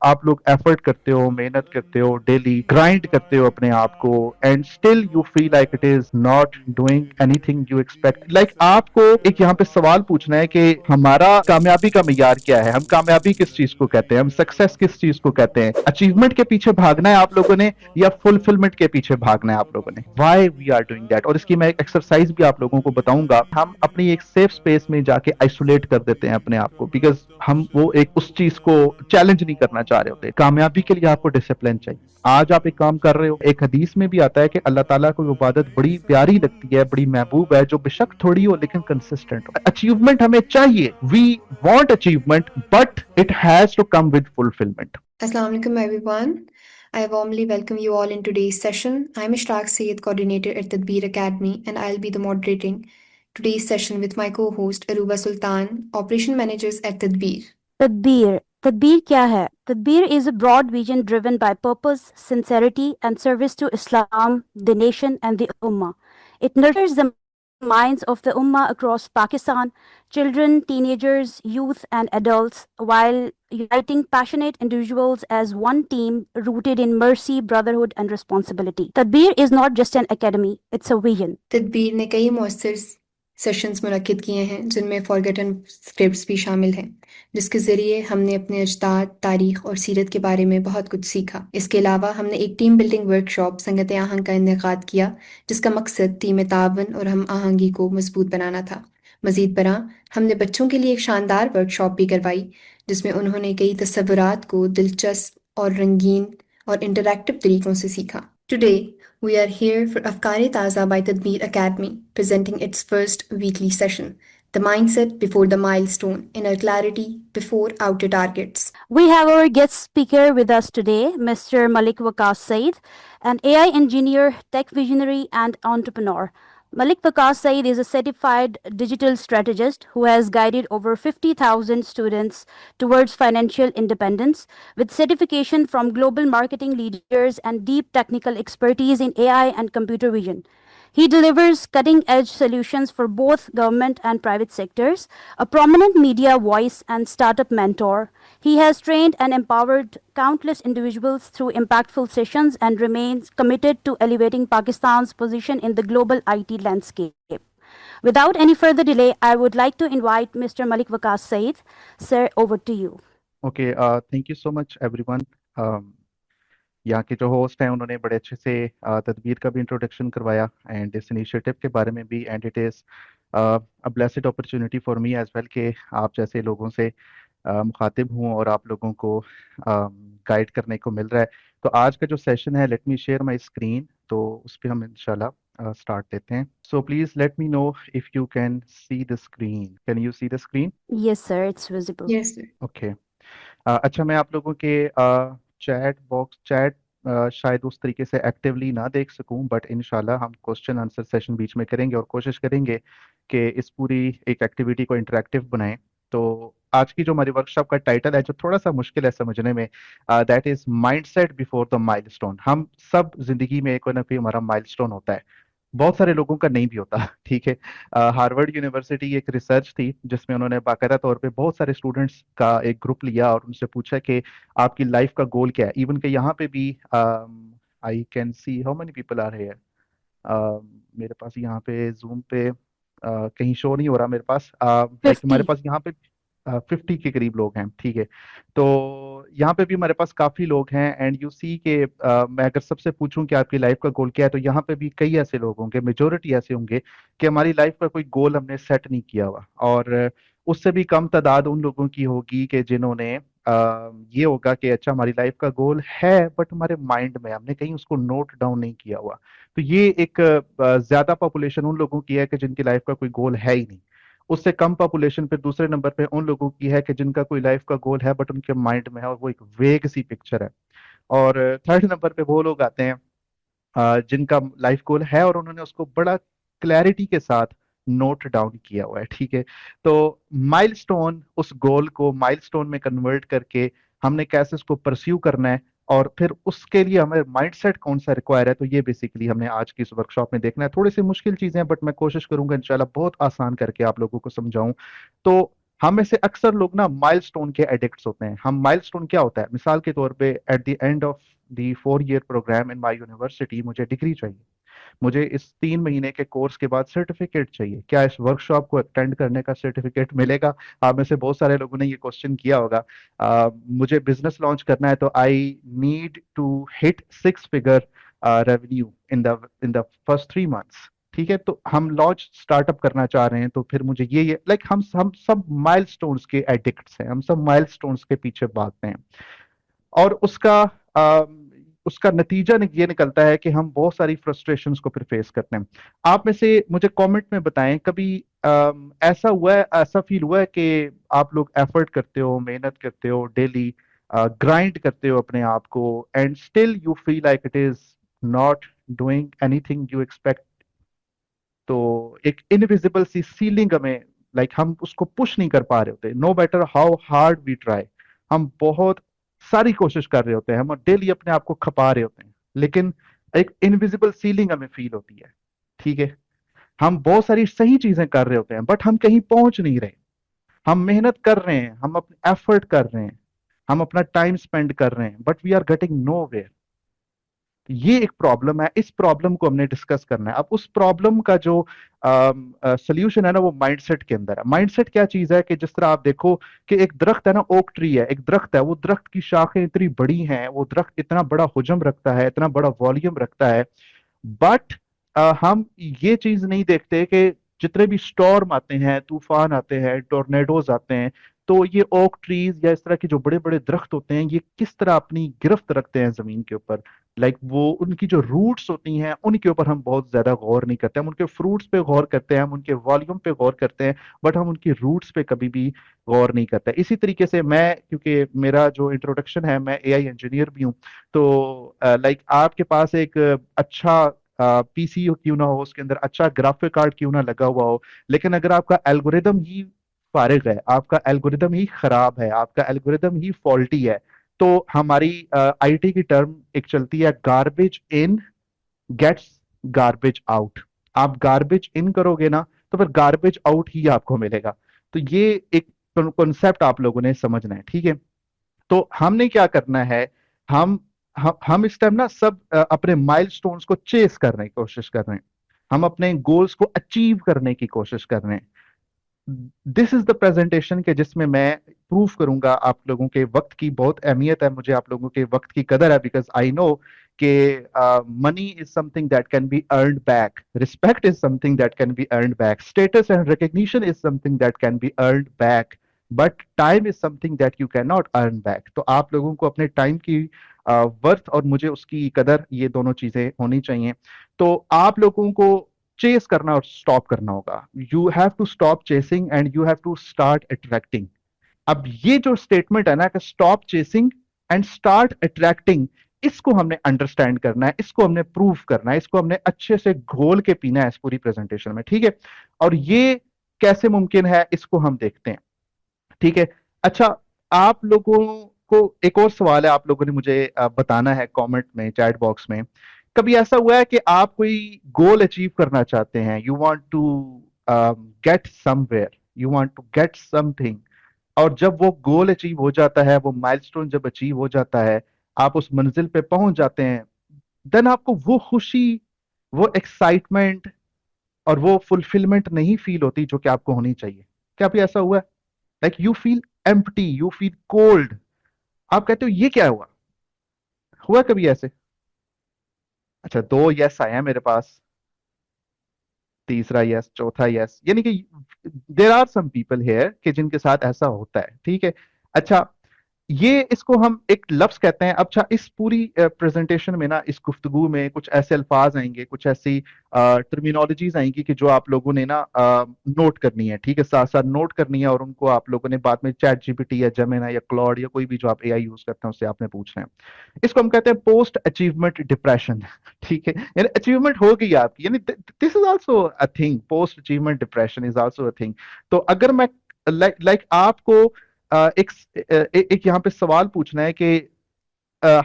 आप लोग एफर्ट करते हो, मेहनत करते हो, डेली ग्राइंड करते हो अपने आप को, and still you feel like it is not doing anything you expect. Like आपको एक यहाँ पे सवाल पूछना है कि हमारा कामयाबी का मियार क्या है, हम कामयाबी किस चीज को कहते हैं, हम सक्सेस किस चीज को कहते हैं। अचीवमेंट के पीछे भागना है आप लोगों ने या फुलफिलमेंट के पीछे भागना है आप लोगों ने? Why we are doing that. और इसकी मैं एक एक्सरसाइज भी आप लोगों को बताऊंगा। हम अपनी एक सेफ स्पेस में जाके आइसोलेट कर देते हैं अपने आप को, बिकॉज हम वो एक उस चीज को चैलेंज नहीं करना चाह रहे होते। कामयाबी के लिए आपको डिसिप्लिन चाहिए। आज आप एक काम कर रहे हो, एक हदीस में भी आता है कि अल्लाह ताला को इबादत बड़ी प्यारी लगती है, बड़ी महबूब है, जो बेशक थोड़ी हो लेकिन कंसिस्टेंट हो। अचीवमेंट हमें चाहिए, we want achievement, but it has to come with fulfilment. Assalamu alaikum, everyone. I warmly welcome you all in today's session. I'm Ishtaq Sayed, coordinator at Tadbir Academy, and I'll be the moderating today's session with my co-host Aruba Sultan, operation managers at Tadbir. Tadbir. Tadbir kya hai? Tadbir is a broad vision driven by purpose, sincerity, and service to Islam, the nation, and the Ummah. It nurtures the minds of the Ummah across Pakistan, children, teenagers, youth, and adults, while uniting passionate individuals as one team rooted in mercy, brotherhood, and responsibility. Tadbir is not just an academy, it's a vision. तदबीर ने कई मौसर sessions मुनक्किद किए हैं जिनमें forgotten scripts भी शामिल हैं, जिसके ज़रिए हमने अपने अजदाद, तारीख और सीरत के बारे में बहुत कुछ सीखा। इसके अलावा हमने एक टीम बिल्डिंग वर्कशॉप संगत आहंग का इनेकाद किया, जिसका मकसद टीम तावन और हम आहंगी को मजबूत बनाना था। मज़ीद बरआं हमने बच्चों के लिए एक शानदार वर्कशॉप भी करवाई, जिसमें उन्होंने कई तस्वुरात को दिलचस्प और रंगीन और इंटरैक्टिव तरीकों से सीखा। Today we are here for Afkari Taza by Tadbir Academy, presenting its first weekly session, The Mindset Before the Milestone, Inner Clarity Before Outer Targets. We have our guest speaker with us today, Mr. Malik Waqas Saeed, an AI engineer, tech visionary, and entrepreneur. Malik Waqas Saeed is a certified digital strategist who has guided over 50,000 students towards financial independence with certification from global marketing leaders and deep technical expertise in AI and computer vision. He delivers cutting-edge solutions for both government and private sectors, a prominent media voice and startup mentor. He has trained and empowered countless individuals through impactful sessions and remains committed to elevating Pakistan's position in the global IT landscape. Without any further delay, I would like to invite Mr. Malik Waqas Saeed. Sir, over to you. Okay, thank you so much everyone. यहाँ के जो host हैं उन्होंने बड़े अच्छे से तदबीर का भी इंट्रोडक्शन करवाया एंड इस इनिशिएटिव के बारे में भी, and it is a blessed opportunity for me as well कि आप जैसे लोगों से मुखातिब हूँ और आप लोगों को गाइड करने को मिल रहा है। तो आज का जो सेशन है, let me share my screen, तो उस पर हम इंशाल्लाह स्टार्ट लेते हैं। So please let me know if you can see the screen. Can you see the screen? Yes, sir, it's visible. Yes, sir. Okay. अच्छा, मैं आप लोगों के चैट शायद उस तरीके से एक्टिवली ना देख सकूं, बट इंशाल्लाह हम क्वेश्चन आंसर सेशन बीच में करेंगे और कोशिश करेंगे कि इस पूरी एक एक्टिविटी को इंटरेक्टिव बनाएं। तो आज की जो हमारी वर्कशॉप का टाइटल है, जो थोड़ा सा मुश्किल है समझने में, that is mindset before the milestone. हम सब जिंदगी में कोई ना कोई हमारा माइलस्टोन होता है, बहुत सारे लोगों का नहीं भी होता। ठीक है। हार्वर्ड यूनिवर्सिटी एक रिसर्च थी जिसमें उन्होंने बाकायदा तौर पे बहुत सारे स्टूडेंट्स का एक ग्रुप लिया और उनसे पूछा कि आपकी लाइफ का गोल क्या है। इवन के यहाँ पे भी I can see how many people are here. मेरे पास यहाँ पे जूम पे कहीं शो नहीं हो रहा मेरे पास, लाइक हमारे 50. पास यहाँ पे 50 के करीब लोग हैं। ठीक है। तो यहाँ पे भी हमारे पास काफी लोग हैं, एंड यू सी के मैं अगर सबसे पूछूं कि आपकी लाइफ का गोल क्या है, तो यहाँ पे भी कई ऐसे लोग होंगे, मेजोरिटी ऐसे होंगे कि हमारी लाइफ का कोई गोल हमने सेट नहीं किया हुआ। और उससे भी कम तादाद उन लोगों की होगी कि जिन्होंने ये होगा कि अच्छा हमारी लाइफ का गोल है बट हमारे माइंड में हमने कहीं उसको नोट डाउन नहीं किया हुआ। तो ये एक ज्यादा पॉपुलेशन उन लोगों की है कि जिनकी लाइफ का कोई गोल है ही नहीं। उससे कम पॉपुलेशन पे दूसरे नंबर पे उन लोगों की है कि जिनका कोई लाइफ का गोल है बट उनके माइंड में है और वो एक वेग सी पिक्चर है। और थर्ड नंबर पे वो लोग आते हैं जिनका लाइफ गोल है और उन्होंने उसको बड़ा क्लैरिटी के साथ नोट डाउन किया हुआ है। ठीक है। तो माइलस्टोन, उस गोल को माइलस्टोन में कन्वर्ट करके हमने कैसे उसको परस्यू करना है और फिर उसके लिए हमें माइंडसेट कौन सा रिक्वायर है, तो ये बेसिकली हमने आज की इस वर्कशॉप में देखना है। थोड़ी सी मुश्किल चीजें हैं बट मैं कोशिश करूंगा इंशाल्लाह बहुत आसान करके आप लोगों को समझाऊं। तो हम में से अक्सर लोग ना माइलस्टोन के एडिक्ट्स होते हैं। हम माइलस्टोन क्या होता है, मिसाल के तौर पे at the end of the 4 year programme in my university मुझे डिग्री चाहिए, मुझे इस 3 महीने के कोर्स के बाद सर्टिफिकेट चाहिए, क्या इस वर्कशॉप को अटेंड करने का सर्टिफिकेट मिलेगा? आप में से बहुत सारे लोगों ने ये क्वेश्चन किया होगा। मुझे बिजनेस लॉन्च करना है तो I need to hit 6 figure revenue in the first 3 months. ठीक है, तो हम लॉन्च स्टार्टअप करना चाह रहे हैं, तो फिर मुझे ये लाइक हम सब माइलस्टोन्स के एडिक्ट्स हैं, हम सब माइलस्टोन्स के पीछे भागते हैं। और उसका नतीजा ये निकलता है कि हम बहुत सारी फ्रस्ट्रेशंस को फिर फेस करते हैं। आप में से मुझे कमेंट में बताएं, कभी ऐसा हुआ है, ऐसा फील हुआ है कि आप लोग एफर्ट करते हो, मेहनत करते हो, डेली ग्राइंड करते हो अपने आप को, and still you feel like it is not doing anything you expect? तो एक इनविजिबल सी सीलिंग हमें, लाइक हम उसको पुश नहीं कर पा रहे होते, no matter how hard we try. हम बहुत सारी कोशिश कर रहे होते हैं, हम डेली अपने आप को खपा रहे होते हैं, लेकिन एक इनविजिबल सीलिंग हमें फील होती है। ठीक है, हम बहुत सारी सही चीजें कर रहे होते हैं बट हम कहीं पहुंच नहीं रहे। हम मेहनत कर रहे हैं, हम अपने एफर्ट कर रहे हैं, हम अपना टाइम स्पेंड कर रहे हैं, but we are getting no. ये एक प्रॉब्लम है, इस प्रॉब्लम को हमने डिस्कस करना है। अब उस प्रॉब्लम का जो सोल्यूशन है ना, वो माइंडसेट के अंदर है। माइंडसेट क्या चीज है कि जिस तरह आप देखो कि एक दरख्त है ना, ओक ट्री है, एक दरख्त है, वो दरख्त की शाखें इतनी बड़ी हैं, वो दरख्त इतना बड़ा हुजम रखता है, इतना बड़ा वॉल्यूम रखता है, बट हम ये चीज नहीं देखते कि जितने भी स्टॉर्म आते हैं, तूफान आते हैं, टोर्नेडोज आते हैं, तो ये ओक ट्रीज या इस तरह के जो बड़े बड़े दरख्त होते हैं, ये किस तरह अपनी गिरफ्त रखते हैं जमीन के ऊपर। लाइक वो उनकी जो रूट्स होती हैं उनके ऊपर हम बहुत ज्यादा गौर नहीं करते। हम उनके फ्रूट्स पे गौर करते हैं, हम उनके वॉल्यूम पे गौर करते हैं, बट हम उनकी रूट्स पे कभी भी गौर नहीं करते। इसी तरीके से मैं, क्योंकि मेरा जो इंट्रोडक्शन है, मैं एआई इंजीनियर भी हूँ, तो लाइक आपके पास एक अच्छा पीसी क्यों ना हो, उसके अंदर अच्छा ग्राफिक कार्ड क्यों ना लगा हुआ हो, लेकिन अगर आपका एल्गोरिदम ही फारिग है, आपका एल्गोरिदम ही खराब है, आपका एल्गोरिदम ही फॉल्टी है, तो हमारी आईटी की टर्म एक चलती है, garbage in gets garbage out. आप गार्बेज इन करोगे ना, तो फिर गार्बेज आउट ही आपको मिलेगा। तो ये एक कॉन्सेप्ट आप लोगों ने समझना है। ठीक है, तो हमने क्या करना है, हम हम इस टाइम ना सब अपने माइलस्टोन्स को चेस करने की कोशिश कर रहे हैं, हम अपने गोल्स को अचीव करने की कोशिश कर रहे हैं। दिस इज द प्रेजेंटेशन के जिसमें मैं प्रूव करूंगा आप लोगों के वक्त की बहुत अहमियत है, मुझे आप लोगों के वक्त की कदर है, बिकॉज आई नो कि money is something that can be earned back, respect is something that can be earned back, status and recognition is something that can be earned back, but time is something that you can not earn back. तो आप लोगों को अपने time की worth और मुझे उसकी कदर, ये दोनों चीजें होनी चाहिए। तो आप लोगों को चेस करना और स्टॉप करना होगा। You have to stop chasing and you have to start attracting. अब ये जो स्टेटमेंट है ना कि stop chasing and start attracting, इसको हमने अंडरस्टैंड करना है, इसको हमने प्रूव करना है, इसको हमने अच्छे से घोल के पीना है इस पूरी प्रेजेंटेशन में। ठीक है, और ये कैसे मुमकिन है इसको हम देखते हैं। ठीक है, अच्छा, आप लोगों को एक और सवाल है, आप लोगों ने मुझे बताना है कमेंट में, चैट बॉक्स में। कभी ऐसा हुआ है कि आप कोई गोल अचीव करना चाहते हैं, you want to get somewhere, you want to get something, और जब वो गोल अचीव हो जाता है, वो माइलस्टोन जब अचीव हो जाता है, आप उस मंजिल पे पहुंच जाते हैं, देन आपको वो खुशी, वो एक्साइटमेंट और वो फुलफिलमेंट नहीं फील होती जो कि आपको होनी चाहिए? क्या भी ऐसा हुआ है? Like you feel empty, you feel cold, आप कहते हो ये क्या हुआ? हुआ कभी ऐसे? अच्छा, दो यस आए हैं मेरे पास, तीसरा यस, चौथा यस, यानी कि there are some people here कि जिनके साथ ऐसा होता है। ठीक है, अच्छा, ये इसको हम एक लफ्ज कहते हैं। अच्छा, इस पूरी प्रेजेंटेशन में ना, इस गुफ्तगू में कुछ ऐसे अल्फाज आएंगे, कुछ ऐसी टर्मिनोलॉजीज आएंगी कि जो आप लोगों ने ना नोट करनी है। ठीक है, साथ साथ नोट करनी है, और उनको आप लोगों ने बाद में चैट जीपीटी या जेमिनी या क्लॉड या कोई भी जो आप एआई यूज करते हैं उससे आपने पूछना है। इसको हम कहते हैं पोस्ट अचीवमेंट डिप्रेशन। ठीक है, यानी अचीवमेंट हो गई आपकी, यानी this is also a thing, post achievement depression is also a thing. तो अगर मैं लाइक आपको एक एक यहाँ पे सवाल पूछना है कि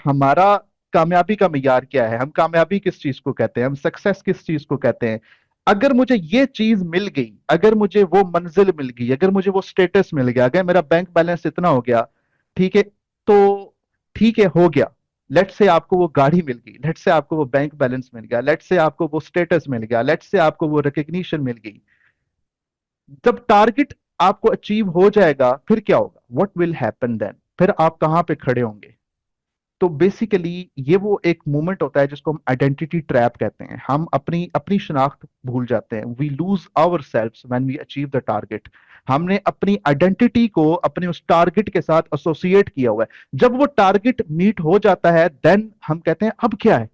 हमारा कामयाबी का मियार क्या है, हम कामयाबी किस चीज को कहते हैं, हम सक्सेस किस चीज को कहते हैं? अगर मुझे ये चीज मिल गई, अगर मुझे वो मंजिल मिल गई, अगर मुझे वो स्टेटस मिल गया, अगर मेरा बैंक बैलेंस इतना हो गया, ठीक है, तो ठीक है, हो गया। लेट से आपको वो गाड़ी मिल गई, लेट से आपको वो बैंक बैलेंस मिल गया, लेट से आपको वो स्टेटस मिल गया, लेट से आपको वो रिकग्निशन मिल गई। जब टारगेट आपको अचीव हो जाएगा, फिर क्या होगा? What will happen then? फिर आप कहां पे खड़े होंगे? तो बेसिकली ये वो एक मोमेंट होता है जिसको हम आइडेंटिटी ट्रैप कहते हैं। हम अपनी अपनी शनाख्त भूल जाते हैं। We lose our self when we achieve the target. हमने अपनी आइडेंटिटी को अपने उस टारगेट के साथ एसोसिएट किया हुआ है। जब वो टारगेट मीट हो जाता है, देन हम कहते हैं अब क्या है।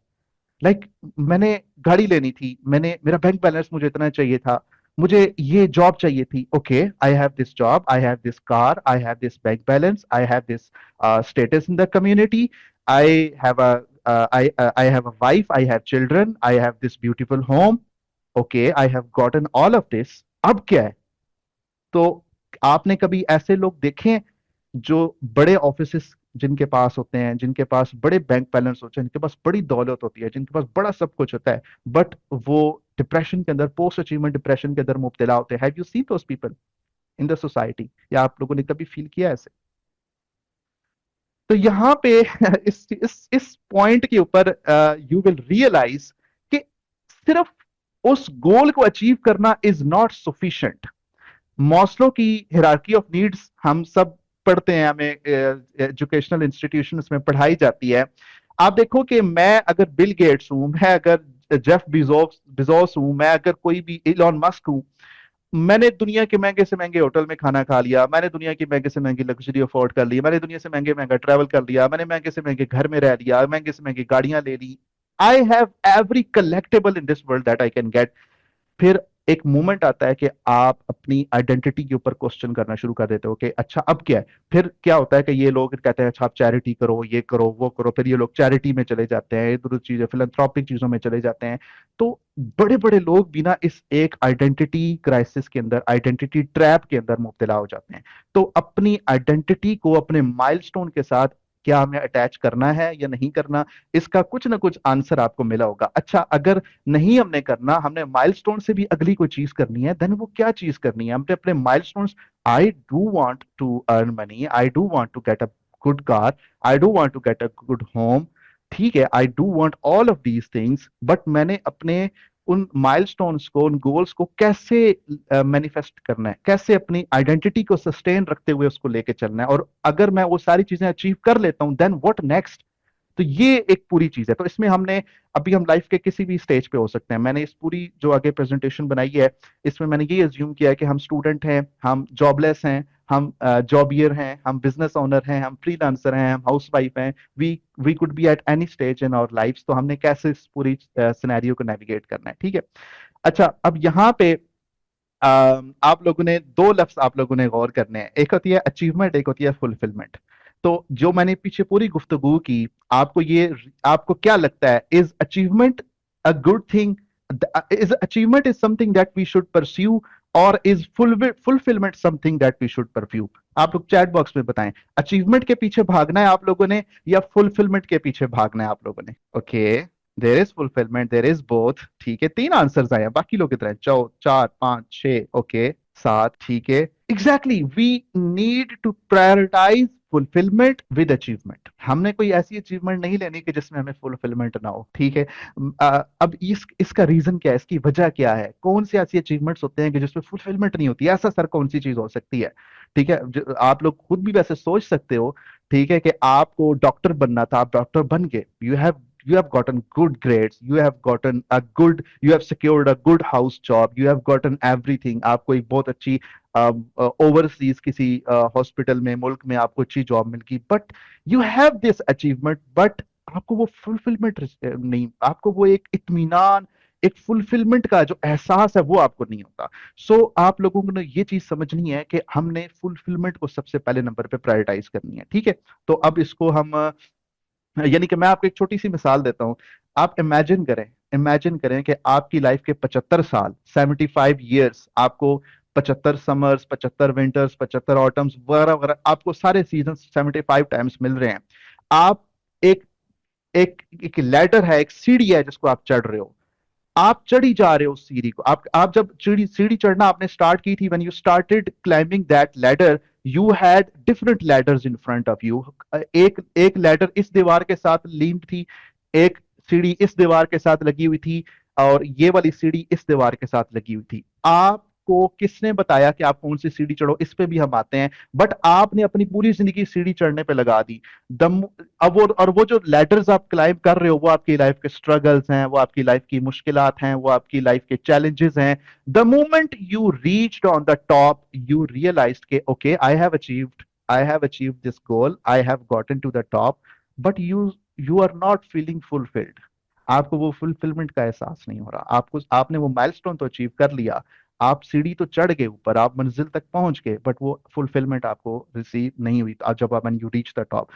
लाइक मैंने गाड़ी लेनी थी, मैंने मेरा बैंक बैलेंस मुझे इतना चाहिए था, मुझे ये जॉब चाहिए थी, okay, I have this job, I have this car, I have this bank balance, I have this status in the community, I have a I have a wife, I have children, I have this beautiful home. Okay, I have gotten all of this. अब क्या है? तो आपने कभी ऐसे लोग देखे हैं जो बड़े ऑफिसेस जिनके पास होते हैं, जिनके पास बड़े बैंक बैलेंस होते हैं, जिनके पास बड़ी दौलत होती है, जिनके पास बड़ा सब कुछ होता है, बट वो डिप्रेशन के अंदर, पोस्ट अचीवमेंट डिप्रेशन के अंदर मुब्तला होते हैं? Have you seen those people in the society? या आप लोगों ने कभी फील किया ऐसे? तो यहाँ पे इस पॉइंट के ऊपर यू विल रियलाइज कि सिर्फ उस गोल को अचीव करना इज नॉट सफिशिएंट। मॉस्लो की हिरार्की ऑफ नीड्स हम सब पढ़ते हैं, हमें एजुकेशनल इंस्टीट्यूशंस में पढ़ाई जाती है। आप देखो कि मैं अगर बिल गेट्स हूं, मैं अगर जेफ बिजोस हूं, मैं अगर कोई भी इलॉन मस्क हूं, मैंने दुनिया के महंगे से महंगे होटल में खाना खा लिया, मैंने दुनिया की महंगे से महंगी लग्जरी अफोर्ड कर ली, मैंने दुनिया से महंगे महंगा ट्रैवल कर लिया, मैंने महंगे से महंगे घर में रह लिया, महंगे से महंगी गाड़ियां ले ली। I have every collectable in this world that I can get. फिर एक मोमेंट आता है कि आप अपनी आइडेंटिटी के ऊपर क्वेश्चन करना शुरू कर देते हो कि अच्छा अब क्या है। फिर क्या होता है कि ये लोग कहते हैं अच्छा आप चैरिटी करो, ये करो, वो करो, फिर ये लोग चैरिटी में चले जाते हैं, इधर उधर चीजें फिलैंथ्रोपिक चीजों में चले जाते हैं। तो बड़े बड़े लोग बिना इस एक आइडेंटिटी क्राइसिस के अंदर, आइडेंटिटी ट्रैप के अंदर मुब्तला हो जाते हैं। तो अपनी आइडेंटिटी को अपने माइलस्टोन के साथ क्या हमें अटैच करना है या नहीं करना, इसका कुछ ना कुछ आंसर आपको मिला होगा। अच्छा, अगर नहीं हमने करना, हमने माइलस्टोन से भी अगली कोई चीज करनी है, देन वो क्या चीज करनी है? हमने अपने milestones, I do want to earn money, I do want to get a good car, I do want to get a good home, ठीक है, I do want all of these things, but मैंने अपने उन milestones को, उन goals को कैसे manifest करना है, कैसे अपनी आइडेंटिटी को सस्टेन रखते हुए उसको लेके चलना है, और अगर मैं वो सारी चीजें अचीव कर लेता हूं, देन व्हाट नेक्स्ट? तो ये एक पूरी चीज है। तो इसमें हमने, अभी हम लाइफ के किसी भी स्टेज पे हो सकते हैं। मैंने इस पूरी जो आगे प्रेजेंटेशन बनाई है, इसमें मैंने ये अज्यूम किया है कि हम स्टूडेंट हैं, हम जॉबलेस हैं, हम जॉबियर हैं, हम बिजनेस ओनर हैं, हम फ्रीलांसर हैं, हम हाउस वाइफ हैं, we we could be at any stage in our life. तो हमने कैसे इस पूरी सिनेरियो को नेविगेट करना है, ठीक है। अच्छा, अब यहाँ पे आप लोगों ने दो लफ्ज आप लोगों ने गौर करने हैं, एक होती है अचीवमेंट, एक होती है फुलफिलमेंट। तो जो मैंने पीछे पूरी गुफ्तगू की, आपको क्या लगता है, is achievement a good thing? Is achievement is something that we should pursue, और is fulfilment something that we should pursue? आप लोग चैट बॉक्स में बताएं, अचीवमेंट के पीछे भागना है आप लोगों ने या फुलफिलमेंट के पीछे भागना है आप लोगों ने? Okay, there is fulfilment, there is both, ठीक है। तीन आंसर्स आए हैं, बाकी लोग कितने हैं? चार, पांच, छह, ओके, सात, ठीक है। Exactly, we need to prioritise fulfilment with achievement. हमने कोई ऐसी अचीवमेंट नहीं लेनी कि जिसमें हमें फुलफिलमेंट ना हो, ठीक है। अब इसका रीजन क्या है, इसकी वजह क्या है? कौन सी ऐसी अचीवमेंट्स होते हैं कि जिसमें फुलफिलमेंट नहीं होती? ऐसा सर कौन सी चीज हो सकती है? ठीक है, आप लोग खुद भी वैसे सोच सकते हो, ठीक है, कि आपको डॉक्टर बनना था, आप डॉक्टर बन गए, you have gotten good grades, you have secured a good house job, you have gotten everything, आपको एक बहुत अच्छी ओवरसीज किसी हॉस्पिटल में, मुल्क में आपको अच्छी जॉब मिल गई, but you have this achievement, but आपको वो फुलफिलमेंट नहीं, आपको वो एक इत्मीनान, एक फुलफिलमेंट का जो एहसास है वो आपको नहीं होता। सो आप लोगों को ये चीज समझनी है कि हमने फुलफिलमेंट को सबसे पहले नंबर पे प्रायोरिटाइज करनी है, ठीक है। तो अब इसको हम यानी कि मैं आपको एक छोटी सी मिसाल देता हूं। आप इमेजिन करें कि आपकी लाइफ के 75 साल, 75 ईयर्स, आपको 75 समर्स, 75 विंटर्स, 75 ऑटम्स वगैरह वगैरह, आपको सारे सीजन 75 टाइम्स मिल रहे हैं। आप एक एक एक लैडर है, एक सीढ़ी है जिसको आप चढ़ रहे हो। आप चढ़ी जा रहे हो उस सीढ़ी को। आप जब सीढ़ी चढ़ना आपने स्टार्ट की थी, when you started climbing that ladder, you had different ladders in front of you. एक एक लैडर इस दीवार के साथ लिंक्ड थी, एक सीढ़ी इस दीवार के साथ लगी हुई थी, और ये वाली सीढ़ी इस दीवार के साथ लगी हुई थी। आपको किसने बताया कि आप कौन सी सीढ़ी चढ़ो, इस पे भी हम आते हैं, बट आपने अपनी पूरी जिंदगी सीढ़ी चढ़ने पे लगा दी। दम अब वो जो लैडर्स आप क्लाइंब कर रहे हो, वो आपकी लाइफ के स्ट्रगल्स हैं, वो आपकी लाइफ की मुश्किलात हैं, वो आपकी लाइफ के चैलेंजेस हैं। The moment you reached on the top, you realised के okay, I have achieved this goal, I have gotten to the top, but you are not feeling fulfilled. आपको वो फुलफिलमेंट का एहसास नहीं हो रहा। आपने वो माइलस्टोन तो अचीव कर लिया, आप सीढ़ी तो चढ़ गए ऊपर, आप मंजिल तक पहुंच गए, बट वो फुलफिलमेंट आपको रिसीव नहीं हुई जब आप यू रीच द टॉप।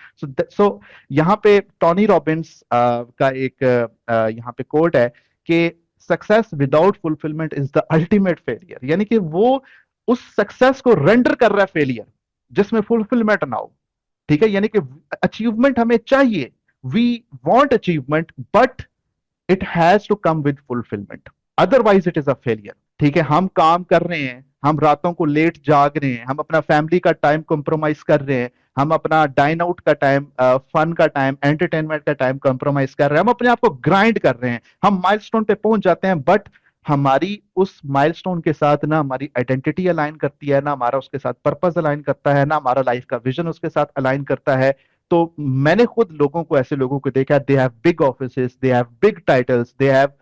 सो यहाँ पे टोनी रॉबिन्स का एक यहाँ पे कोट है कि success without fulfilment is the ultimate failure. यानी कि वो उस सक्सेस को रेंडर कर रहा है फेलियर जिसमें फुलफिलमेंट ना हो। ठीक है, यानी कि अचीवमेंट हमें चाहिए, we want achievement, but it has to come with fulfilment, otherwise it is a failure. ठीक है, हम काम कर रहे हैं, हम रातों को लेट जाग रहे हैं, हम अपना फैमिली का टाइम कॉम्प्रोमाइज कर रहे हैं, हम अपना डाइन आउट का टाइम, फन का टाइम, एंटरटेनमेंट का टाइम कॉम्प्रोमाइज कर रहे हैं, हम अपने आप को ग्राइंड कर रहे हैं, हम माइलस्टोन पे पहुंच जाते हैं, बट हमारी उस माइलस्टोन के साथ ना हमारी आइडेंटिटी अलाइन करती है, ना हमारा उसके साथ पर्पस अलाइन करता है, ना हमारा लाइफ का विजन उसके साथ अलाइन करता है। तो मैंने खुद लोगों को, ऐसे लोगों को देखा, they have big offices, they have big titles, they have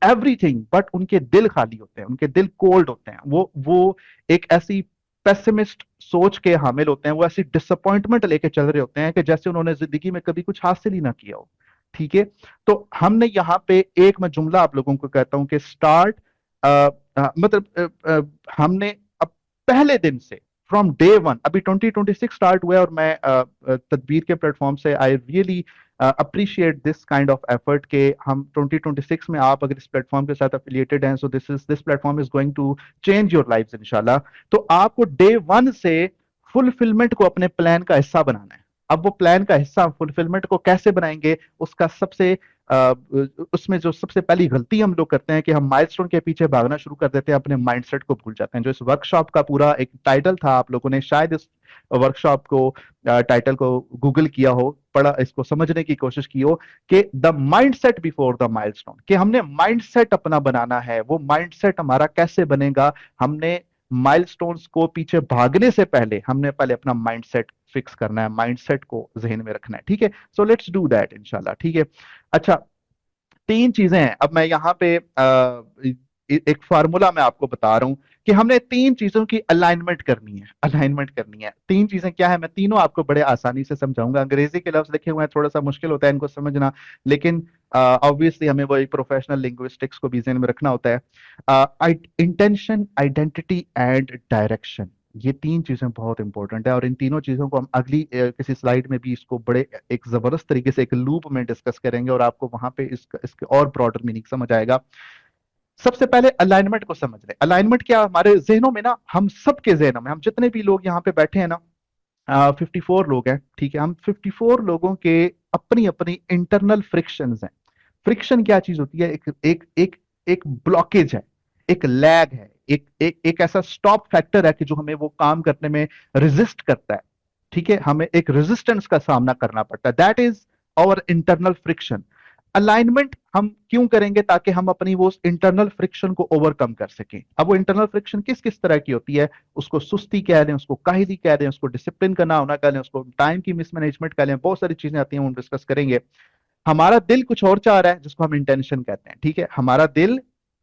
everything, but उनके दिल खाली होते हैं, उनके दिल कोल्ड होते हैं। वो एक ऐसी पेसिमिस्ट सोच के हामिल होते हैं, वो ऐसी डिसअपॉइंटमेंट लेके चल रहे होते हैं कि जैसे उन्होंने जिंदगी में कभी कुछ हासिल ही ना किया हो। ठीक है, तो हमने यहाँ पे एक मैं जुमला आप लोगों को कहता हूं कि स्टार्ट, मतलब हमने अब पहले दिन से, फ्रॉम डे वन, अभी 2026 स्टार्ट हुआ है, और मैं तदबीर के प्लेटफॉर्म से I really appreciate this kind of effort के हम 2026 में, आप अगर इस प्लेटफॉर्म के साथ एफिलिएटेड हैं, so this platform is going to change your life इंशाल्लाह। तो आपको डे वन से फुलफिलमेंट को अपने प्लान का हिस्सा बनाना है। अब वो प्लान का हिस्सा फुलफिलमेंट को कैसे बनाएंगे, उसका उसमें जो सबसे पहली गलती हम लोग करते हैं कि हम माइलस्टोन के पीछे भागना शुरू कर देते हैं, अपने माइंडसेट को भूल जाते हैं। जो इस वर्कशॉप का पूरा एक टाइटल था, आप लोगों ने शायद इस वर्कशॉप को, टाइटल को गूगल किया हो, पढ़ा, इसको समझने की कोशिश की हो, कि the mindset before the milestone, कि हमने माइंडसेट अपना बनाना है। वो माइंडसेट हमारा कैसे बनेगा, हमने माइलस्टोन्स को पीछे भागने से पहले हमने पहले अपना माइंडसेट फिक्स करना है, माइंडसेट को जहन में रखना है। ठीक है, सो लेट्स डू दैट इंशाल्लाह। ठीक है, अच्छा, तीन चीजें हैं। अब मैं यहाँ पे एक फार्मूला मैं आपको बता रहा हूं कि हमने तीन चीजों की अलाइनमेंट करनी है। अलाइनमेंट करनी है, तीन चीजें क्या है, मैं तीनों आपको बड़े आसानी से समझाऊंगा। अंग्रेजी के लफ्ज लिखे हुए हैं, थोड़ा सा मुश्किल होता है इनको समझना, लेकिन ऑब्वियसली हमें वही प्रोफेशनल लिंग्विस्टिक्स को भी ध्यान में रखना होता है। इंटेंशन, आइडेंटिटी एंड डायरेक्शन, ये तीन चीजें बहुत इंपॉर्टेंट है, और इन तीनों चीजों को हम अगली किसी स्लाइड में भी इसको बड़े एक जबरदस्त तरीके से एक लूप में डिस्कस करेंगे, और आपको वहां पे इसके और ब्रॉडर मीनिंग समझ आएगा। सबसे पहले अलाइनमेंट को समझ लें। अलाइनमेंट क्या, हमारे जहनों में ना, हम सबके जहनों में, हम जितने भी लोग यहाँ पे बैठे हैं ना, 54 लोग हैं, ठीक है, हम 54 लोगों के अपनी अपनी इंटरनल फ्रिक्शंस हैं। फ्रिक्शन क्या चीज होती है, एक एक एक एक ब्लॉकेज है, एक लैग है, एक ऐसा स्टॉप फैक्टर है कि जो हमें वो काम करने में रेजिस्ट करता है। ठीक है, हमें एक रेजिस्टेंस का सामना करना पड़ता है, that is our internal friction. Alignment हम क्यों करेंगे, ताकि हम अपनी वो इंटरनल फ्रिक्शन को ओवरकम कर सकें। अब वो इंटरनल फ्रिक्शन किस किस तरह की होती है, उसको सुस्ती कह दें, उसको काहिली कह दें, उसको डिसिप्लिन का ना होना कह लें, उसको टाइम की मिसमैनेजमेंट कह लें, बहुत सारी चीजें आती हैं, हम डिस्कस करेंगे। हमारा दिल कुछ और चाह रहा है, जिसको हम इंटेंशन कहते हैं। ठीक है, हमारा दिल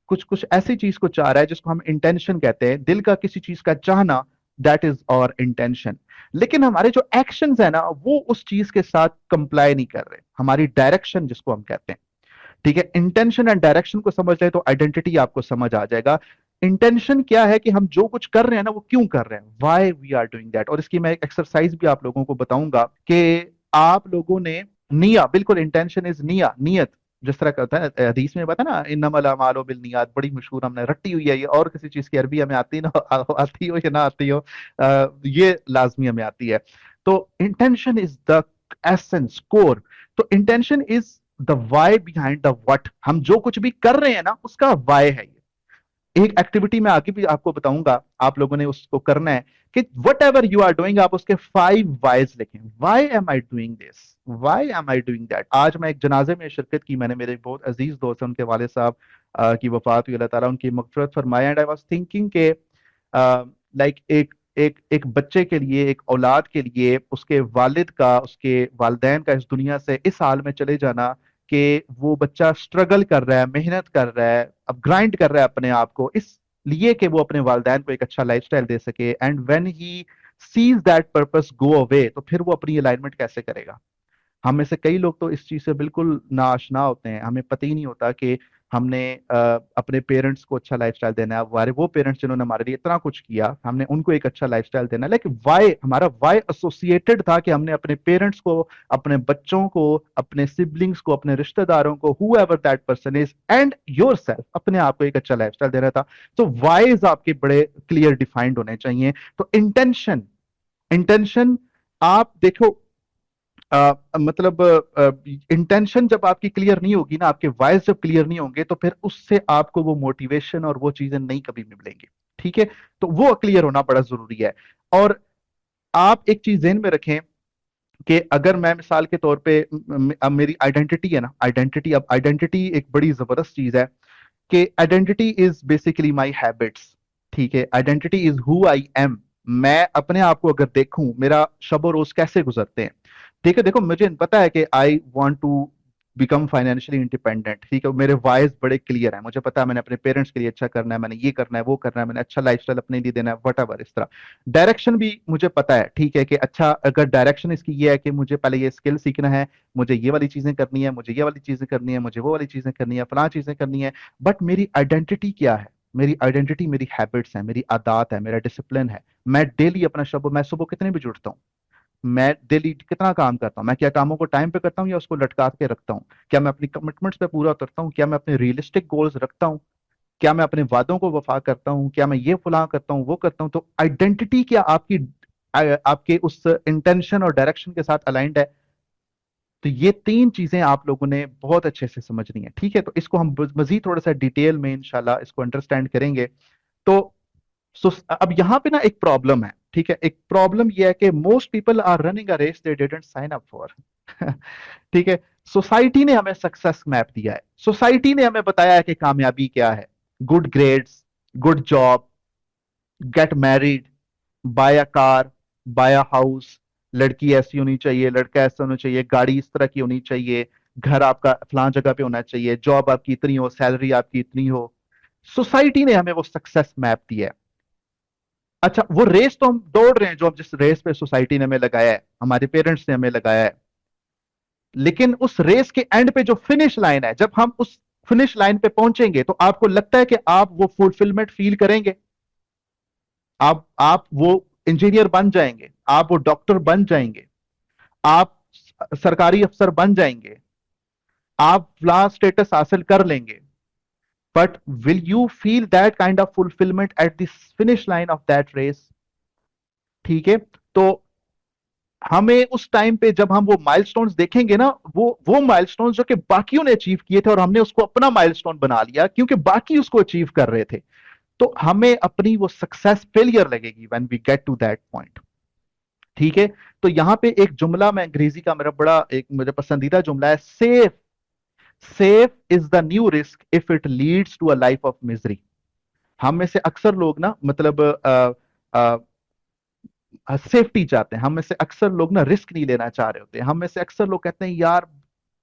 कुछ कुछ ऐसी चीज को चाह रहा है जिसको हम इंटेंशन कहते हैं। दिल का किसी चीज का चाहना, दैट इज और इंटेंशन। लेकिन हमारे जो एक्शंस है ना, वो उस चीज के साथ कंप्लाई नहीं कर रहे, हमारी डायरेक्शन जिसको हम कहते हैं। ठीक है, इंटेंशन एंड डायरेक्शन को समझ ले तो आइडेंटिटी आपको समझ आ जाएगा। इंटेंशन क्या है कि हम जो कुछ कर रहे हैं ना, वो क्यों कर रहे हैं, why we are doing that. और इसकी मैं एक एक्सरसाइज भी आप लोगों को बताऊंगा कि आप लोगों ने निया, बिल्कुल इंटेंशन इज निया, नियत, जिस तरह का होता है हदीस में बता ना, इन्नमल अमालु बिन्नियात, बड़ी मशहूर हमने रट्टी हुई है ये, और किसी चीज की अरबी हमें आती ना आती हो या ना आती हो, ये लाजमी हमें आती है। तो intention is the essence, core. तो intention is the why behind the what, हम जो कुछ भी कर रहे हैं ना उसका वाई है ये। एक एक्टिविटी में आगे भी आपको बताऊंगा, आप लोगों ने उसको करना है कि whatever you are doing आप उसके 5 वाइज लिखें। Why am I doing this, why am I doing that. आज मैं एक जनाजे में शिरकत की, मैंने, मेरे एक बहुत अजीज दोस्त हैं, उनके वाले साहब की वफात हुई, अल्लाह ताला उनकी मगफरत फरमाए। एंड आई वाज थिंकिंग के लाइक एक एक एक बच्चे के लिए, एक औलाद के लिए उसके वालिद का, उसके वालिदैन का इस दुनिया से इस हाल में चले जाना कि वो बच्चा स्ट्रगल कर रहा है, मेहनत कर रहा है, अब ग्राइंड कर रहा है अपने आप को इस लिए कि वो अपने वालिदैन को एक अच्छा लाइफस्टाइल दे सके। And when he sees that purpose go away, तो फिर वो अपनी अलाइनमेंट कैसे करेगा। हम में से कई लोग तो इस चीज से बिल्कुल नाआशना होते हैं, हमें पता ही नहीं होता कि हमने अपने पेरेंट्स को अच्छा लाइफस्टाइल देना है, हमारे वो पेरेंट्स जिन्होंने हमारे लिए इतना कुछ किया, हमने उनको एक अच्छा लाइफस्टाइल देना है। लेकिन वाई, हमारा वाई एसोसिएटेड था कि हमने अपने पेरेंट्स को, अपने बच्चों को, अपने सिबलिंग्स को, अपने रिश्तेदारों को, who ever that person is, and your self, अपने आप को एक अच्छा लाइफस्टाइल देना था। तो वाइज आपके बड़े क्लियर डिफाइंड होने चाहिए। तो इंटेंशन, इंटेंशन आप देखो, मतलब इंटेंशन जब आपकी क्लियर नहीं होगी ना, आपके वाइज जब क्लियर नहीं होंगे, तो फिर उससे आपको वो मोटिवेशन और वो चीजें नहीं कभी मिलेंगी। ठीक है, तो वो क्लियर होना बड़ा जरूरी है। और आप एक चीज ध्यान में रखें कि अगर मैं मिसाल के तौर पे अब मेरी आइडेंटिटी है ना, आइडेंटिटी, अब आइडेंटिटी एक बड़ी जबरदस्त चीज है कि identity is basically my habits. ठीक है, identity is who I am. मैं अपने आप को अगर देखूं, मेरा शब रोज कैसे गुजरते हैं। ठीक है, देखो मुझे पता है कि I want to become financially independent. ठीक है, मेरे वाइज बड़े क्लियर हैं, मुझे पता है मैंने अपने पेरेंट्स के लिए अच्छा करना है, मैंने ये करना है, वो करना है, मैंने अच्छा लाइफस्टाइल अपने लिए देना है, वट एवर इस तरह। डायरेक्शन भी मुझे पता है, ठीक है, कि अच्छा अगर डायरेक्शन इसकी ये है कि मुझे पहले ये स्किल सीखना है, मुझे ये वाली चीजें करनी है, मुझे ये वाली चीजें करनी है, मुझे वो वाली चीजें करनी है, फलां चीजें करनी है। बट मेरी आइडेंटिटी क्या है? मेरी आइडेंटिटी मेरी हैबिट्स है, मेरी आदत है, मेरा डिसिप्लिन है। मैं डेली अपना शब, मैं सुबह कितने भी जुड़ता हूँ, मैं डेली कितना काम करता हूँ, मैं क्या कामों को टाइम पे करता हूँ या उसको लटका के रखता हूँ, क्या मैं अपनी कमिटमेंट्स पे पूरा उतरता हूँ, क्या मैं अपने रियलिस्टिक गोल्स रखता हूँ, क्या मैं अपने वादों को वफा करता हूँ, क्या मैं ये फलां करता हूँ, वो करता हूँ। तो आइडेंटिटी क्या आपकी आपके उस इंटेंशन और डायरेक्शन के साथ अलाइंड है? तो ये 3 चीजें आप लोगों ने बहुत अच्छे से समझनी है। ठीक है, तो इसको हम मजीद थोड़ा सा डिटेल में इंशाल्लाह इसको अंडरस्टैंड करेंगे। तो अब यहाँ पे ना एक प्रॉब्लम है। ठीक है, एक प्रॉब्लम यह है कि most people are running a race they didn't sign up for. ठीक है, सोसाइटी ने हमें सक्सेस मैप दिया है, सोसाइटी ने हमें बताया है कि कामयाबी क्या है। Good grades, good job, get married, buy a car, buy a house, लड़की ऐसी होनी चाहिए, लड़का ऐसा होना चाहिए, गाड़ी इस तरह की होनी चाहिए, घर आपका फलां जगह पे होना चाहिए, जॉब आपकी इतनी हो, सैलरी आपकी इतनी हो। सोसाइटी ने हमें वो सक्सेस मैप दिया है। अच्छा, वो रेस तो हम दौड़ रहे हैं, जो जिस रेस पे सोसाइटी ने हमें लगाया है, हमारे पेरेंट्स ने हमें लगाया है। लेकिन उस रेस के एंड पे जो फिनिश लाइन है, जब हम उस फिनिश लाइन पे पहुंचेंगे, तो आपको लगता है कि आप वो फुलफिलमेंट फील करेंगे? आप वो इंजीनियर बन जाएंगे, आप वो डॉक्टर बन जाएंगे, आप सरकारी अफसर बन जाएंगे, आप फला स्टेटस हासिल कर लेंगे। But will you feel that kind of fulfilment at the finish line of that race? ठीक है, तो हमें उस टाइम पे जब हम वो माइलस्टोन्स देखेंगे ना, वो माइलस्टोन्स जो कि बाकियों ने अचीव किए थे और हमने उसको अपना माइलस्टोन बना लिया क्योंकि बाकी उसको अचीव कर रहे थे, तो हमें अपनी वो सक्सेस फेलियर लगेगी when we get to that point. ठीक है, तो यहां पे एक जुमला, मैं अंग्रेजी का, मेरा बड़ा एक मेरा पसंदीदा जुमला है, safe, safe is the new risk if it leads to a life of misery. हम में से अक्सर लोग ना, मतलब सेफ्टी चाहते हैं, हम में से अक्सर लोग ना रिस्क नहीं लेना चाह रहे होते, हम में से अक्सर लोग कहते हैं यार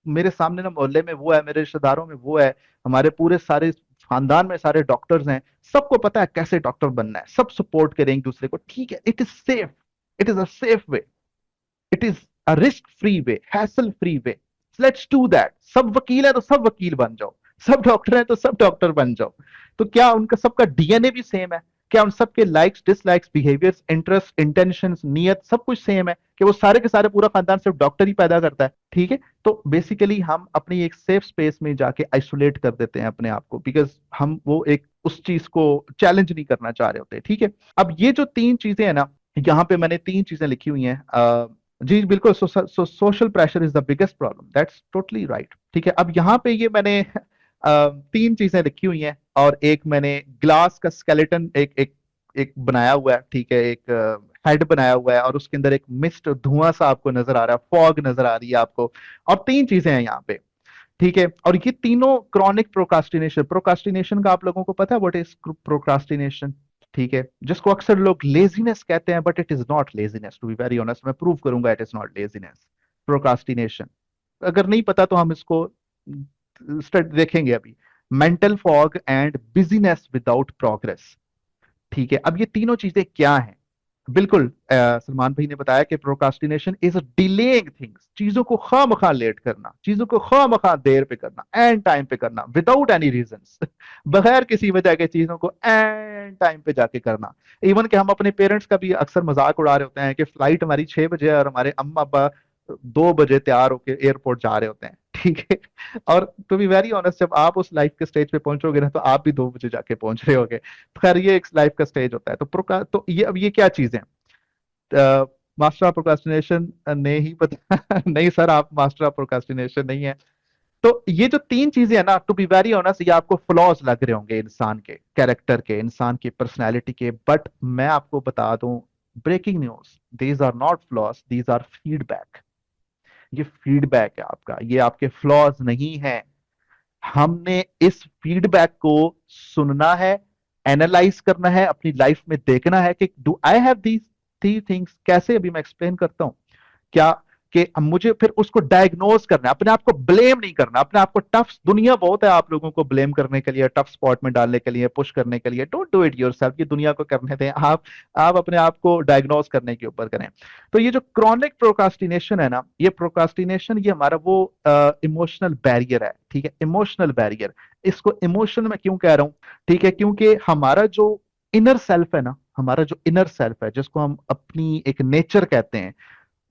मेरे सामने ना मोहल्ले में वो है, मेरे रिश्तेदारों में वो है, हमारे पूरे सारे खानदान में सारे डॉक्टर्स हैं, सबको पता है कैसे डॉक्टर बनना है, सब सपोर्ट करें एक दूसरे को। ठीक है, it is safe, it is a safe way, it is a risk free way, hassle free way, let's do that. सब वकील है तो सब वकील बन जाओ, सब डॉक्टर है तो सब डॉक्टर बन जाओ। तो क्या उनका सबका डीएनए भी सेम है? क्या उन सबके likes, dislikes, behaviours, interest, intentions, नियत सब कुछ सेम है कि वो सारे के सारे पूरा खानदान सिर्फ डॉक्टर ही पैदा करता है? ठीक है, तो बेसिकली हम अपनी एक सेफ स्पेस में जाके आइसोलेट कर देते हैं अपने आप को, बिकॉज हम वो एक उस चीज को चैलेंज नहीं करना चाह रहे होते। ठीक है, अब ये जो 3 चीजें हैं ना, यहाँ पे मैंने 3 चीजें लिखी हुई हैं। जी बिल्कुल, social pressure is the biggest problem, that's totally right. ठीक है, अब यहाँ पे ये मैंने तीन चीजें लिखी हुई हैं, और एक मैंने ग्लास का स्केलेटन एक एक एक बनाया हुआ है, ठीक है, एक हेड बनाया हुआ है, और उसके अंदर एक मिस्ट धुआं सा आपको नजर आ रहा है, फॉग नजर आ रही है आपको, और तीन चीजें हैं यहाँ पे। ठीक है, और ये तीनों क्रॉनिक प्रोक्रास्टिनेशन, प्रोक्रास्टिनेशन का आप लोगों को पता है व्हाट इज प्रोक्रास्टिनेशन? ठीक है, जिसको अक्सर लोग लेजीनेस कहते हैं, but it is not laziness, to be very honest, मैं प्रूव करूंगा it is not laziness, procrastination. अगर नहीं पता तो हम इसको देखेंगे अभी। Mental fog and busyness without progress. ठीक है, अब ये तीनों चीजें क्या हैं? बिल्कुल, सलमान भाई ने बताया कि प्रोक्रास्टिनेशन इज डिलेइंग थिंग्स, चीजों को खामखा लेट करना, चीजों को खामखा देर पे करना, एंड टाइम पे करना, विदाउट एनी रीजंस, बगैर किसी वजह के चीजों को एंड टाइम पे जाके करना। इवन कि हम अपने पेरेंट्स का भी अक्सर मजाक उड़ा रहे होते हैं कि फ्लाइट हमारी 6 बजे है और हमारे अम्मा अब्बा 2 बजे तैयार होके एयरपोर्ट जा रहे होते हैं। ठीक है, और टू बी वेरी ऑनेस्ट, जब आप उस लाइफ के स्टेज पे पहुंचोगे ना, तो आप भी 2 बजे जाके पहुंच रहे होगे। खैर, ये एक लाइफ का स्टेज होता है। तो ये, अब ये क्या चीजें हैं? मास्टर ऑफ प्रोक्रास्टिनेशन ने ही बता नहीं सर, आप मास्टर ऑफ प्रोक्रास्टिनेशन नहीं है। तो ये जो तीन चीजें है ना, टू बी वेरी ऑनेस्ट, ये आपको फ्लॉज लग रहे होंगे इंसान के कैरेक्टर के, इंसान की पर्सनैलिटी के, बट मैं आपको बता दूं, breaking news, these are not flaws, these are feedback. ये फीडबैक है आपका, ये आपके फ्लॉज नहीं है। हमने इस फीडबैक को सुनना है, एनालाइज करना है, अपनी लाइफ में देखना है कि do I have these three things. कैसे? अभी मैं एक्सप्लेन करता हूं। क्या कि अब मुझे फिर उसको डायग्नोज करना है, अपने आप को ब्लेम नहीं करना, अपने आप को टफ, दुनिया बहुत है आप लोगों को ब्लेम करने के लिए, टफ स्पॉट में डालने के लिए, पुश करने के लिए। डोंट डू इट योरसेल्फ, ये दुनिया को करने दें, आप अपने आप को डायग्नोज करने के ऊपर करें। तो ये जो क्रॉनिक प्रोक्रास्टिनेशन है ना, ये प्रोक्रास्टिनेशन, ये हमारा वो इमोशनल बैरियर है। ठीक है, इमोशनल बैरियर। इसको इमोशन में क्यों कह रहा हूं? ठीक है, क्योंकि हमारा जो इनर सेल्फ है ना, हमारा जो इनर सेल्फ है, जिसको हम अपनी एक नेचर कहते हैं,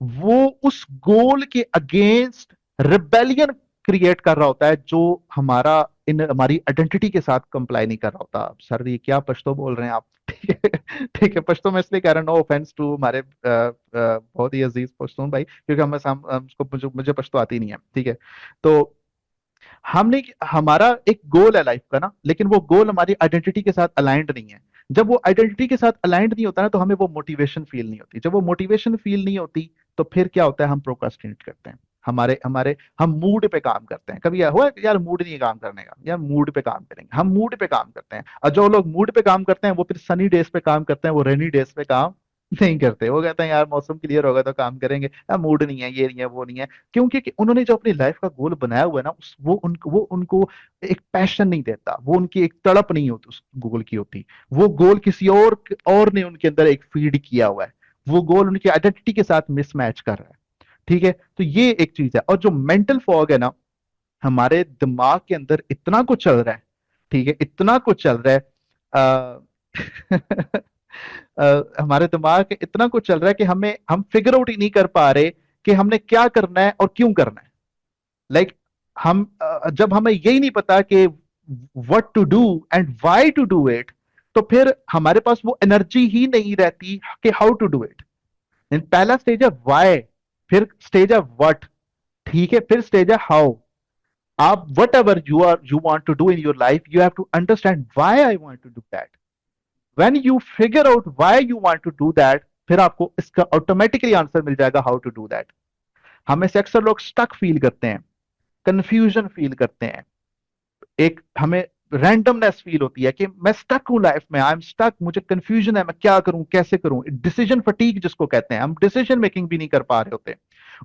वो उस गोल के अगेंस्ट रिबेलियन क्रिएट कर रहा होता है, जो हमारा इन हमारी आइडेंटिटी के साथ कंप्लाई नहीं कर रहा होता। सर ये क्या पश्तो बोल रहे हैं आप? ठीक है, ठीक है, पश्तो मैं इसलिए कह रहा हूँ, नो ऑफेंस टू हमारे बहुत ही अजीज पश्तून भाई, क्योंकि हमको मुझे पश्तो आती नहीं है। ठीक है, तो हमने हमारा एक गोल है लाइफ का ना, लेकिन वो गोल हमारी आइडेंटिटी के साथ अलाइंड नहीं है। जब वो आइडेंटिटी के साथ अलाइंड नहीं होता ना, तो हमें वो मोटिवेशन फील नहीं होती। जब वो मोटिवेशन फील नहीं होती, तो फिर क्या होता है? हम प्रोक्रास्टिनेट करते हैं। हमारे हमारे हम मूड पे काम करते हैं। कभी हुआ यार मूड नहीं है काम करने का, यार मूड पे काम करेंगे, हम मूड पे काम करते हैं। और जो लोग मूड पे काम करते हैं, वो फिर सनी डेज पे काम करते हैं, वो रेनी डेज पे काम नहीं करते। वो कहते हैं यार मौसम क्लियर होगा तो काम करेंगे, यार मूड नहीं है, ये नहीं है, वो नहीं है। क्योंकि कि उन्होंने जो अपनी लाइफ का गोल बनाया हुआ है ना, वो उनको एक पैशन नहीं देता, वो उनकी एक तड़प नहीं होती उस गोल की होती। वो गोल किसी और ने उनके अंदर एक फीड किया हुआ है। वो गोल उनकी आइडेंटिटी के साथ मिसमैच कर रहा है। ठीक है, तो ये एक चीज है। और जो मेंटल फॉग है ना, हमारे दिमाग के अंदर इतना कुछ चल रहा है। ठीक है, इतना कुछ चल रहा है। हमारे दिमाग में इतना कुछ चल रहा है कि हम फिगर आउट ही नहीं कर पा रहे कि हमने क्या करना है और क्यों करना है। लाइक हम जब हमें यही नहीं पता कि what to do and why to do it, तो फिर हमारे पास वो एनर्जी ही नहीं रहती कि हाउ टू डू इट। पहला स्टेज है व्हाई, फिर स्टेज है व्हाट, ठीक है, फिर स्टेज है हाउ। आप whatever you want to do in your life, you have to understand why I want to do that. When you figure out why you want to do that, फिर आपको इसका automatically answer मिल जाएगा how to do that. हमें से अक्सर लोग stuck फील करते हैं, कंफ्यूजन फील करते हैं, एक हमें रैंडमनेस फील होती है कि मैं स्टक हूं लाइफ में, आई एम स्टक, मुझे कंफ्यूजन है, मैं क्या करूं, कैसे करूं, डिसीजन फटीग जिसको कहते हैं, हम डिसीजन मेकिंग भी नहीं कर पा रहे होते।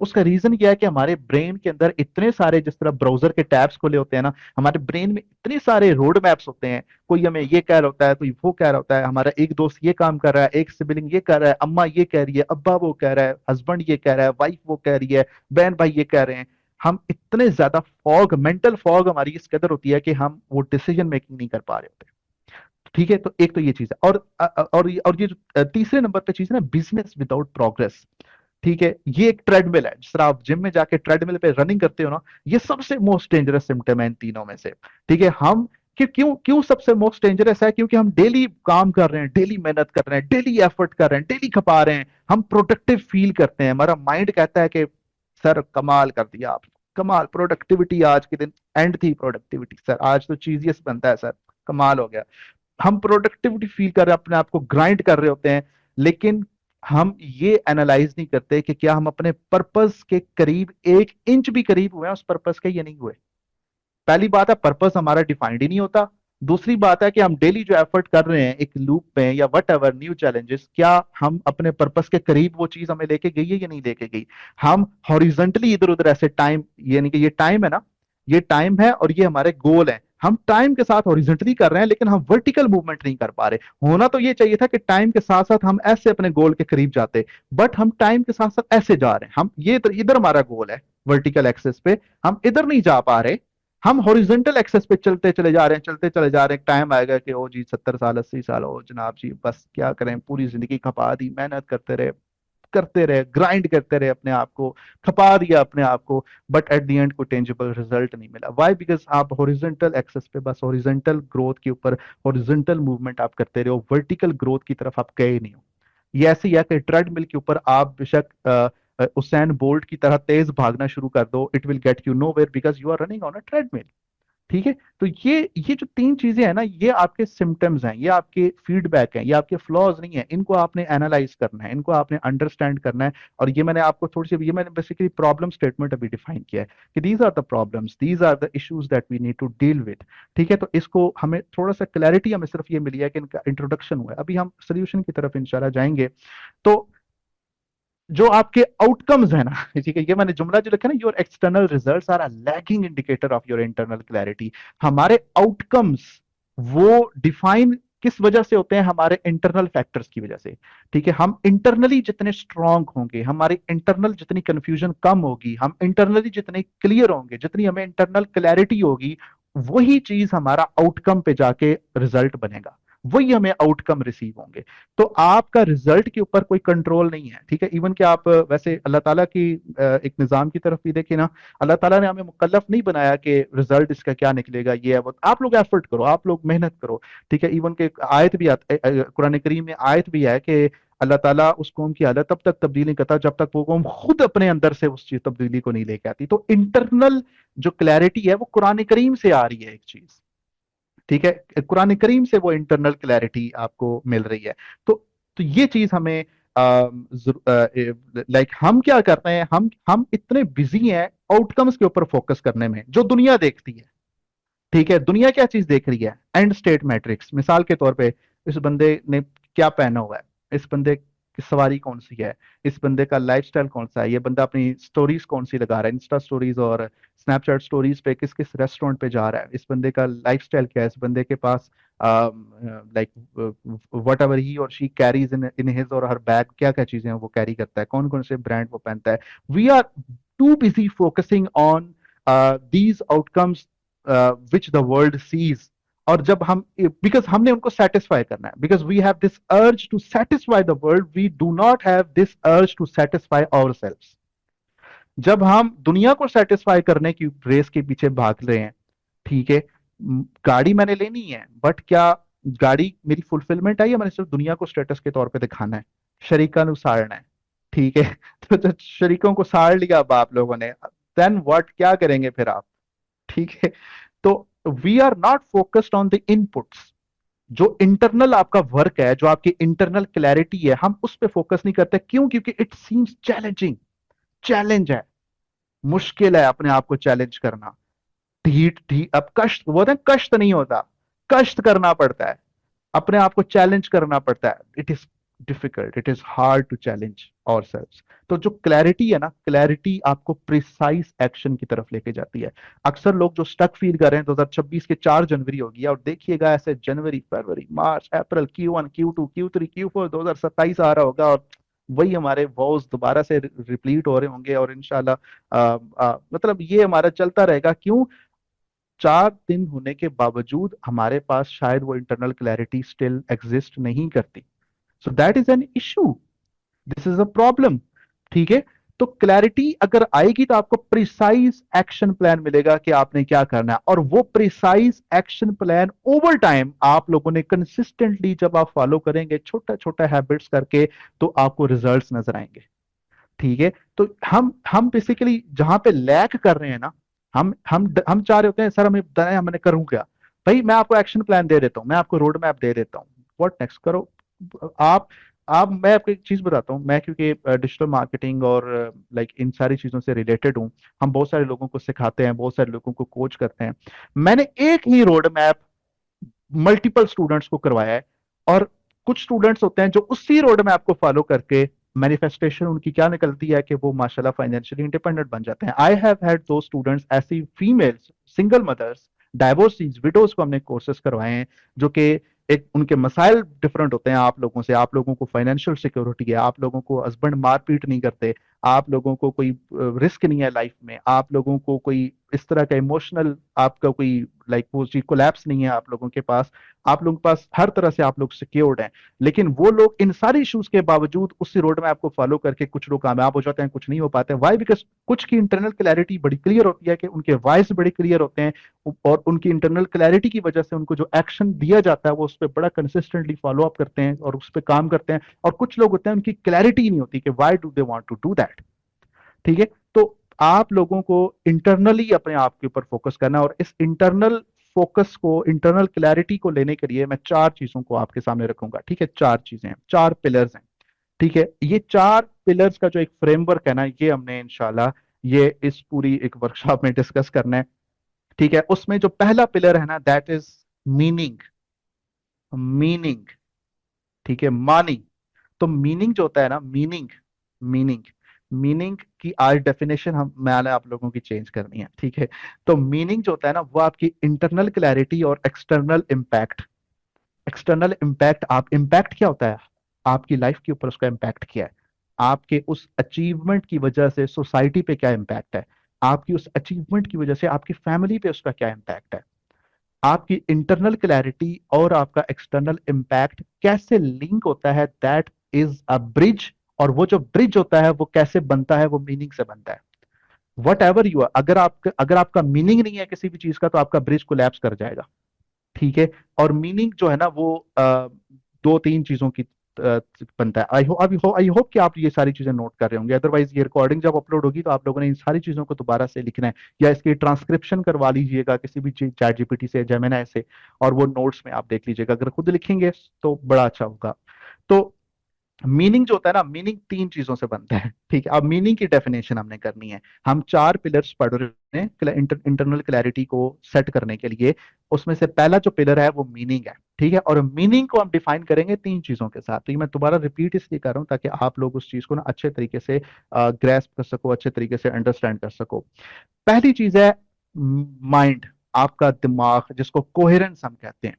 उसका रीजन क्या है कि हमारे ब्रेन के अंदर इतने सारे, जिस तरह ब्राउजर के टैब्स खोले होते हैं ना, हमारे ब्रेन में इतने सारे रोड मैप्स होते हैं। कोई हमें ये कह रहा होता है, कोई वो कह रहा होता है, हमारा एक दोस्त ये काम कर रहा है, एक सिबलिंग ये कर रहा है, अम्मा ये कह रही है, अब्बा वो कह रहा है, हस्बैंड ये कह रहा है, वाइफ वो कह रही है, बहन भाई ये कह रहे हैं। हम इतने ज्यादा फॉग, मेंटल फॉग हमारी इस कदर होती है कि हम वो डिसीजन मेकिंग नहीं कर पा रहे होते। ठीक है, तो एक तो ये चीज है। और ये जो तीसरे नंबर पे चीज है ना, बिजनेस विदाउट प्रोग्रेस। ठीक है, ये एक ट्रेडमिल है, जिस तरह आप जिम में जाके ट्रेडमिल पे रनिंग करते हो ना, ये सबसे मोस्ट डेंजरस सिम्टम है इन तीनों में से। ठीक है, हम कि क्यों क्यों सबसे मोस्ट डेंजरस है? क्योंकि हम डेली काम कर रहे हैं, डेली मेहनत कर रहे हैं, डेली एफर्ट कर रहे हैं, डेली खपा रहे हैं, हम प्रोडक्टिव फील करते हैं, हमारा माइंड कहता है कि सर कमाल कर दिया आप, कमाल प्रोडक्टिविटी, आज के दिन एंड थी प्रोडक्टिविटी सर, आज तो चीजियस बनता है सर, कमाल हो गया। हम प्रोडक्टिविटी फील कर रहे हैं, अपने आप को ग्राइंड कर रहे होते हैं, लेकिन हम ये एनालाइज नहीं करते कि क्या हम अपने पर्पस के करीब 1 इंच भी करीब हुए हैं उस पर्पस के या नहीं हुए। पहली बात है पर्पस हमारा डिफाइंड ही नहीं होता। दूसरी बात है कि हम डेली जो एफर्ट कर रहे हैं एक लूप में या वट एवर न्यू चैलेंजेस, क्या हम अपने पर्पस के करीब वो चीज हमें लेके गई है या नहीं लेके गई। हम हॉरिजेंटली इधर उधर ऐसे टाइम, यानी कि ये टाइम है ना, ये टाइम है और ये हमारे गोल है, हम टाइम के साथ हॉरिजेंटली कर रहे हैं लेकिन हम वर्टिकल मूवमेंट नहीं कर पा रहे। होना तो ये चाहिए था कि टाइम के साथ साथ हम ऐसे अपने गोल के करीब जाते, बट हम टाइम के साथ साथ ऐसे जा रहे हैं, हम ये इधर हमारा गोल है वर्टिकल एक्सेस पे, हम इधर नहीं जा पा रहे, हम हॉरिजेंटल एक्सेस पे चलते चले जा रहे हैं, चलते चले जा रहे हैं। टाइम आएगा कि ओ जी 70 साल 80 साल हो जनाब जी, बस क्या करें, पूरी जिंदगी खपा दी, मेहनत करते रहे, ग्राइंड करते रहे, अपने आप को खपा दिया अपने आप को, बट एट द एंड कोई टेंजिबल रिजल्ट नहीं मिला। वाई? बिकॉज आप हॉरिजेंटल एक्सेस पे बस हॉरिजेंटल ग्रोथ के ऊपर हॉरिजेंटल मूवमेंट आप करते रहे हो, वर्टिकल ग्रोथ की तरफ आप गए नहीं हो। ये ऐसे ही है कि ट्रेडमिल के ऊपर आप बेशक उसैन बोल्ट की तरह तेज भागना शुरू कर दो, it will get you nowhere because you are running on a treadmill. ठीक है, तो ये जो 3 चीजें हैं ना, ये आपके सिम्टम्स हैं, ये आपके फीडबैक हैं, ये आपके फ्लॉज नहीं है, इनको आपने एनालाइज करना है, इनको आपने अंडरस्टैंड करना है। और ये मैंने आपको थोड़ी सी, ये मैंने बेसिकली प्रॉब्लम स्टेटमेंट अभी डिफाइन किया है कि these are the problems, these are the issues that we need to deal with. ठीक है, तो इसको हमें थोड़ा सा क्लैरिटी हमें सिर्फ ये मिली है कि इनका इंट्रोडक्शन हुआ है, अभी हम सोल्यूशन की तरफ इंशाल्लाह जाएंगे। तो जो आपके आउटकम्स है ना, ठीक है, ये मैंने जुमला जो लिखा ना, your external results are a lagging indicator of your internal clarity. हमारे आउटकम्स वो डिफाइन किस वजह से होते हैं? हमारे इंटरनल फैक्टर्स की वजह से। ठीक है, हम इंटरनली जितने स्ट्रांग होंगे, हमारी इंटरनल जितनी कंफ्यूजन कम होगी, हम इंटरनली जितने क्लियर होंगे, जितनी हमें इंटरनल क्लैरिटी होगी, वही चीज हमारा आउटकम पे जाके रिजल्ट बनेगा, वही हमें आउटकम रिसीव होंगे। तो आपका रिजल्ट के ऊपर कोई कंट्रोल नहीं है। ठीक है, इवन कि आप वैसे अल्लाह ताला की एक निजाम की तरफ भी देखें ना, अल्लाह ताला ने हमें मुकल्लफ नहीं बनाया कि रिजल्ट इसका क्या निकलेगा, ये है वो, आप लोग एफर्ट करो, आप लोग मेहनत करो। ठीक है, इवन के आयत भी कुरान करीम में आयत भी है कि अल्लाह ताला उस कौम की हालत तब तक तब्दील नहीं करता जब तक वो कौम खुद अपने अंदर से उस चीज तब्दीली को नहीं लेके आती। तो इंटरनल जो क्लैरिटी है वो कुरान करीम से आ रही है एक चीज। ठीक है, कुरान करीम से वो इंटरनल क्लैरिटी आपको मिल रही है। तो ये चीज हमें लाइक हम क्या करते हैं, हम इतने बिजी हैं आउटकम्स के ऊपर फोकस करने में जो दुनिया देखती है। ठीक है, दुनिया क्या चीज देख रही है? And state matrix. मिसाल के तौर पे इस बंदे ने क्या पहना हुआ है, इस बंदे की सवारी कौन सी है, इस बंदे का लाइफस्टाइल कौन सा है, ये बंदा अपनी स्टोरीज कौन सी लगा रहा है, इंस्टा स्टोरीज और स्नैपचैट स्टोरीज पे किस किस रेस्टोरेंट पे जा रहा है, इस बंदे का लाइफस्टाइल क्या है, इस बंदे के पास लाइक वट एवर ही और शी कैरीज इन हिज और हर बैग, क्या क्या चीजें हैं वो कैरी करता है, कौन कौन से ब्रांड वो पहनता है। We are too busy focusing on these outcomes which the world sees. और जब हम, बिकॉज हमने उनको सेटिस्फाई करना है, because we have this urge to satisfy the world, we do not have this urge to satisfy ourselves. जब हम दुनिया को सेटिस्फाई करने की रेस के पीछे भाग रहे हैं, ठीक है, गाड़ी मैंने लेनी है, बट क्या गाड़ी मेरी फुलफिलमेंट है या मैंने सिर्फ दुनिया को स्टेटस के तौर पे दिखाना है, शरीका नु साड़ना है। ठीक है, तो जब शरीकों को साड़ लिया अब आप लोगों ने, देन व्हाट, क्या करेंगे फिर आप? ठीक है, तो we are not focused on the inputs. जो इंटरनल आपका वर्क है, जो आपकी इंटरनल क्लैरिटी है, हम उस पर फोकस नहीं करते। क्यों? क्योंकि इट सीम्स चैलेंजिंग, चैलेंज है, मुश्किल है अपने आप को चैलेंज करना। ढीठ ढीठ अब कष्ट, वो ना कष्ट नहीं होता, कष्ट करना पड़ता है, अपने आप को चैलेंज करना पड़ता है। It is difficult, it is hard to challenge ourselves. तो जो क्लैरिटी है ना, क्लैरिटी आपको प्रिसाइज एक्शन की तरफ लेके जाती है। अक्सर लोग जो स्टक फील कर रहे हैं, 2026 के 4 जनवरी होगी और देखिएगा ऐसे जनवरी फरवरी मार्च अप्रैल Q1 Q2 Q3 Q4 2027 आ रहा होगा और वही हमारे वॉज दोबारा से रिपीट हो रहे होंगे और इंशाल्लाह मतलब ये हमारा चलता रहेगा। क्यों? 4 दिन होने के बावजूद हमारे पास शायद वो इंटरनल क्लैरिटी स्टिल एग्जिस्ट नहीं करती। सो that is an issue, this is a problem. ठीक है, तो क्लैरिटी अगर आएगी तो आपको प्रिसाइज एक्शन प्लान मिलेगा कि आपने क्या करना है, और वो precise action plan over time आप लोगों ने कंसिस्टेंटली जब आप फॉलो करेंगे छोटा छोटा हैबिट्स करके, तो आपको रिजल्ट्स नजर आएंगे। ठीक है, तो हम बेसिकली जहां पे लैक कर रहे हैं ना, हम चाह रहे होते हैं सर हमें बताएं मैंने करूं क्या। भाई मैं आपको एक्शन प्लान दे देता हूं, मैं आपको रोड मैप दे देता हूं, व्हाट नेक्स्ट करो। आप मैं आपको एक चीज बताता हूँ, मैं क्योंकि डिजिटल मार्केटिंग और लाइक इन सारी चीजों से रिलेटेड हूँ, हम बहुत सारे लोगों को सिखाते हैं, बहुत सारे लोगों को कोच करते हैं। मैंने एक ही रोड मैप मल्टीपल स्टूडेंट्स को करवाया है, और कुछ स्टूडेंट्स होते हैं जो उसी रोड मैप को फॉलो करके मैनिफेस्टेशन उनकी क्या निकलती है कि वो माशाल्लाह फाइनेंशियली इंडिपेंडेंट बन जाते हैं। आई हैव हैड दो स्टूडेंट्स, ऐसी फीमेल्स, सिंगल मदर्स, डाइवोर्सीज, विडोज को हमने कोर्सेज करवाए हैं, जो कि एक उनके मसाइल डिफरेंट होते हैं आप लोगों से। आप लोगों को फाइनेंशियल सिक्योरिटी है, आप लोगों को हस्बैंड मारपीट नहीं करते, आप लोगों को कोई रिस्क नहीं है लाइफ में, आप लोगों को कोई इस तरह का इमोशनल आपका कोई लाइक वो चीज कोलैप्स नहीं है आप लोगों के पास, आप लोगों के पास हर तरह से आप लोग सिक्योर्ड हैं। लेकिन वो लोग इन सारी इश्यूज के बावजूद उसी रोड मैप को फॉलो करके कुछ लोग कामयाब हो जाते हैं, कुछ नहीं हो पाते। वाई? बिकॉज कुछ की इंटरनल क्लैरिटी बड़ी क्लियर होती है कि उनके वॉइस बड़े क्लियर होते हैं, और उनकी इंटरनल क्लैरिटी की वजह से उनको जो एक्शन दिया जाता है वो उस पर बड़ा कंसिस्टेंटली फॉलो अप करते हैं और उस पर काम करते हैं। और कुछ लोग होते हैं उनकी क्लैरिटी नहीं होती कि why do they want to do that. ठीक है, तो आप लोगों को इंटरनली अपने आप के ऊपर फोकस करना है, और इस इंटरनल फोकस को, इंटरनल क्लैरिटी को लेने के लिए मैं चार चीजों को आपके सामने रखूंगा। ठीक है, चार चीजें हैं, चार पिलर्स हैं। ठीक है, ये चार पिलर्स का जो एक फ्रेमवर्क है ना, ये हमने इंशाल्लाह ये इस पूरी एक वर्कशॉप में डिस्कस करना है। ठीक है, उसमें जो पहला पिलर है ना, दैट इज मीनिंग। मीनिंग, ठीक है, मानी। तो मीनिंग जो होता है ना, मीनिंग, मीनिंग मीनिंग की आज डेफिनेशन मैंने आप लोगों की चेंज करनी है। ठीक है, तो मीनिंग जो होता है ना, वो आपकी इंटरनल क्लैरिटी और एक्सटर्नल इम्पैक्ट। एक्सटर्नल इम्पैक्ट, आप इम्पैक्ट क्या होता है, आपकी लाइफ के ऊपर उसका इम्पैक्ट क्या है, आपके उस अचीवमेंट की वजह से सोसाइटी पे क्या इम्पैक्ट है, आपकी उस अचीवमेंट की वजह से आपकी फैमिली पे उसका क्या इम्पैक्ट है। आपकी इंटरनल क्लैरिटी और आपका एक्सटर्नल इम्पैक्ट कैसे लिंक होता है, दैट इज अ ब्रिज। और वो जो ब्रिज होता है वो कैसे बनता है, वो मीनिंग से बनता है। वट एवर यू आर, अगर आपका मीनिंग नहीं है किसी भी चीज का, तो आपका ब्रिज कोलैप्स कर जाएगा। ठीक है, और मीनिंग जो है ना वो दो तीन चीजों की बनता है। आई होप कि आप ये सारी चीजें नोट कर रहे होंगे, अदरवाइज ये रिकॉर्डिंग जब अपलोड होगी तो आप लोगों ने इन सारी चीजों को दोबारा से लिखना है, या इसकी ट्रांसक्रिप्शन करवा लीजिएगा किसी भी चैट जीपीटी से, जेमिनी से, और वो नोट्स में आप देख लीजिएगा। अगर खुद लिखेंगे तो बड़ा अच्छा होगा। तो मीनिंग जो होता है ना, मीनिंग तीन चीजों से बनता है। ठीक है, अब मीनिंग की डेफिनेशन हमने करनी है। हम चार पिलर्स पढ़ रहे हैं इंटरनल क्लैरिटी को सेट करने के लिए। उसमें से पहला जो पिलर है वो मीनिंग है। ठीक है, और मीनिंग को हम डिफाइन करेंगे तीन चीजों के साथ। तो ये मैं दोबारा रिपीट इसलिए कर रहा हूं ताकि आप लोग उस चीज को ना अच्छे तरीके से ग्रेस्प कर सको, अच्छे तरीके से अंडरस्टैंड कर सको। पहली चीज है माइंड, आपका दिमाग, जिसको कोहेरेंस हम कहते हैं।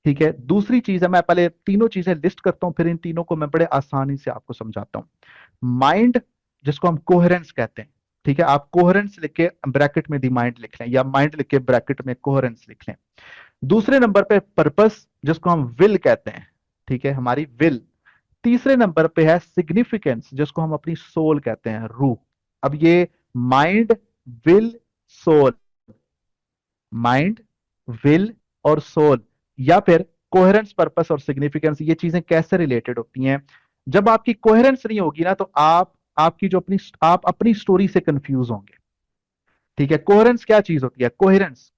ठीक है, दूसरी चीज है, मैं पहले तीनों चीजें लिस्ट करता हूं, फिर इन तीनों को मैं बड़े आसानी से आपको समझाता हूं। माइंड, जिसको हम कोहेरेंस कहते हैं। ठीक है, आप कोहेरेंस लिख के ब्रैकेट में दी माइंड लिख लें, या माइंड लिख के ब्रैकेट में कोहेरेंस लिख लें। दूसरे नंबर पे पर्पस, जिसको हम विल कहते हैं। ठीक है, हमारी विल। तीसरे नंबर पे है सिग्निफिकेंस, जिसको हम अपनी सोल कहते हैं, रूह। अब ये mind, will, soul, mind, will और सोल, या फिर कोहेरेंस, पर्पस और सिग्निफिकेंस, ये चीजें कैसे रिलेटेड होती हैं। जब आपकी कोहेरेंस नहीं होगी ना, तो आपकी जो आप अपनी स्टोरी से कंफ्यूज होंगे। ठीक है, कोहेरेंस क्या चीज होती है? कोहेरेंस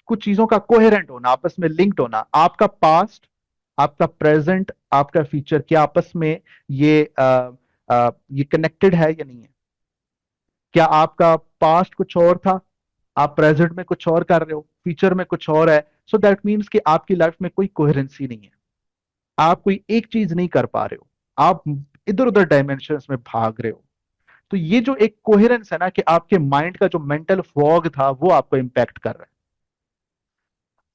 कुछ चीजों का कोहेरेंट होना, आपस में लिंक्ड होना। आपका पास्ट, आपका प्रेजेंट, आपका फ्यूचर, क्या आपस में ये ये कनेक्टेड है या नहीं है? क्या आपका पास्ट कुछ और था, आप प्रेजेंट में कुछ और कर रहे हो, फ्यूचर में कुछ और है? सो दैट मीन्स कि आपकी लाइफ में कोई कोहेरेंसी नहीं है, आप कोई एक चीज नहीं कर पा रहे हो, आप इधर उधर डायमेंशन में भाग रहे हो। तो ये जो एक कोहेरेंस है ना, कि आपके माइंड का जो मेंटल फॉग था वो आपको इंपैक्ट कर रहा है।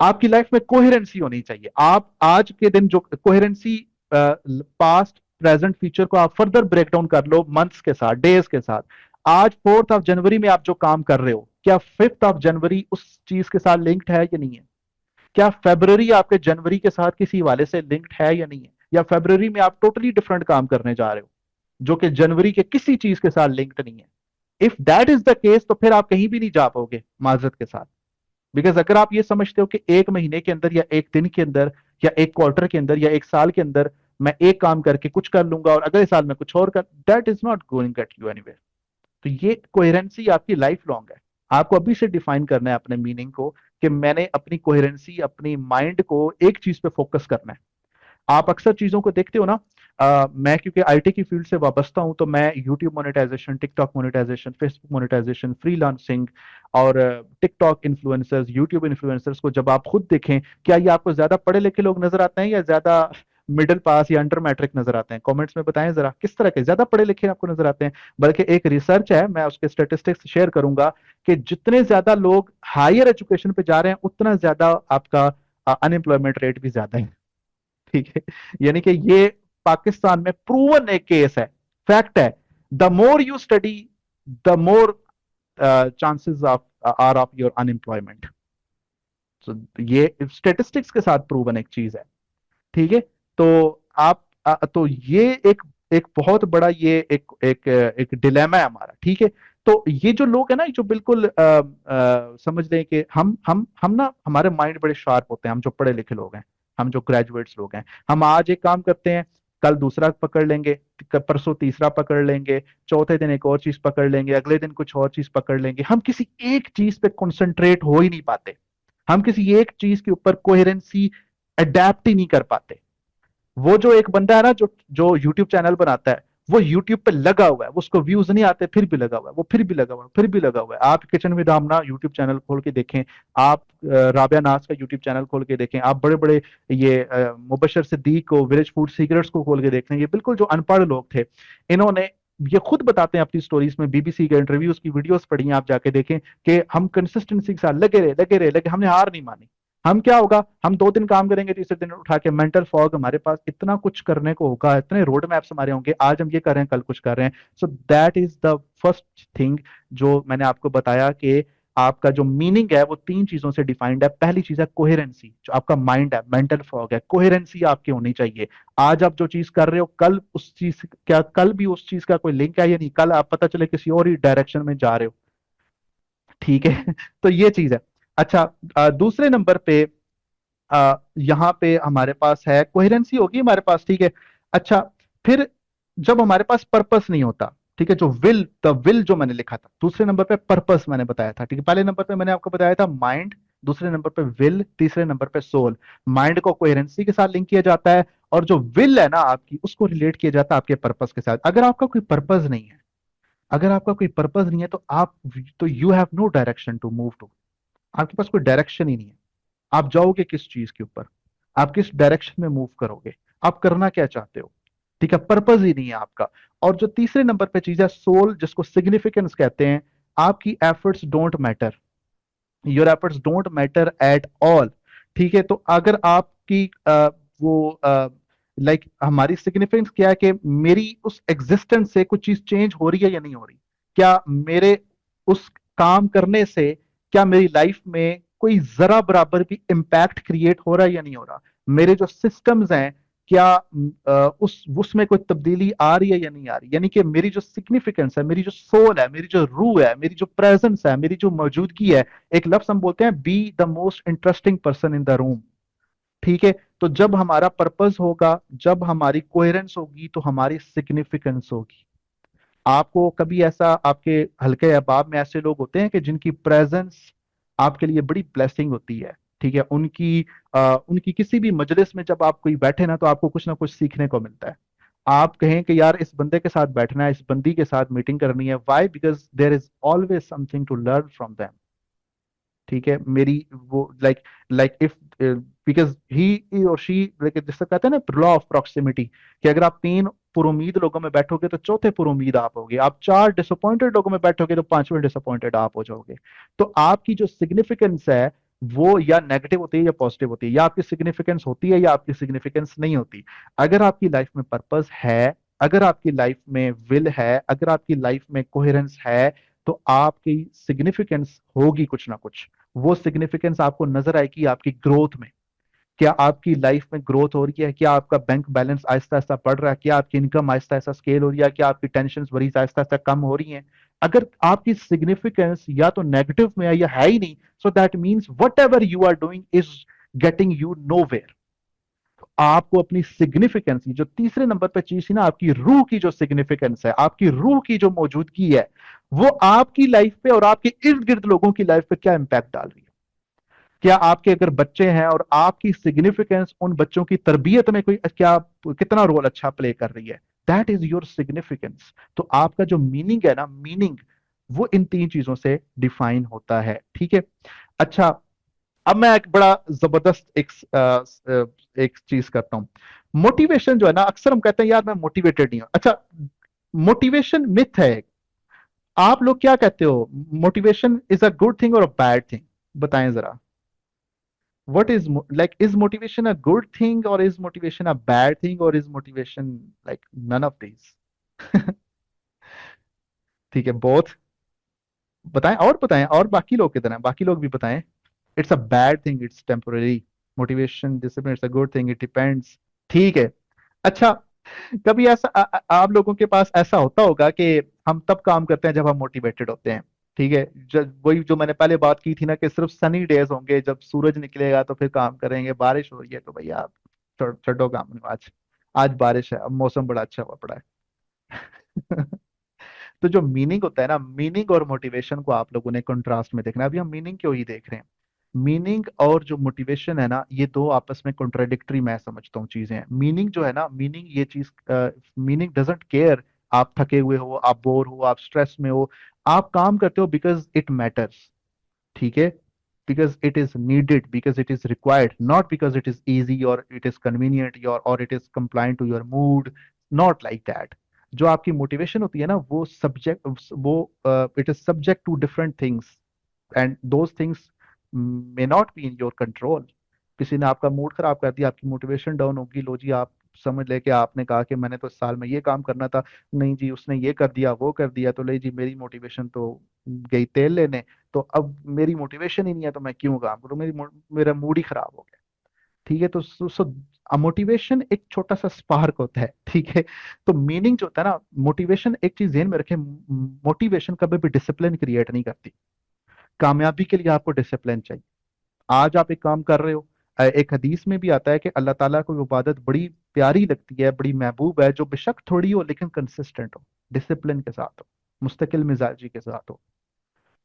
आपकी लाइफ में कोहेरेंसी होनी चाहिए। आप आज के दिन जो कोहेरेंसी, पास्ट, प्रेजेंट, फ्यूचर को आप फर्दर ब्रेक डाउन कर लो मंथ्स के साथ, डेज के साथ। आज 4th ऑफ जनवरी में आप जो काम कर रहे हो, क्या 5th ऑफ जनवरी उस चीज के साथ लिंक्ड है या नहीं है? क्या फेब्रवरी आपके जनवरी के साथ किसी वाले से लिंक्ड है या नहीं है? या फेब्रवरी में आप टोटली डिफरेंट काम करने जा रहे हो? जो कि जनवरी के किसी चीज के साथ लिंक्ड नहीं है। If that is the case तो फिर आप कहीं भी नहीं जा पाओगे माजरत के साथ। बिकॉज अगर आप ये समझते हो कि एक महीने के अंदर या एक दिन के अंदर या एक क्वार्टर के अंदर या एक साल के अंदर मैं एक काम करके कुछ कर लूंगा और अगले साल में कुछ और कर, that is not going get you anywhere. तो ये कोहेरेंसी आपकी लाइफ लॉन्ग है। आपको अभी से डिफाइन करना है अपने मीनिंग को कि मैंने अपनी कोहेरेंसी, अपनी माइंड को एक चीज पे फोकस करना है। आप अक्सर चीजों को देखते हो ना। मैं क्योंकि आईटी की फील्ड से वाबस्ता हूं तो मैं YouTube monetisation, TikTok monetisation, Facebook monetisation, freelancing और टिकटॉक इन्फ्लुएंसर्स, यूट्यूब इन्फ्लुएंसर्स को जब आप खुद देखें, क्या ये आपको ज्यादा पढ़े लिखे लोग नजर आते हैं या ज्यादा मिडिल पास या अंडर मैट्रिक नजर आते हैं? कमेंट्स में बताएं जरा, किस तरह के ज्यादा पढ़े लिखे आपको नजर आते हैं? बल्कि एक रिसर्च है, मैं उसके स्टेटिस्टिक्स शेयर करूंगा कि जितने ज्यादा लोग हायर एजुकेशन पे जा रहे हैं उतना ज्यादा आपका अनएम्प्लॉयमेंट रेट भी ज्यादा है। ठीक है। यानी कि ये पाकिस्तान में प्रूवन एक केस है, फैक्ट है। The more you study the more chances of are of your unemployment. तो ये स्टेटिस्टिक्स के साथ प्रूवन एक चीज है। ठीक है। तो आप तो ये एक एक बहुत बड़ा ये एक डिलेमा है हमारा। ठीक है। तो ये जो लोग है ना, जो बिल्कुल समझ लें कि हम ना, हमारे माइंड बड़े शार्प होते हैं, हम जो पढ़े लिखे लोग हैं, हम जो ग्रेजुएट्स लोग हैं, हम आज एक काम करते हैं, कल दूसरा पकड़ लेंगे, परसों तीसरा पकड़ लेंगे, चौथे दिन एक और चीज पकड़ लेंगे, अगले दिन कुछ और चीज पकड़ लेंगे। हम किसी एक चीज पे कॉन्सेंट्रेट हो ही नहीं पाते। हम किसी एक चीज के ऊपर कोहेरेंसी अडेप्ट ही नहीं कर पाते। वो जो एक बंदा है ना, जो जो यूट्यूब चैनल बनाता है, वो यूट्यूब पे लगा हुआ है, वो उसको व्यूज नहीं आते फिर भी लगा हुआ है, वो फिर भी लगा हुआ है, फिर भी लगा हुआ है। आप kitchen with Amna YouTube channel खोल के देखें, आप राबिया नाज का यूट्यूब चैनल खोल के देखें, आप बड़े बड़े ये मुबशर सिद्दीक को, विलेज फूड सीक्रेट्स को खोल के देख लें। ये बिल्कुल जो अनपढ़ लोग थे, इन्होंने, ये खुद बताते हैं अपनी स्टोरीज में, बीबीसी के इंटरव्यूज की वीडियोस पढ़ी हैं आप जाके देखें, कि हम कंसिस्टेंसी के साथ लगे, हमने हार नहीं मानी। हम क्या होगा, हम 2 दिन काम करेंगे, तीसरे दिन उठा के मेंटल फॉग, हमारे पास इतना कुछ करने को होगा, इतने रोड मैप्स हमारे होंगे, आज हम ये कर रहे हैं, कल कुछ कर रहे हैं। सो that is the first thing जो मैंने आपको बताया कि आपका जो मीनिंग है वो 3 चीजों से डिफाइंड है। पहली चीज है कोहेरेंसी, जो आपका माइंड है, मेंटल फॉग है, कोहेरेंसी आपकी होनी चाहिए। आज आप जो चीज कर रहे हो, कल उस चीज, क्या कल भी उस चीज का कोई लिंक है या नहीं? कल आप पता चले किसी और ही डायरेक्शन में जा रहे हो। ठीक है। तो ये चीज है। अच्छा, दूसरे नंबर पे यहाँ पे हमारे पास है कोहेरेंसी होगी हमारे पास। ठीक है। अच्छा, फिर जब हमारे पास पर्पस नहीं होता, ठीक है, जो विल, द विल जो मैंने लिखा था, दूसरे नंबर पे पर्पस मैंने बताया था। ठीक है। पहले नंबर पे मैंने आपको बताया था माइंड, दूसरे नंबर पे विल, तीसरे नंबर पे सोल। माइंड को कोहेरेंसी के साथ लिंक किया जाता है, और जो विल है ना आपकी, उसको रिलेट किया जाता है आपके पर्पस के साथ। अगर आपका कोई पर्पस नहीं है, अगर आपका कोई पर्पस नहीं है तो आप, तो you have no direction to move to. आपके पास कोई डायरेक्शन ही नहीं है। आप जाओगे किस चीज के ऊपर, आप किस डायरेक्शन में मूव करोगे, आप करना क्या चाहते हो? ठीक है, पर्पस ही नहीं है आपका। और जो तीसरे नंबर पे चीज है सोल, जिसको सिग्निफिकेंस कहते हैं, आपकी efforts don't matter, your efforts don't matter at all. ठीक है। तो अगर आपकी वो लाइक हमारी सिग्निफिकेंस क्या है, कि मेरी उस एग्जिस्टेंस से कुछ चीज चेंज हो रही है या नहीं हो रही? क्या मेरे उस काम करने से, क्या मेरी लाइफ में कोई जरा बराबर भी इम्पैक्ट क्रिएट हो रहा है या नहीं हो रहा? मेरे जो सिस्टम्स हैं, क्या उस उसमें कोई तब्दीली आ रही है या नहीं आ रही? यानी कि मेरी जो सिग्निफिकेंस है, मेरी जो सोल है, मेरी जो रूह है, मेरी जो प्रेजेंस है, मेरी जो मौजूदगी है, एक लफ्ज हम बोलते हैं, be the most interesting person in the room. ठीक है। तो जब हमारा पर्पस होगा, जब हमारी कोहेरेंस होगी, तो हमारी सिग्निफिकेंस होगी। आपको कभी ऐसा, आपके हल्के अहबाब में ऐसे लोग होते हैं कि जिनकी प्रेजेंस आपके लिए बड़ी ब्लेसिंग होती है? ठीक है। उनकी किसी भी मजलिस में जब आप कोई बैठे ना, तो आपको कुछ ना कुछ सीखने को मिलता है। आप कहें कि यार इस बंदे के साथ बैठना है, इस बंदी के साथ मीटिंग करनी है, why? Because there is always something to learn from them. ठीक है। मेरी वो like like if, because he और शी, लाइक जिससे कहते हैं ना लॉ ऑफ प्रॉक्सिमिटी, कि अगर आप 3 पुरुमीद लोगों में बैठोगे तो चौथे पुरुमीद आप होगे, आप 4 डिसअपॉइंटेड लोगों में बैठोगे तो 5वें डिसअपॉइंटेड आप हो जाओगे। तो आपकी जो सिग्निफिकेंस है वो या नेगेटिव होती है या पॉजिटिव होती है, या आपकी सिग्निफिकेंस होती है या आपकी सिग्निफिकेंस नहीं होती। अगर आपकी लाइफ में पर्पस है, अगर आपकी लाइफ में विल है, अगर आपकी लाइफ में कोहेरेंस है, तो आपकी सिग्निफिकेंस होगी कुछ ना कुछ। वो सिग्निफिकेंस आपको नजर आएगी आपकी ग्रोथ में। क्या आपकी लाइफ में ग्रोथ हो रही है? क्या आपका बैंक बैलेंस आहिस्ता आहिस्ता बढ़ रहा है? क्या आपकी इनकम आहिस्ता आहिस्ता स्केल हो रही है? क्या आपकी टेंशन वरीज आहिस्ता आहिस्ता कम हो रही हैं? अगर आपकी सिग्निफिकेंस या तो नेगेटिव में है या है ही नहीं, so that means whatever you are doing is getting you nowhere. आपको अपनी सिग्निफिकेंस, जो तीसरे नंबर पे चीज थी ना, आपकी रूह की जो सिग्निफिकेंस है, आपकी रूह की जो मौजूदगी है, वो आपकी लाइफ पे और आपके इर्द गिर्द लोगों की लाइफ पे क्या इंपैक्ट डाल रही है। क्या आपके अगर बच्चे हैं और आपकी सिग्निफिकेंस उन बच्चों की तरबियत में कोई क्या कितना रोल अच्छा प्ले कर रही है, दैट इज योर सिग्निफिकेंस। तो आपका जो मीनिंग है ना, मीनिंग वो इन तीन चीजों से डिफाइन होता है। ठीक है। अच्छा, अब मैं एक बड़ा जबरदस्त एक चीज करता हूं। मोटिवेशन जो है ना, अक्सर हम कहते हैं यार मैं मोटिवेटेड नहीं हूं। अच्छा, मोटिवेशन मिथ है एक। आप लोग क्या कहते हो, motivation is a good thing और अ बैड थिंग? बताएं जरा। What is like, is motivation a good thing or is motivation a bad thing or is motivation like none of these? ठीक है, बोथ। बताएं और बताएं, और बाकी लोग किधर हैं, बाकी लोग भी बताएं। It's a bad thing, it's temporary. Motivation discipline, it's a good thing, it depends. ठीक है। अच्छा, कभी ऐसा आप लोगों के पास ऐसा होता होगा कि हम तब काम करते हैं जब हम मोटिवेटेड होते हैं। ठीक है। जब वही जो मैंने पहले बात की थी ना, कि सिर्फ सनी डेज होंगे, जब सूरज निकलेगा तो फिर काम करेंगे, बारिश हो रही है तो भैया आप छोड़ो काम, आज आज बारिश है, अब मौसम बड़ा अच्छा हुआ पड़ा है। तो जो मीनिंग होता है ना, मीनिंग और मोटिवेशन को आप लोगों ने कंट्रास्ट में देखना है। अभी हम मीनिंग क्यों ही देख रहे हैं। मीनिंग और जो मोटिवेशन है ना, ये दो आपस में कॉन्ट्राडिक्टरी मैं समझता हूँ चीजें हैं। मीनिंग जो है ना, मीनिंग ये चीज, मीनिंग डजंट केयर आप थके हुए हो, आप बोर हो, आप स्ट्रेस में हो। आप काम करते हो बिकॉज इट मैटर्स। ठीक है। Because it is needed, because it is required, not because it is easy और इट इज कन्वीनियंट योर और it is compliant to your mood. Not like that. जो आपकी मोटिवेशन होती है ना, वो सब्जेक्ट, वो it is subject to different things and those things may not be in your control. किसी ने आपका मूड खराब कर दिया, आपकी मोटिवेशन डाउन होगी, लो जी आप समझ लेके आपने कहा कि मैंने तो इस साल में ये काम करना था, नहीं जी उसने ये कर दिया वो कर दिया, तो ले जी मेरी मोटिवेशन तो गई तेल लेने। तो अब मेरी मोटिवेशन ही नहीं है तो मैं क्यों काम करूं, मेरा मूड ही खराब हो गया। ठीक है। तो सो मोटिवेशन एक छोटा सा स्पार्क होता है। ठीक है। तो मीनिंग जो होता है ना, मोटिवेशन, एक चीज ध्यान में रखें, मोटिवेशन कभी भी डिसिप्लिन क्रिएट नहीं करती। कामयाबी के लिए आपको डिसिप्लिन चाहिए। आज आप एक काम कर रहे हो, एक हदीस में भी आता है कि अल्लाह ताला को इबादत बड़ी प्यारी लगती है, बड़ी महबूब है, जो बेशक थोड़ी हो लेकिन कंसिस्टेंट हो, डिसिप्लिन के साथ हो, मुस्तकिल मिजाजी के साथ हो।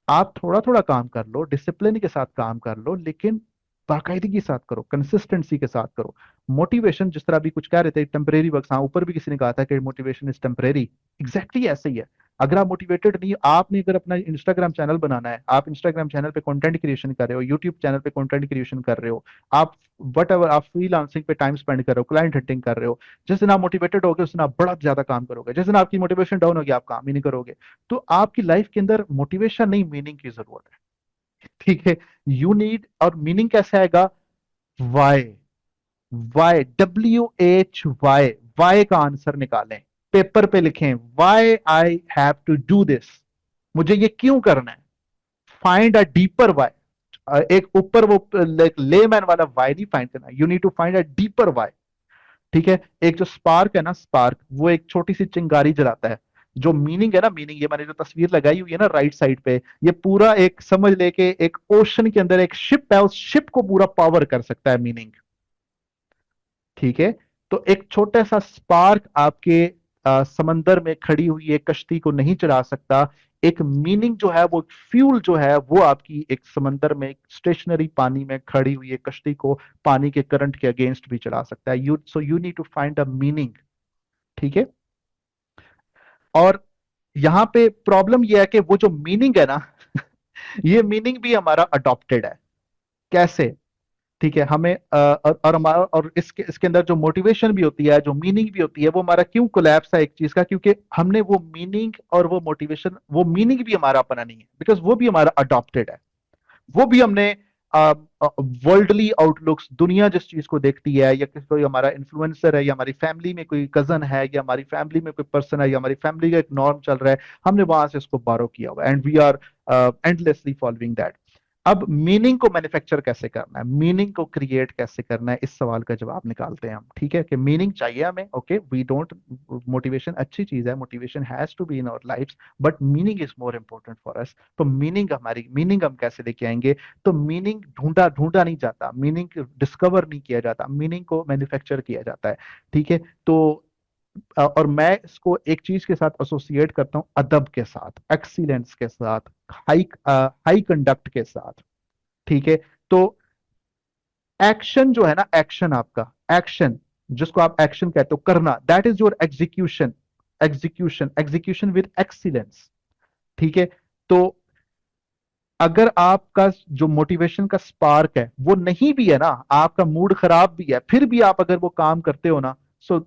आप थोड़ा थोड़ा काम कर लो, डिसिप्लिन के साथ काम कर लो, लेकिन बाकायदगी के साथ करो, कंसिस्टेंसी के साथ करो। मोटिवेशन जिस तरह अभी कुछ कह रहे थे, टेम्परेरी वर्क्स, हाँ ऊपर भी किसी ने कहा था कि मोटिवेशन इज टेम्परेरी। एग्जैक्टली ऐसे ही है। अगर आप मोटिवेटेड नहीं, आपने अगर अपना इंस्टाग्राम चैनल बनाना है, आप इंस्टाग्राम चैनल पे कंटेंट क्रिएशन कर रहे हो, यूट्यूब चैनल पे कंटेंट क्रिएशन कर रहे हो, आप वट एवर, आप फ्रीलांसिंग पे टाइम स्पेंड कर रहे हो, क्लाइंट हंटिंग कर रहे हो, जिस दिन आप मोटिवेटेड होगे उस दिन आप बड़ा ज्यादा काम करोगे, जिस दिन आपकी मोटिवेशन डाउन होगी आप काम ही नहीं करोगे। तो आपकी लाइफ के अंदर मोटिवेशन नहीं, मीनिंग की जरूरत है। ठीक है। यू नीड, और मीनिंग कैसे आएगा? वाई। वाई, WHY, वाई का आंसर निकालें, पेपर पे लिखें, why I have to do this, मुझे ये क्यों करना है। Find a deeper why. एक ऊपर वो लेमैन वाला वाई नहीं फाइंड करना, you need to find a deeper why. ठीक है। एक जो स्पार्क है ना, स्पार्क वो एक छोटी सी चिंगारी जलाता है। जो मीनिंग है ना, मीनिंग, ये मैंने जो तस्वीर लगाई हुई है ना राइट साइड पे, ये पूरा एक समझ लेके एक ओशन के अंदर एक शिप है, उस शिप को पूरा पावर कर सकता है मीनिंग। ठीक है। तो एक छोटा सा स्पार्क आपके समंदर में खड़ी हुई एक कश्ती को नहीं चला सकता। एक मीनिंग जो है, वो फ्यूल जो है, वो आपकी एक समंदर में, एक स्टेशनरी पानी में खड़ी हुई एक कश्ती को पानी के करंट के अगेंस्ट भी चला सकता है। You need to find a meaning. ठीक है। और यहाँ पे प्रॉब्लम यह है कि वो जो मीनिंग है ना, ये मीनिंग भी हमारा अडॉप्टेड है। कैसे? ठीक है। हमें और हमारा, और इसके इसके अंदर जो मोटिवेशन भी होती है, जो मीनिंग भी होती है, वो हमारा क्यों कोलैप्स है एक चीज का, क्योंकि हमने वो मीनिंग और वो मोटिवेशन, वो मीनिंग भी हमारा अपना नहीं है, बिकॉज वो भी हमारा अडॉप्टेड है। वो भी हमने वर्ल्डली आउटलुक्स, दुनिया जिस चीज को देखती है, या किसी कोई हमारा इन्फ्लुएंसर है, या हमारी फैमिली में कोई कजन है, या हमारी फैमिली में कोई पर्सन है, या हमारी फैमिली का एक नॉर्म चल रहा है, हमने वहां से इसको बारो किया हुआ, and we are endlessly following that. अब मीनिंग को मैन्युफैक्चर कैसे करना है, मीनिंग को क्रिएट कैसे करना है, इस सवाल का जवाब निकालते हैं हम। ठीक है, कि मीनिंग चाहिए हमें, ओके, वी डोंट, मोटिवेशन अच्छी चीज है, motivation has to be in our lifes, but meaning is more important for us. तो मीनिंग हम कैसे लेके आएंगे? तो मीनिंग ढूंढा ढूंढा नहीं जाता, मीनिंग डिस्कवर नहीं किया जाता, मीनिंग को मैन्युफैक्चर किया जाता है। ठीक है, तो और मैं इसको एक चीज के साथ एसोसिएट करता हूँ, अदब के साथ, एक्सीलेंस के साथ, हाई हाई कंडक्ट के साथ। ठीक है, तो एक्शन जो है ना, एक्शन आपका, एक्शन जिसको आप एक्शन कहते हो, करना, that is your execution. Execution with excellence. ठीक है, तो अगर आपका जो मोटिवेशन का स्पार्क है वो नहीं भी है ना, आपका मूड खराब भी है, फिर भी आप अगर वो काम करते हो ना, सो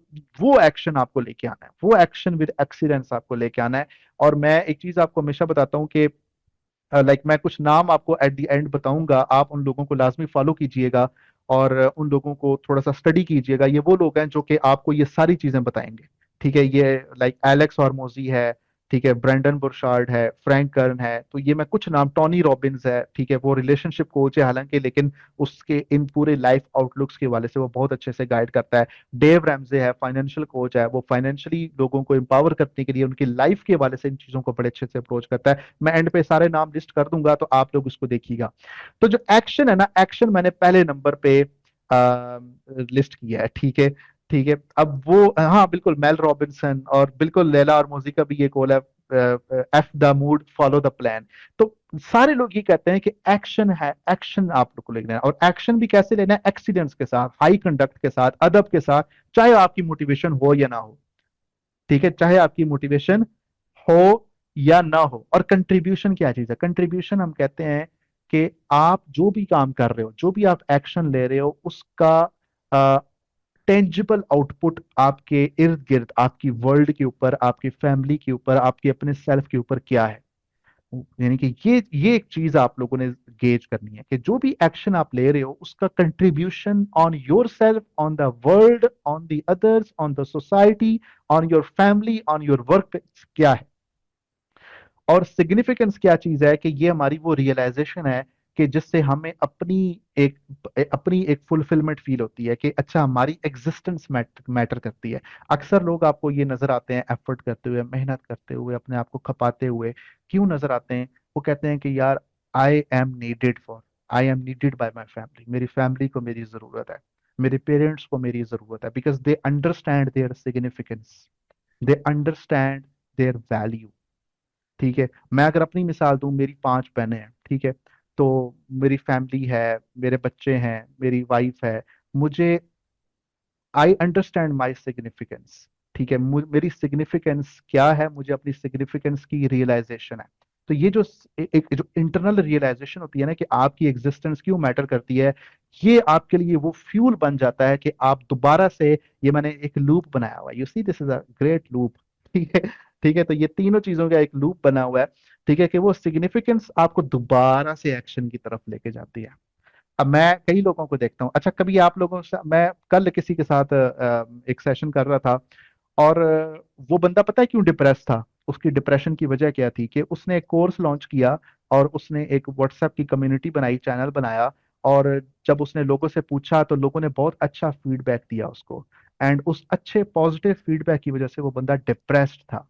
वो एक्शन आपको लेके आना है, वो एक्शन विद एक्सीलेंस आपको लेके आना है। और मैं एक चीज आपको हमेशा बताता हूँ कि मैं कुछ नाम आपको एट द एंड बताऊंगा, आप उन लोगों को लाजमी फॉलो कीजिएगा और उन लोगों को थोड़ा सा स्टडी कीजिएगा। ये वो लोग हैं जो कि आपको ये सारी चीजें बताएंगे। ठीक है, ये एलेक्स हॉर्मोजी है, ठीक है, ब्रेंडन बुरशार्ड है, फ्रैंक कर्न है, तो ये मैं कुछ नाम, टॉनी रॉबिन्स है, ठीक है, वो रिलेशनशिप कोच है हालांकि, लेकिन उसके इन पूरे लाइफ आउटलुक्स के वाले से वो बहुत अच्छे से गाइड करता है। डेव रैमजे है, फाइनेंशियल कोच है, वो फाइनेंशियली लोगों को एम्पावर करने के लिए उनकी लाइफ के वाले से इन चीजों को बड़े अच्छे से अप्रोच करता है। मैं एंड पे सारे नाम लिस्ट कर दूंगा तो आप लोग उसको देखिएगा। तो जो एक्शन है ना, एक्शन मैंने पहले नंबर पे लिस्ट किया है। ठीक है, ठीक है, अब वो, हाँ बिल्कुल, मेल रॉबिन्सन और बिल्कुल लैला और मोजी का भी ये कॉल है, F the mood follow the plan. तो सारे लोग ये कहते हैं कि एक्शन है, एक्शन आप लोग को लेना है, और एक्शन भी कैसे लेना है? एक्सीडेंट्स के साथ, हाई कंडक्ट के साथ, अदब के साथ, चाहे आपकी मोटिवेशन हो या ना हो। ठीक है, चाहे आपकी मोटिवेशन हो या ना हो। और कंट्रीब्यूशन क्या चीज है? कंट्रीब्यूशन हम कहते हैं कि आप जो भी काम कर रहे हो, जो भी आप एक्शन ले रहे हो, उसका टेंजिबल आउटपुट आपके इर्द गिर्द, आपकी वर्ल्ड के ऊपर, आपकी फैमिली के ऊपर, आपके अपने सेल्फ के ऊपर क्या है। यानी कि ये एक चीज आप लोगों ने गेज करनी है कि जो भी एक्शन आप ले रहे हो उसका contribution on your self, on the world, on the others, on the society, on your family, on your work क्या है। और सिग्निफिकेंस क्या चीज है? कि ये हमारी वो रियलाइजेशन है कि जिससे हमें एक अपनी एक फुलफिलमेंट फील होती है कि अच्छा, हमारी एग्जिस्टेंस मैटर करती है। अक्सर लोग आपको ये नजर आते हैं एफर्ट करते हुए, मेहनत करते हुए, अपने आप को खपाते हुए। क्यों नजर आते हैं? वो कहते हैं कि यार, I am needed bye my family, मेरी फैमिली को मेरी जरूरत है, मेरे पेरेंट्स को मेरी जरूरत है, because they understand their significance, they understand their value. ठीक है, मैं अगर अपनी मिसाल दूं, मेरी 5 बहनें हैं। ठीक है, तो मेरी फैमिली है, मेरे बच्चे हैं, मेरी वाइफ है, मुझे, आई अंडरस्टैंड माई सिग्निफिकेंस। ठीक है, मेरी सिग्निफिकेंस क्या है, मुझे अपनी सिग्निफिकेंस की रियलाइजेशन है। तो ये जो एक जो इंटरनल रियलाइजेशन होती है ना, कि आपकी एग्जिस्टेंस क्यों मैटर करती है, ये आपके लिए वो फ्यूल बन जाता है कि आप दोबारा से, ये मैंने एक लूप बनाया हुआ है, you see this is a great loop. ठीक है, ठीक है, तो ये तीनों चीजों का एक लूप बना हुआ है। ठीक है, कि वो सिग्निफिकेंस आपको दोबारा से एक्शन की तरफ लेके जाती है। अब मैं कई लोगों को देखता हूँ, अच्छा कभी आप लोगों से, मैं कल किसी के साथ एक सेशन कर रहा था, और वो बंदा पता है क्यों डिप्रेस था? उसकी डिप्रेशन की वजह क्या थी? कि उसने एक कोर्स लॉन्च किया और उसने एक व्हाट्सएप की कम्युनिटी बनाई, चैनल बनाया, और जब उसने लोगों से पूछा तो लोगों ने बहुत अच्छा फीडबैक दिया उसको, एंड उस अच्छे पॉजिटिव फीडबैक की वजह से वो बंदा डिप्रेस्ड था,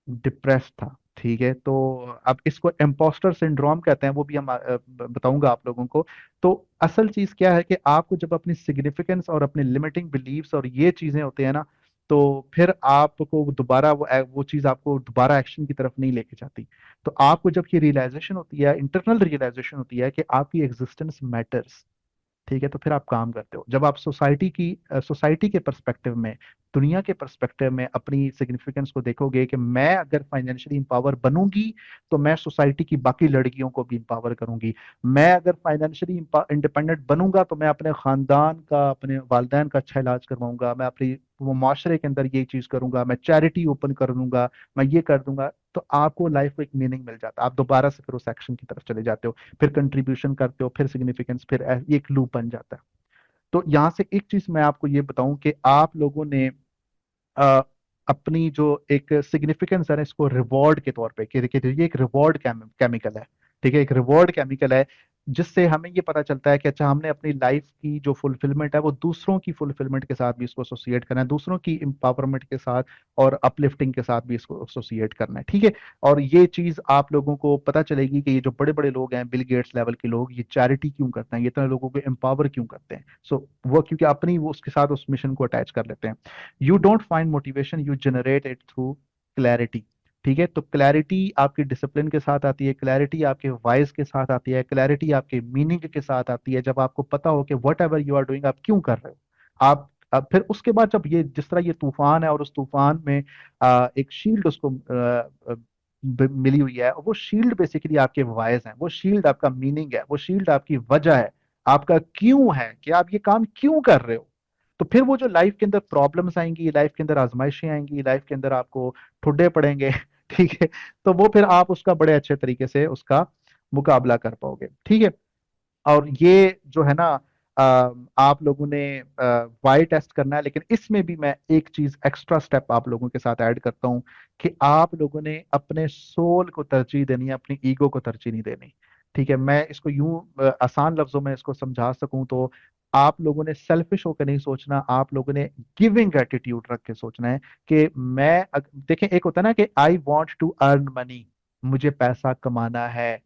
डिप्रेस था। ठीक है, तो अब इसको इम्पोस्टर सिंड्रोम कहते हैं, वो भी हम बताऊंगा आप लोगों को। तो असल चीज क्या है कि आपको जब अपनी सिग्निफिकेंस और अपनी लिमिटिंग बिलीव्स और ये चीजें होते हैं ना, तो फिर आपको दोबारा वो चीज आपको दोबारा एक्शन की तरफ नहीं लेके जाती। तो आपको जब ये रियलाइजेशन होती है, इंटरनल रियलाइजेशन होती है कि आपकी एग्जिस्टेंस मैटर्स, ठीक है, तो फिर आप काम करते हो। जब आप सोसाइटी के पर्सपेक्टिव में, दुनिया के पर्सपेक्टिव में अपनी सिग्निफिकेंस को देखोगे कि मैं अगर फाइनेंशियली इंपावर बनूंगी तो मैं सोसाइटी की बाकी लड़कियों को भी इंपावर करूंगी। मैं अगर फाइनेंशियली इंडिपेंडेंट बनूंगा तो मैं अपने खानदान का, अपने वालदैन का अच्छा इलाज करवाऊंगा, मैं अपनी वो माशरे के अंदर ये चीज करूंगा, मैं चैरिटी ओपन कर दूंगा, मैं ये कर दूंगा। तो आपको लाइफ को एक मीनिंग मिल जाता है, आप दोबारा से फिर उस एक्शन की तरफ चले जाते हो, फिर कंट्रीब्यूशन करते हो, फिर सिग्निफिकेंस, फिर एक लूप बन जाता है। तो यहाँ से एक चीज मैं आपको ये बताऊं कि आप लोगों ने अ, अपनी जो एक सिग्निफिकेंस है ना, इसको रिवॉर्ड के तौर पे, कि देखिए ये एक रिवॉर्ड केमिकल है। ठीक है, एक रिवॉर्ड केमिकल है जिससे हमें ये पता चलता है कि अच्छा हमने अपनी लाइफ की जो फुलफिलमेंट है वो दूसरों की फुलफिलमेंट के साथ भी इसको एसोसिएट करना है, दूसरों की एम्पावरमेंट के साथ और अपलिफ्टिंग के साथ भी इसको एसोसिएट करना है। ठीक है, और ये चीज आप लोगों को पता चलेगी कि ये जो बड़े बड़े लोग हैं, बिल गेट्स लेवल के लोग, ये चैरिटी क्यों करते हैं, ये इतने लोगों को एम्पावर क्यों करते हैं। वो क्योंकि अपनी वो उसके साथ उस मिशन को अटैच कर लेते हैं। You don't find motivation, you generate it through clarity. ठीक है, तो क्लैरिटी आपकी डिसिप्लिन के साथ आती है, क्लैरिटी आपके वाइज के साथ आती है, क्लैरिटी आपके मीनिंग के साथ आती है, जब आपको पता हो कि whatever you are doing आप क्यों कर रहे हो। आप अब फिर उसके बाद जब ये जिस तरह ये तूफान है और उस तूफान में एक शील्ड उसको मिली हुई है, वो शील्ड बेसिकली आपके वाइज हैं, वो शील्ड आपका मीनिंग है, वो शील्ड आपकी वजह है, आपका क्यों है कि आप ये काम क्यों कर रहे हो। तो फिर वो जो लाइफ के अंदर प्रॉब्लम्स आएंगी, लाइफ के अंदर आजमाइशें आएंगी, लाइफ के अंदर आपको ठुड्डे पड़ेंगे ठीक है, तो वो फिर आप उसका बड़े अच्छे तरीके से उसका मुकाबला कर पाओगे। ठीक है, और ये जो है ना आप लोगों ने वाई टेस्ट करना है, लेकिन इसमें भी मैं एक चीज एक्स्ट्रा स्टेप आप लोगों के साथ ऐड करता हूँ कि आप लोगों ने अपने सोल को तरजीह देनी है, अपनी ईगो को तरजीह नहीं देनी। ठीक है, मैं इसको यूं आसान लफ्जों में इसको समझा सकूं तो आप लोगों ने सेल्फिश होकर नहीं सोचना, आप लोगों ने गिविंग एटीट्यूड रख के सोचना है कि देखें, एक होता है ना कि I want to earn money, मुझे पैसा कमाना है।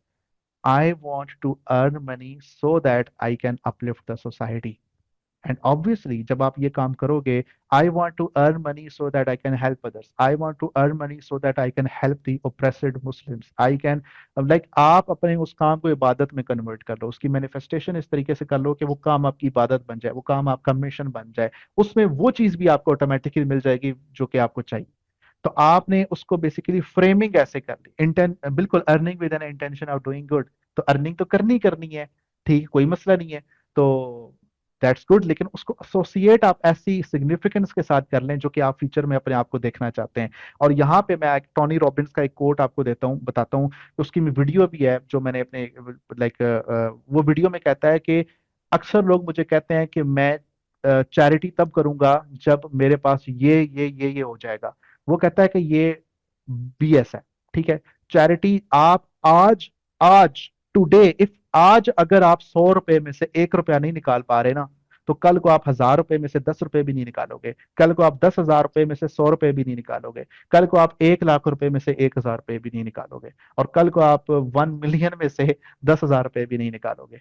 I want to earn money so that I can uplift the society. And obviously, जब आप ये काम करोगे, I want to earn money so that I can help others. I want to earn money so that I can help the oppressed Muslims. I can like आप अपने उस काम को इबादत में कन्वर्ट कर लो, उसकी मैनिफेस्टेशन इस तरीके से कर लो कि वो काम आपकी इबादत बन जाए, वो काम आपका मिशन बन जाए, उसमें वो चीज भी आपको ऑटोमेटिकली मिल जाएगी जो कि आपको चाहिए। तो आपने उसको बेसिकली फ्रेमिंग ऐसे कर ली, इंटेंट बिल्कुल, earning with an intention of doing good. तो अर्निंग तो करनी करनी है, ठीक है, कोई मसला नहीं है, तो दैट्स गुड, लेकिन उसको एसोसिएट आप ऐसी सिग्निफिकेंस के साथ कर लें जो कि आप फ्यूचर में अपने आप को देखना चाहते हैं। और यहाँ पे मैं टोनी रॉबिन्स का एक कोट आपको देता हूँ, बताता हूँ, उसकी वीडियो भी है जो मैंने अपने लाइक वो वीडियो में कहता है कि अक्सर लोग मुझे कहते हैं कि मैं चैरिटी तब करूंगा जब मेरे पास ये हो जाएगा। वो कहता है कि ये बीएस है। ठीक है, चैरिटी आप आज आज टुडे इफ आज अगर आप 100 रुपए में से 1 रुपया नहीं निकाल पा रहे ना, तो कल को आप 1000 रुपए में से 10 रुपए भी नहीं निकालोगे, कल को आप 10,000 रुपए में से 100 रुपए भी नहीं निकालोगे, कल को आप 1 लाख रुपए में से 1,000 रुपए भी नहीं निकालोगे, और कल को आप 1 मिलियन में से 10,000 रुपए भी नहीं निकालोगे।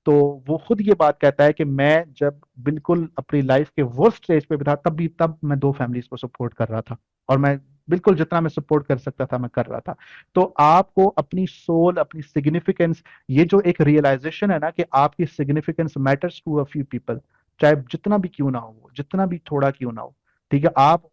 तो वो खुद ये बात कहता है कि मैं जब बिल्कुल अपनी लाइफ के वर्स्ट स्टेज पे भी था, तब मैं 2 फैमिलीज को सपोर्ट कर रहा था, और मैं बिल्कुल जितना मैं सपोर्ट कर सकता था मैं कर रहा था। तो आपको अपनी सोल, अपनी सिग्निफिकेंस, ये जो एक रियलाइजेशन है ना कि आपकी significance matters to a few people, चाहे जितना भी क्यों ना हो वो, जितना भी थोड़ा क्यों ना हो। ठीक है, आप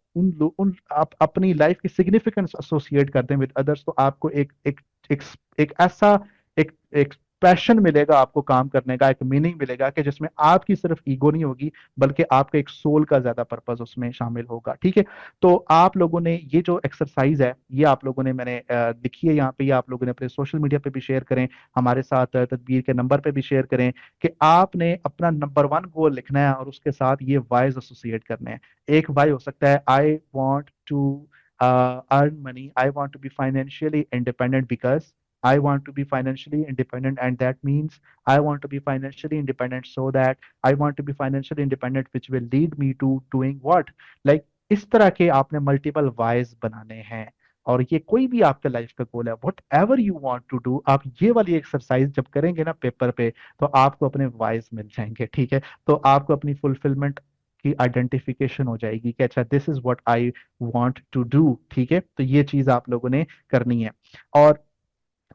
आप अपनी लाइफ की सिग्निफिकेंस एसोसिएट करते हैं विद अदर्स, तो आपको एक एक ऐसा एक पैशन मिलेगा आपको काम करने का, एक मीनिंग मिलेगा कि जिसमें आपकी सिर्फ ईगो नहीं होगी, बल्कि आपका एक सोल का ज्यादा पर्पस उसमें शामिल होगा। ठीक है, तो आप लोगों ने ये जो एक्सरसाइज है, ये आप लोगों ने मैंने लिखी है यहाँ पे, ये आप लोगों ने अपने सोशल मीडिया पे भी शेयर करें, हमारे साथ तदबीर के नंबर पे भी शेयर करें कि आपने अपना नंबर 1 गोल लिखना है और उसके साथ ये वाइज एसोसिएट करने हैं। एक वाई हो सकता है I want to earn money. I want to be financially independent because I want to be financially independent, and that means I want to be financially independent so that I want to be financially independent, which will lead me to doing what? Like इस तरह के आपने multiple wise बनाने हैं, और ये कोई भी आपके लाइफ का गोल है, whatever you want to do, आप ये वाली एक्सरसाइज जब करेंगे ना पेपर पे, तो आपको अपने वाइज मिल जाएंगे। ठीक है, तो आपको अपनी फुलफिलमेंट की आइडेंटिफिकेशन हो जाएगी कि अच्छा this is what I want to do. ठीक है, तो ये चीज आप लोगों ने करनी है। और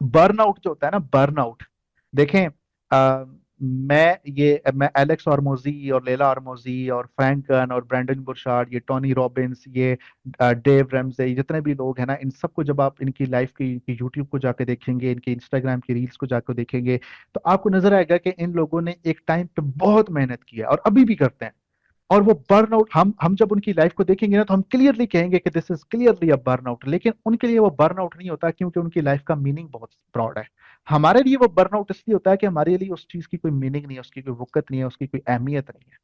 बर्नआउट जो होता है ना, बर्नआउट, देखें मैं एलेक्स ऑर्मोजी और लेला ऑर्मोजी और फ्रैंकन और ब्रैंडन बुरशार्ड, ये टोनी रॉबिन्स, ये डेव रैम्से, ये जितने भी लोग हैं ना, इन सबको जब आप इनकी लाइफ की, इनकी यूट्यूब को जाके देखेंगे, इनके इंस्टाग्राम की रील्स को जाकर देखेंगे, तो आपको नजर आएगा कि इन लोगों ने एक टाइम पे बहुत मेहनत की है और अभी भी करते हैं। और वो बर्नआउट, हम जब उनकी लाइफ को देखेंगे ना, तो हम क्लियरली कहेंगे कि this is clearly a burnout, लेकिन उनके लिए वो बर्नआउट नहीं होता, क्योंकि उनकी लाइफ का मीनिंग बहुत ब्रॉड है। हमारे लिए वो बर्नआउट इसलिए होता है कि हमारे लिए उस चीज की कोई मीनिंग नहीं है, उसकी कोई वक़्त नहीं है, उसकी कोई अहमियत नहीं है,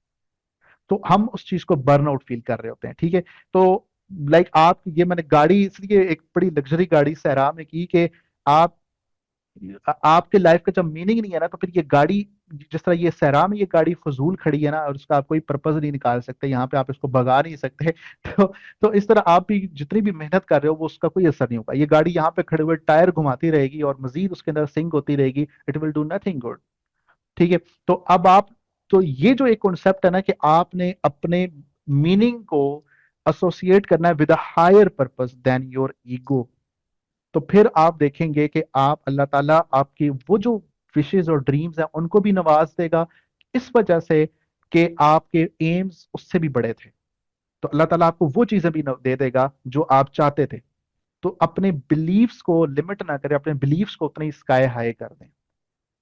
तो हम उस चीज को बर्नआउट फील कर रहे होते हैं। ठीक है, तो लाइक आप, ये मैंने गाड़ी इसलिए एक बड़ी लग्जरी गाड़ी सहरा में की कि आप आपके लाइफ का जब मीनिंग नहीं है ना, तो फिर ये गाड़ी, जिस तरह ये सहरा में ये गाड़ी फजूल खड़ी है ना, और उसका आप कोई पर्पज नहीं निकाल सकते, यहाँ पे आप इसको भगा नहीं सकते तो तो इस तरह आप भी जितनी भी मेहनत कर रहे हो वो उसका कोई असर नहीं होगा। ये गाड़ी यहाँ पे खड़े हुए टायर घुमाती रहेगी और मजीद उसके अंदर सिंक होती रहेगी, it will do nothing good. ठीक है। तो अब आप, तो ये जो एक कॉन्सेप्ट है ना कि आपने अपने मीनिंग को एसोसिएट करना है with a higher purpose than your ego, तो फिर आप देखेंगे कि आप, अल्लाह ताला आपकी वो जो विशेस और ड्रीम्स हैं उनको भी नवाज देगा, इस वजह से कि आपके एम्स उससे भी बड़े थे। तो अल्लाह ताला आपको वो चीजें भी दे देगा जो आप चाहते थे। तो अपने बिलीव्स को लिमिट ना करें, अपने बिलीव्स को उतने स्काई हाई कर दें।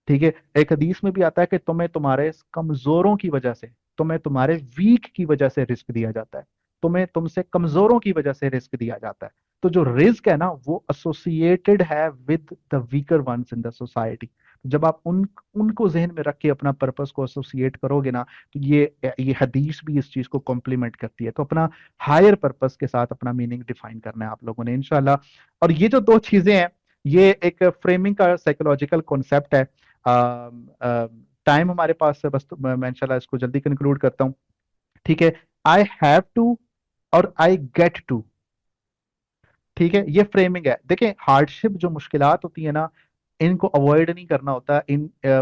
ठीक है। एक हदीस में भी आता है कि तुम्हें तुम्हारे कमजोरों की वजह से, तुम्हें तुम्हारे वीक की वजह से रिस्क दिया जाता है, तुम्हें तुमसे कमजोरों की वजह से रिस्क दिया जाता है। तो जो रिस्क है ना वो एसोसिएटेड है with the weaker ones in the society. जब आप उनको जहन में रख के अपना पर्पस को एसोसिएट करोगे ना, तो ये हदीस भी इस चीज को कॉम्प्लीमेंट करती है। तो अपना हायर पर्पस के साथ अपना मीनिंग डिफाइन करना है आप लोगों ने इंशाल्लाह। और ये जो दो चीजें हैं, ये एक फ्रेमिंग का साइकोलॉजिकल कॉन्सेप्ट है। टाइम हमारे पास है बस, तो मैं इंशाल्लाह इसको जल्दी कंक्लूड करता हूँ। ठीक है। आई हैव टू और आई गेट टू। ठीक है, ये फ्रेमिंग है। देखें, हार्डशिप जो मुश्किलात होती है ना, इनको अवॉइड नहीं करना होता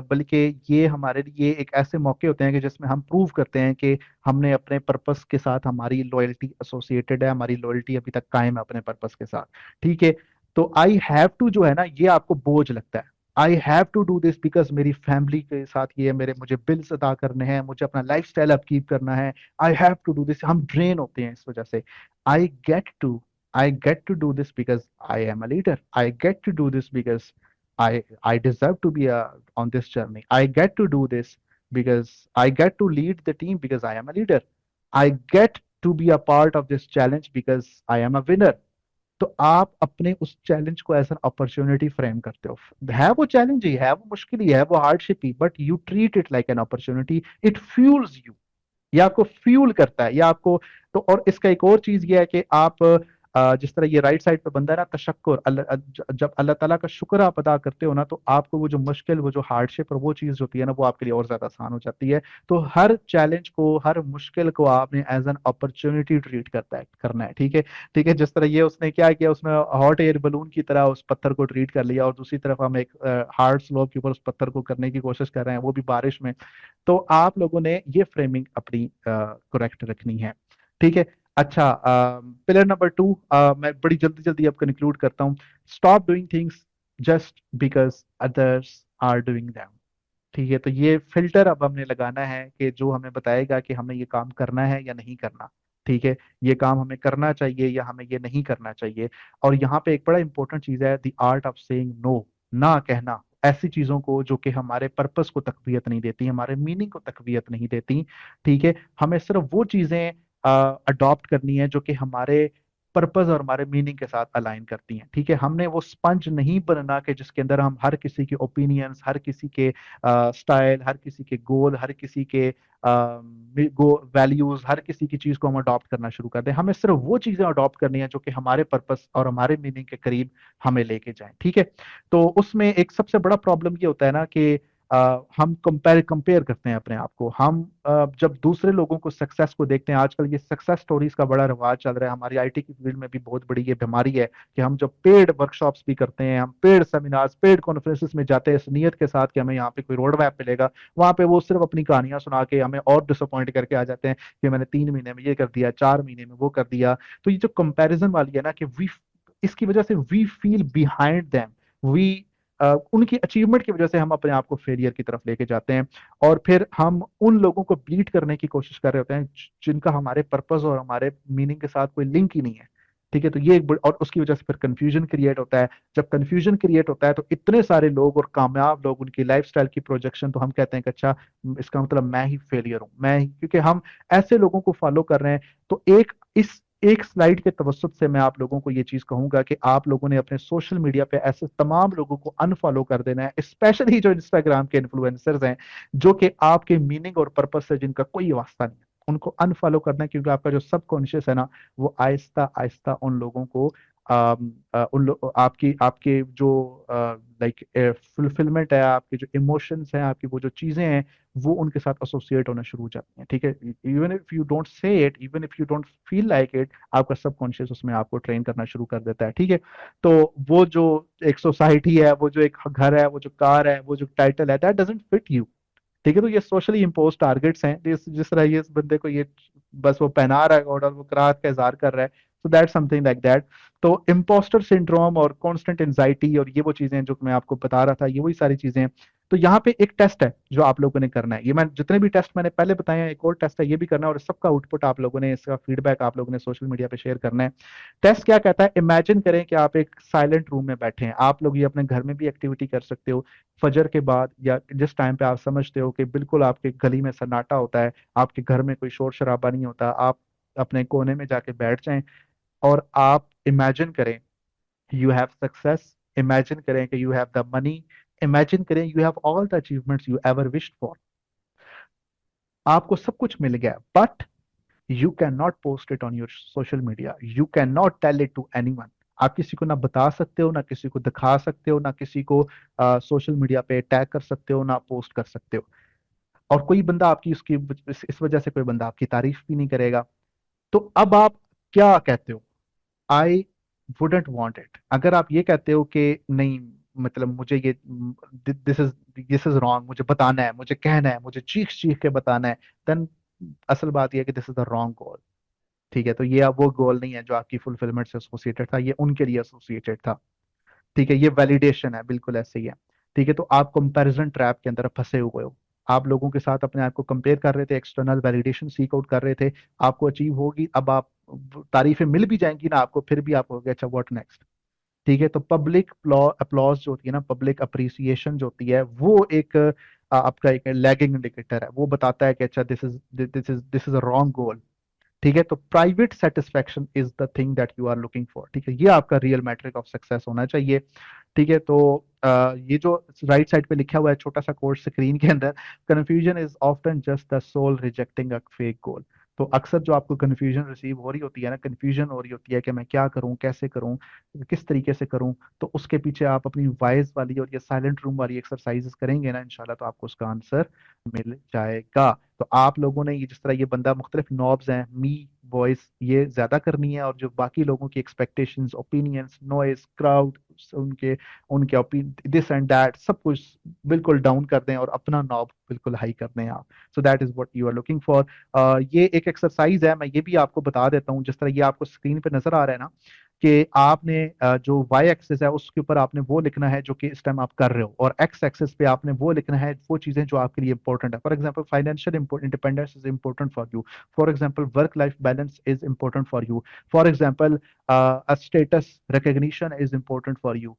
बल्कि ये हमारे लिए एक ऐसे मौके होते हैं कि जिसमें हम प्रूव करते हैं कि हमने अपने पर्पस के साथ, हमारी लॉयल्टी एसोसिएटेड है, हमारी लॉयल्टी अभी तक कायम है अपने पर्पस के साथ। ठीक है। तो आई हैव टू जो है ना, ये आपको बोझ लगता है। I have to do this because मेरी फैमिली के साथ ये है, मेरे मुझे बिल्स अदा करने हैं, मुझे अपना लाइफ स्टाइल अपकीप करना है। I have to do this, हम ड्रेन होते हैं इस वजह से। I get to, I get to do this because I am a leader. I get to do this because I deserve to be on this journey. I get to do this because I get to lead the team because I am a leader. I get to be a part of this challenge because I am a winner. तो आप अपने उस challenge को as an opportunity frame करते हो। है वो challenge ही है, वो मुश्किल ही है, वो hardship he, but you treat it like an opportunity. It fuels you, ये आपको फ्यूल करता है, ये आपको। तो और इसका एक और चीज ये है कि आप जिस तरह ये राइट साइड पे बंदा है ना, तशक्कुर, जब अल्लाह ताला का शुक्र आप अदा करते हो ना, तो आपको वो जो मुश्किल, वो जो हार्डशिप और वो चीज होती है ना, वो आपके लिए और ज्यादा आसान हो जाती है। तो हर चैलेंज को, हर मुश्किल को आपने एज एन अपॉर्चुनिटी ट्रीट करना है। ठीक है। ठीक है। जिस तरह ये उसने क्या किया, उसने हॉट एयर बलून की तरह उस पत्थर को ट्रीट कर लिया, और दूसरी तरफ हम एक हार्ड स्लोप के ऊपर उस पत्थर को करने की कोशिश कर रहे हैं, वो भी बारिश में। तो आप लोगों ने ये फ्रेमिंग अपनी करेक्ट रखनी है। ठीक है। अच्छा, पिलर नंबर 2, मैं बड़ी जल्दी जल्दी अब कंक्लूड करता हूँ। Stop doing things just because others are doing them. ठीक है। तो ये फिल्टर अब हमने लगाना है कि जो हमें बताएगा कि हमें ये काम करना है या नहीं करना। ठीक है। ये काम हमें करना चाहिए या हमें ये नहीं करना चाहिए। और यहाँ पे एक बड़ा इंपॉर्टेंट चीज है, the art of saying no, ना कहना ऐसी चीजों को जो कि हमारे पर्पस को तकवीत नहीं देती, हमारे मीनिंग को तकवीत नहीं देती। ठीक है। हमें सिर्फ वो चीजें अडॉप्ट करनी है जो कि हमारे पर्पस और हमारे मीनिंग के साथ अलाइन करती हैं। ठीक है। हमने वो स्पंज नहीं बनना कि जिसके अंदर हम हर किसी के ओपिनियंस, हर किसी के स्टाइल, हर किसी के गोल, हर किसी के वैल्यूज, हर किसी की चीज को हम अडॉप्ट करना शुरू कर दें। हमें सिर्फ वो चीजें अडॉप्ट करनी है जो कि हमारे पर्पस और हमारे मीनिंग के करीब हमें लेके जाएं। ठीक है। तो उसमें एक सबसे बड़ा प्रॉब्लम ये होता है ना कि हम कंपेयर करते हैं अपने आप को। हम जब दूसरे लोगों को सक्सेस को देखते हैं, आजकल ये सक्सेस स्टोरीज का बड़ा रिवाज चल रहा है, हमारी आईटी की फील्ड में भी बहुत बड़ी ये बीमारी है कि हम जब पेड वर्कशॉप्स भी करते हैं, हम पेड सेमिनार्स, पेड कॉन्फ्रेंसेस में जाते हैं इस नियत के साथ कि हमें यहाँ पे कोई रोड मैप मिलेगा, वहां पे वो सिर्फ अपनी कहानियां सुना के हमें और डिसअपॉइंट करके आ जाते हैं कि मैंने 3 महीने में ये कर दिया, 4 महीने में वो कर दिया। तो ये जो कंपैरिजन वाली है ना कि वी, इसकी वजह से we feel behind them, we उनकी अचीवमेंट की वजह से हम अपने आप को फेलियर की तरफ लेके जाते हैं। और फिर हम उन लोगों को बीट करने की कोशिश कर रहे होते हैं जिनका हमारे पर्पस और हमारे मीनिंग के साथ कोई लिंक ही नहीं है। ठीक है। तो ये और उसकी वजह से फिर कंफ्यूजन क्रिएट होता है। जब कंफ्यूजन क्रिएट होता है तो इतने सारे लोग और कामयाब लोग, उनकी लाइफस्टाइल की प्रोजेक्शन, तो हम कहते हैं कि अच्छा, इसका मतलब मैं ही फेलियर हूं, क्योंकि हम ऐसे लोगों को फॉलो कर रहे हैं। तो एक स्लाइड के तवसत से मैं आप लोगों को ये चीज कहूंगा कि आप लोगों ने अपने सोशल मीडिया पे ऐसे तमाम लोगों को अनफॉलो कर देना है, स्पेशली जो इंस्टाग्राम के इन्फ्लुएंसर्स हैं, जो कि आपके मीनिंग और पर्पस से जिनका कोई वास्ता नहीं है, उनको अनफॉलो करना है। क्योंकि आपका जो सबकॉन्शियस है ना, वो आहिस्ता आहिस्ता उन लोगों को आपकी आपके जो लाइक फुलफिलमेंट है, आपके जो इमोशंस हैं, आपकी वो जो चीजें हैं, वो उनके साथ एसोसिएट होना शुरू हो जाती हैं। ठीक है, even if you don't say it, even if you don't feel like it, आपका सबकॉन्शियस उसमें आपको ट्रेन करना शुरू कर देता है। ठीक है, तो वो जो एक सोसाइटी है, वो जो एक घर है, वो जो कार है, वो जो टाइटल है, दैट डजंट फिट यू। ठीक है, तो ये सोशली इम्पोज टारगेट्स हैं, जिस जिस तरह ये इस बंदे को ये बस वो पहना रहा है और वो कराहत का इजहार कर रहा है, so that something like that. तो इम्पोस्टर सिंड्रोम और कॉन्स्टेंट एंजाइटी और ये वो चीजें हैं जो मैं आपको बता रहा था, ये वही सारी चीजें हैं। तो यहाँ पे एक टेस्ट है जो आप लोगों ने करना है, ये मैं जितने भी टेस्ट मैंने पहले बताए हैं, एक और टेस्ट है, ये भी करना है, और इस सबका आउटपुट आप लोगों ने, इसका फीडबैक आप लोगों ने सोशल मीडिया पे शेयर करना है। टेस्ट क्या कहता है, इमेजिन करें कि आप एक साइलेंट रूम में बैठे हैं। आप लोग ये अपने घर में भी एक्टिविटी कर सकते हो, फजर के बाद या जिस टाइम पे आप समझते हो कि बिल्कुल आपके गली में सन्नाटा होता है, आपके घर में कोई शोर शराबा नहीं होता, आप अपने कोने में जाके बैठ जाएं और आप इमेजिन करें यू हैव सक्सेस, इमेजिन करें कि you have the money, imagine करें you have all the achievements you ever wished for. आपको सब कुछ मिल गया, but you can not post it on your social media, you can not tell it to anyone. आप किसी को ना बता सकते हो, ना किसी को दिखा सकते हो, ना किसी को सोशल मीडिया पे टैग कर सकते हो, ना पोस्ट कर सकते हो। और कोई बंदा आपकी उसकी इस वजह से कोई बंदा आपकी तारीफ भी नहीं करेगा। तो अब आप क्या कहते हो, आई वुडेंट वांट इट। अगर आप ये कहते हो कि नहीं, मतलब मुझे ये दिस इज रॉन्ग, मुझे बताना है, मुझे कहना है, मुझे चीख चीख के बताना है, देन असल बात यह है कि this is the wrong goal. ठीक है, तो ये अब वो गोल नहीं है जो आपकी फुलफिलमेंट से एसोसिएटेड था, ये उनके लिए एसोसिएटेड था। ठीक है, ये वैलिडेशन है, बिल्कुल ऐसे ही है। ठीक है, तो आप कंपैरिजन ट्रैप के अंदर फंसे हुए हो। आप लोगों के साथ अपने आप को कंपेयर कर रहे थे, एक्सटर्नल वैलिडेशन सीक आउट कर रहे थे, आपको अचीव होगी, अब आप तारीफें मिल भी जाएंगी ना आपको, फिर भी आप कहोगे अच्छा व्हाट नेक्स्ट। ठीक है, तो पब्लिक अप्लॉज जो होती है ना, पब्लिक अप्रिसिएशन जो होती है, वो एक आपका एक लैगिंग इंडिकेटर है, वो बताता है कि अच्छा this is a wrong goal. ठीक है, तो private satisfaction is the thing that you are looking for. ठीक है, ये आपका रियल मैट्रिक ऑफ सक्सेस होना चाहिए। ठीक है, तो ये जो राइट साइड पे लिखा हुआ है छोटा सा कोड स्क्रीन के अंदर, confusion is often just the soul rejecting a fake goal. तो अक्सर जो आपको कंफ्यूजन रिसीव हो रही होती है ना, कंफ्यूजन हो रही होती है कि मैं क्या करूं, कैसे करूं, किस तरीके से करूं, तो उसके पीछे आप अपनी वॉइस वाली और ये साइलेंट रूम वाली एक्सरसाइजेस करेंगे ना, इंशाल्लाह तो आपको उसका आंसर मिल जाएगा। तो आप लोगों ने ये जिस तरह ये बंदा मुख्तलिफ नॉब्स हैं, मी वॉइस, ये ज्यादा करनी है, और जो बाकी लोगों की एक्सपेक्टेशंस, ओपिनियंस, नॉइस, क्राउड, उनके उनके दिस एंड दैट सब कुछ बिल्कुल डाउन कर दें और अपना नॉब बिल्कुल हाई कर दें आप। So that is what you are looking for. ये एक एक्सरसाइज है, मैं ये भी आपको बता देता हूँ, जिस तरह ये आपको स्क्रीन पे नजर आ रहा है ना, कि आपने जो वाई एक्सिस है उसके ऊपर आपने वो लिखना है जो कि इस टाइम आप कर रहे हो, और एक्स एक्सिस पे आपने वो लिखना है वो चीजें जो आपके लिए इंपॉर्टेंट है। For example financial independence is important for you, for example work life balance is important for you, for example a status recognition is important for you.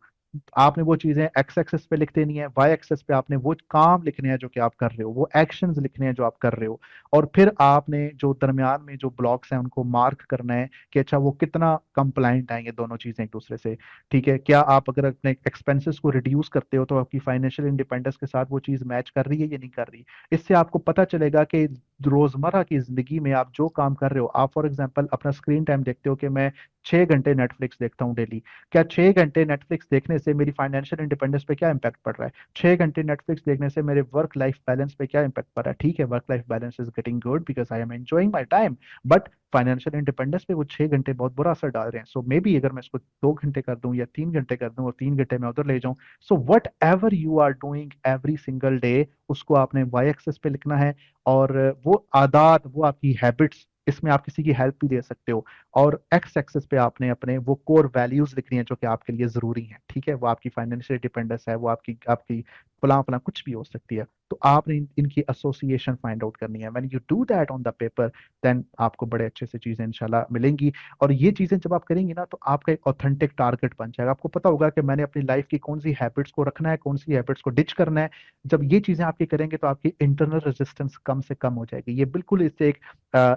आपने वो चीजें एक्स एक्सेस पे लिख देनी है, वाई एक्सेस पे आपने वो काम लिखने हैं जो कि आप कर रहे हो, वो एक्शंस लिखने हैं जो आप कर रहे हो, और फिर आपने जो दरमियान में जो ब्लॉक्स हैं उनको मार्क करना है कि अच्छा वो कितना कंप्लाइंट है ये दोनों चीजें एक दूसरे से। ठीक है, क्या आप अगर अपने एक्सपेंसेस को रिड्यूस करते हो तो आपकी फाइनेंशियल इंडिपेंडेंस के साथ वो चीज मैच कर रही है या नहीं कर रही। इससे आपको पता चलेगा कि रोजमर्रा की जिंदगी में आप जो काम कर रहे हो, आप फॉर एग्जाम्पल अपना स्क्रीन टाइम देखते हो कि मैं 6 घंटे नेटफ्लिक्स देखता हूँ डेली, क्या 6 घंटे नेटफ्लिक्स देखने से मेरी फाइनेंशियल इंडिपेंडेंस पे क्या इंपैक्ट पड़ रहा है, 6 घंटे नेटफ्लिक्स देखने से मेरे वर्क लाइफ बैलेंस पे क्या इंपैक्ट पड़ रहा है। ठीक है, work life balance is getting good because I am enjoying my time, but financial independence पे वो 6 घंटे बहुत बुरा असर डाल रहे हैं। सो मे बी अगर मैं इसको 2 घंटे कर दूं या 3 घंटे कर दूं और 3 घंटे मैं उधर ले जाऊं, so whatever you are doing every single day, उसको आपने वाई एक्सेस पे लिखना है। और वो आदत, वो आपकी हैबिट्स, इसमें आप किसी की हेल्प भी दे सकते हो। और एक्स एक्सेस पे आपने अपने वो कोर वैल्यूज लिखनी है जो कि आपके लिए जरूरी है। ठीक है, वो आपकी फाइनेंशियल डिपेंडेंस है, वो आपकी आपकी फलां फलां कुछ भी हो सकती है। तो आपने इनकी एसोसिएशन फाइंड आउट करनी है। When you do that on the paper, then आपको बड़े अच्छे से चीजें इंशाल्लाह मिलेंगी। और ये चीजें जब आप करेंगे ना, तो आपका एक ऑथेंटिक टारगेट बन जाएगा। आपको पता होगा कि मैंने अपनी लाइफ की कौन सी हैबिट्स को रखना है, कौन सी हैबिट्स को डिच करना है। जब ये चीजें आपकी करेंगे तो आपकी इंटरनल रेजिस्टेंस कम से कम हो जाएगी। ये बिल्कुल इससे एक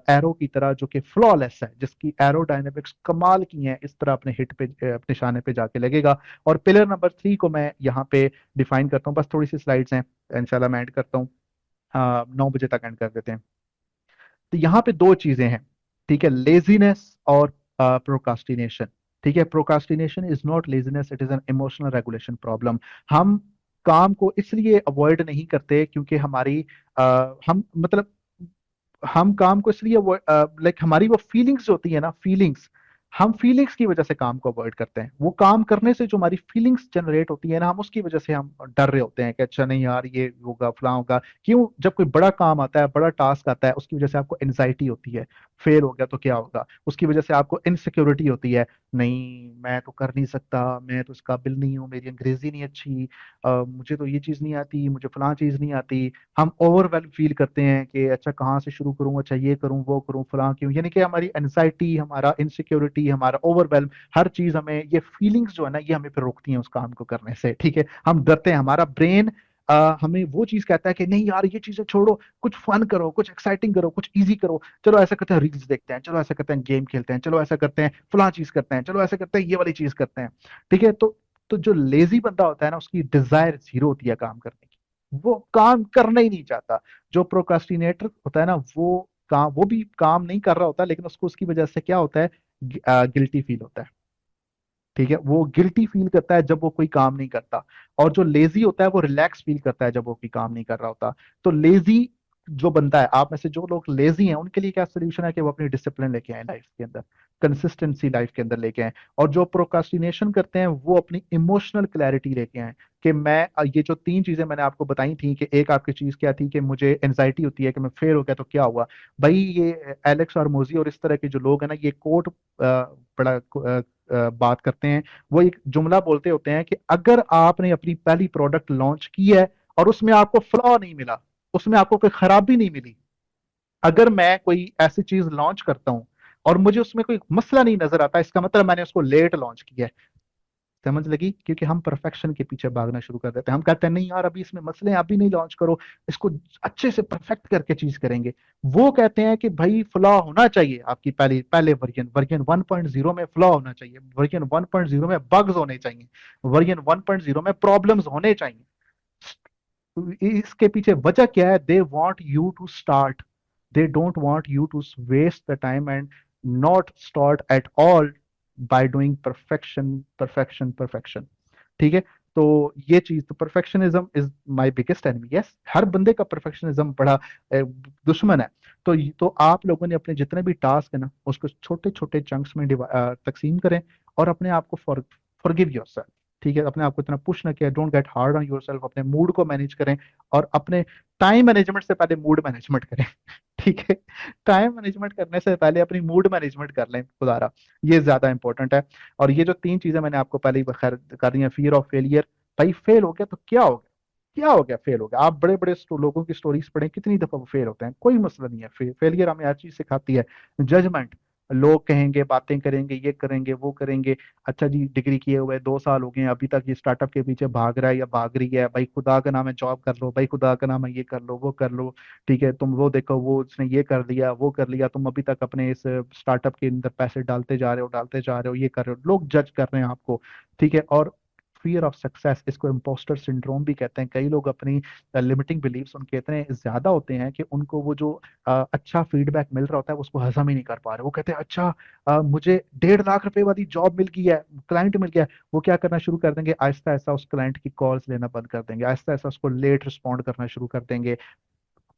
एरो की तरह जो कि फ्लॉलेस है, जिसकी एरोडायनेमिक्स कमाल की है, इस तरह अपने हिट पे निशाने पे जाके लगेगा। और पिलर नंबर 3 को मैं यहाँ पे डिफाइन करता हूँ, बस थोड़ी सी स्लाइड्स हैं, इंशाल्लाह मैं एंड करता हूँ, 9 बजे तक एंड कर देते हैं। तो यहाँ पे दो चीजें हैं, ठीक है, लेजीनेस और प्रोकास्टिनेशन। ठीक है, procrastination is not laziness, it is an emotional regulation problem. हम काम को इसलिए अवॉइड नहीं करते क्योंकि हमारी हम मतलब हम काम को इसलिए लाइक हमारी वो फीलिंग्स होती है ना, फीलिंग्स, हम फीलिंग्स की वजह से काम को अवॉइड करते हैं। वो काम करने से जो हमारी फीलिंग्स जनरेट होती है ना, हम उसकी वजह से हम डर रहे होते हैं कि अच्छा नहीं यार ये होगा फलां होगा। क्यों? जब कोई बड़ा काम आता है, बड़ा टास्क आता है, उसकी वजह से आपको एनजाइटी होती है, फेल हो गया तो क्या होगा। उसकी वजह से आपको इनसिक्योरिटी होती है, नहीं मैं तो कर नहीं सकता, मैं तो इस काबिल नहीं हूँ, मेरी अंग्रेजी नहीं अच्छी, मुझे तो ये चीज़ नहीं आती, मुझे फलां चीज़ नहीं आती। हम ओवरवेल्म फील करते हैं कि अच्छा कहाँ से शुरू करूँ, अच्छा ये करूँ वो करूँ फलां क्यों, यानी कि हमारी एनजाइटी, हमारा इनसिक्योरिटी, हमारा ओवरवेल्म, हर चीज हमें, ये फीलिंग्स जो है ना, ये हमें फिर रोकती हैं उस काम को करने से। ठीक है, हम डरते हैं, हमारा ब्रेन हमें वो चीज कहता है कि नहीं यार ये चीजें छोड़ो, कुछ फन करो, कुछ एक्साइटिंग करो, कुछ इजी करो। चलो ऐसा करते हैं, रील्स देखते हैं, चलो ऐसा करते हैं, गेम खेलते हैं, चलो ऐसा करते हैं, फलां चीज करते हैं, चलो ऐसा करते हैं, ये वाली चीज करते हैं। ठीक है, तो जो लेजी बंदा होता है ना, उसकी डिजायर जीरो होती है काम करने की, वो काम करना ही नहीं चाहता। जो प्रोक्रास्टिनेटर होता है ना, वो भी काम नहीं कर रहा होता, लेकिन उसको उसकी वजह से क्या होता है, गिल्टी फील होता है। ठीक है, वो गिल्टी फील करता है जब वो कोई काम नहीं करता। और जो लेजी होता है वो रिलैक्स फील करता है जब वो कोई काम नहीं कर रहा होता। तो लेजी जो बनता है, आप में से जो लोग लेजी हैं, उनके लिए क्या सोल्यूशन है कि वो अपनी डिसिप्लिन लेके आए लाइफ के अंदर, कंसिस्टेंसी लाइफ के अंदर लेके आए। और जो प्रोक्रास्टिनेशन करते हैं वो अपनी इमोशनल क्लैरिटी लेके आए कि मैं ये जो तीन चीजें मैंने आपको बताई थी, कि एक आपकी चीज क्या थी कि मुझे एनजाइटी होती है कि मैं फेल हो गया तो क्या हुआ। भाई ये एलेक्स और मोजी और इस तरह के जो लोग हैं ना, ये कोट बड़ा बात करते हैं। वो एक जुमला बोलते होते हैं कि अगर आपने अपनी पहली प्रोडक्ट लॉन्च की है और उसमें आपको फ्लॉ नहीं मिला, उसमें आपको कोई खराबी नहीं मिली, अगर मैं कोई ऐसी चीज लॉन्च करता हूं और मुझे उसमें कोई मसला नहीं नजर आता, इसका मतलब मैंने उसको लेट लॉन्च किया है। समझ लगी? क्योंकि हम परफेक्शन के पीछे भागना शुरू कर देते हैं। हम कहते हैं नहीं यार अभी इसमें मसले हैं, अभी नहीं लॉन्च करो, इसको अच्छे से परफेक्ट करके चीज करेंगे। वो कहते हैं कि भाई फ्लॉ होना चाहिए, आपकी पहले वर्जन वर्जन 1.0 में फ्लॉ होना चाहिए, वर्जन 1.0 में बग्स होने चाहिए, वर्जन 1.0 में प्रॉब्लम्स होने चाहिए। इसके पीछे वजह क्या है? They want you to start, they don't want you to waste the time and not start at all by doing perfection perfection perfection. ठीक है, तो ये चीज, तो perfectionism is my biggest enemy. Yes, हर बंदे का परफेक्शनिज्म बड़ा दुश्मन है। तो आप लोगों ने अपने जितने भी टास्क है ना, उसको छोटे छोटे चंक्स में तकसीम करें, और अपने आप को फॉरगिव योरसेल्फ। ठीक है, अपने आप को इतना पुश ना किया, don't get hard on yourself. अपने मूड को मैनेज करें, और अपने टाइम मैनेजमेंट से पहले मूड मैनेजमेंट करें। ठीक है, टाइम मैनेजमेंट करने से पहले अपनी मूड मैनेजमेंट कर लें खुदारा, ये ज्यादा इंपॉर्टेंट है। और ये जो तीन चीजें मैंने आपको पहले ही खैर कर दी हैं, फियर ऑफ फेलियर, भाई फेल हो गया तो क्या हो गया, क्या हो गया, फेल हो गया। आप बड़े बड़े लोगों की स्टोरीज पढ़ें, कितनी दफा वो फेल होते हैं, कोई मसला नहीं है। फेलियर हमें हर चीज सिखाती है। जजमेंट, लोग कहेंगे, बातें करेंगे, ये करेंगे वो करेंगे, अच्छा जी डिग्री किए हुए 2 साल हो गए हैं, अभी तक ये स्टार्टअप के पीछे भाग रहा है या भाग रही है, भाई खुदा का नाम है जॉब कर लो, भाई खुदा का नाम है ये कर लो वो कर लो। ठीक है, तुम वो देखो, वो उसने ये कर लिया वो कर लिया, तुम अभी तक अपने इस स्टार्टअप के अंदर पैसे डालते जा रहे हो, डालते जा रहे हो, ये कर रहे हो, लोग जज कर रहे हैं आपको। ठीक है, और फियर ऑफ सक्सेस, इसको इम्पोस्टर सिंड्रोम भी कहते हैं। कई लोग अपनी लिमिटिंग बिलीव्स उनके इतने ज्यादा होते हैं कि उनको वो जो अच्छा फीडबैक मिल रहा होता है, वो उसको हजम ही नहीं कर पा रहे। वो कहते हैं अच्छा मुझे 1.5 लाख रुपए वाली जॉब मिल गई है, क्लाइंट मिल गया है। वो क्या करना शुरू कर देंगे, आहिस्ता आहिस्ता उस क्लाइंट की कॉल्स लेना बंद कर देंगे, आहिस्ता आहिस्ता उसको लेट रिस्पॉन्ड करना शुरू कर देंगे,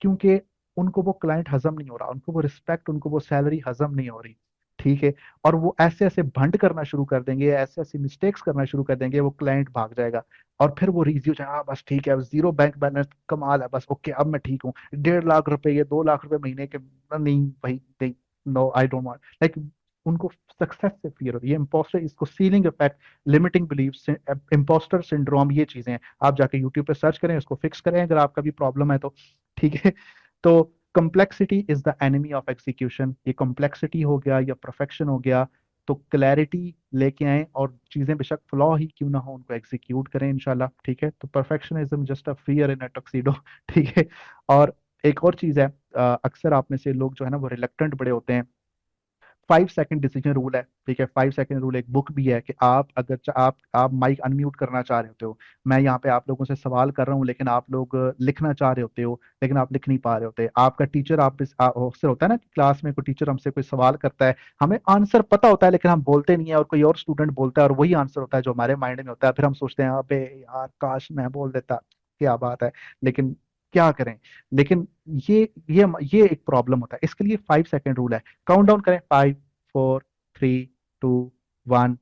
क्योंकि उनको वो क्लाइंट हजम नहीं हो रहा, उनको वो रिस्पेक्ट, उनको वो सैलरी हजम नहीं हो रही। ठीक है, और वो ऐसे ऐसे भंड करना शुरू कर देंगे, ऐसे ऐसे मिस्टेक्स करना शुरू कर देंगे, वो क्लाइंट भाग जाएगा। और फिर वो रिव्यू जाए, हाँ बस ठीक है, अब जीरो बैंक बैलेंस, कमाल है, बस ओके अब मैं ठीक हूँ, 1.5 लाख रुपए, ये 2 लाख रुपए महीने के, नहीं भाई नहीं, no I don't want, like उनको सक्सेस से फियर होती है। ये इम्पोस्टर, इसको ceiling effect, limiting belief, imposter syndrome, ये चीजें हैं। आप जाके यूट्यूब पे सर्च करें, इसको फिक्स करें अगर आपका भी प्रॉब्लम है तो। ठीक है, तो complexity is the enemy of execution. ये कॉम्प्लेक्सिटी हो गया या परफेक्शन हो गया, तो क्लैरिटी लेके आए, और चीजें बेशक फ्लॉ ही क्यों ना हो उनको एग्जीक्यूट करें इंशाल्लाह। ठीक है, तो perfectionism just a fear in a tuxedo. ठीक है, और एक और चीज है, अक्सर आप में से लोग जो है ना वो रिलक्टेंट बड़े होते हैं 5 सेकंड डिसीजन रूल है, ठीक है। 5 सेकंड रूल एक बुक भी है कि आप अगर आप माइक अनम्यूट करना चाह रहे होते हो, मैं यहाँ पे आप लोगों से सवाल कर रहा हूँ लेकिन आप लोग लिखना चाह रहे होते हो लेकिन आप लिख नहीं पा रहे होते, आपका टीचर अक्सर होता है ना कि क्लास में कोई टीचर हमसे कोई सवाल करता है, हमें आंसर पता होता है लेकिन हम बोलते नहीं है, और कोई और स्टूडेंट बोलता है और वही आंसर होता है जो हमारे माइंड में होता है, फिर हम सोचते हैं अबे यार काश मैं बोल देता, क्या बात है, लेकिन क्या करें। लेकिन ये ये एक प्रॉब्लम होता है, इसके लिए 5 सेकंड रूल है। काउंट डाउन करें, 5 4 3 2 1,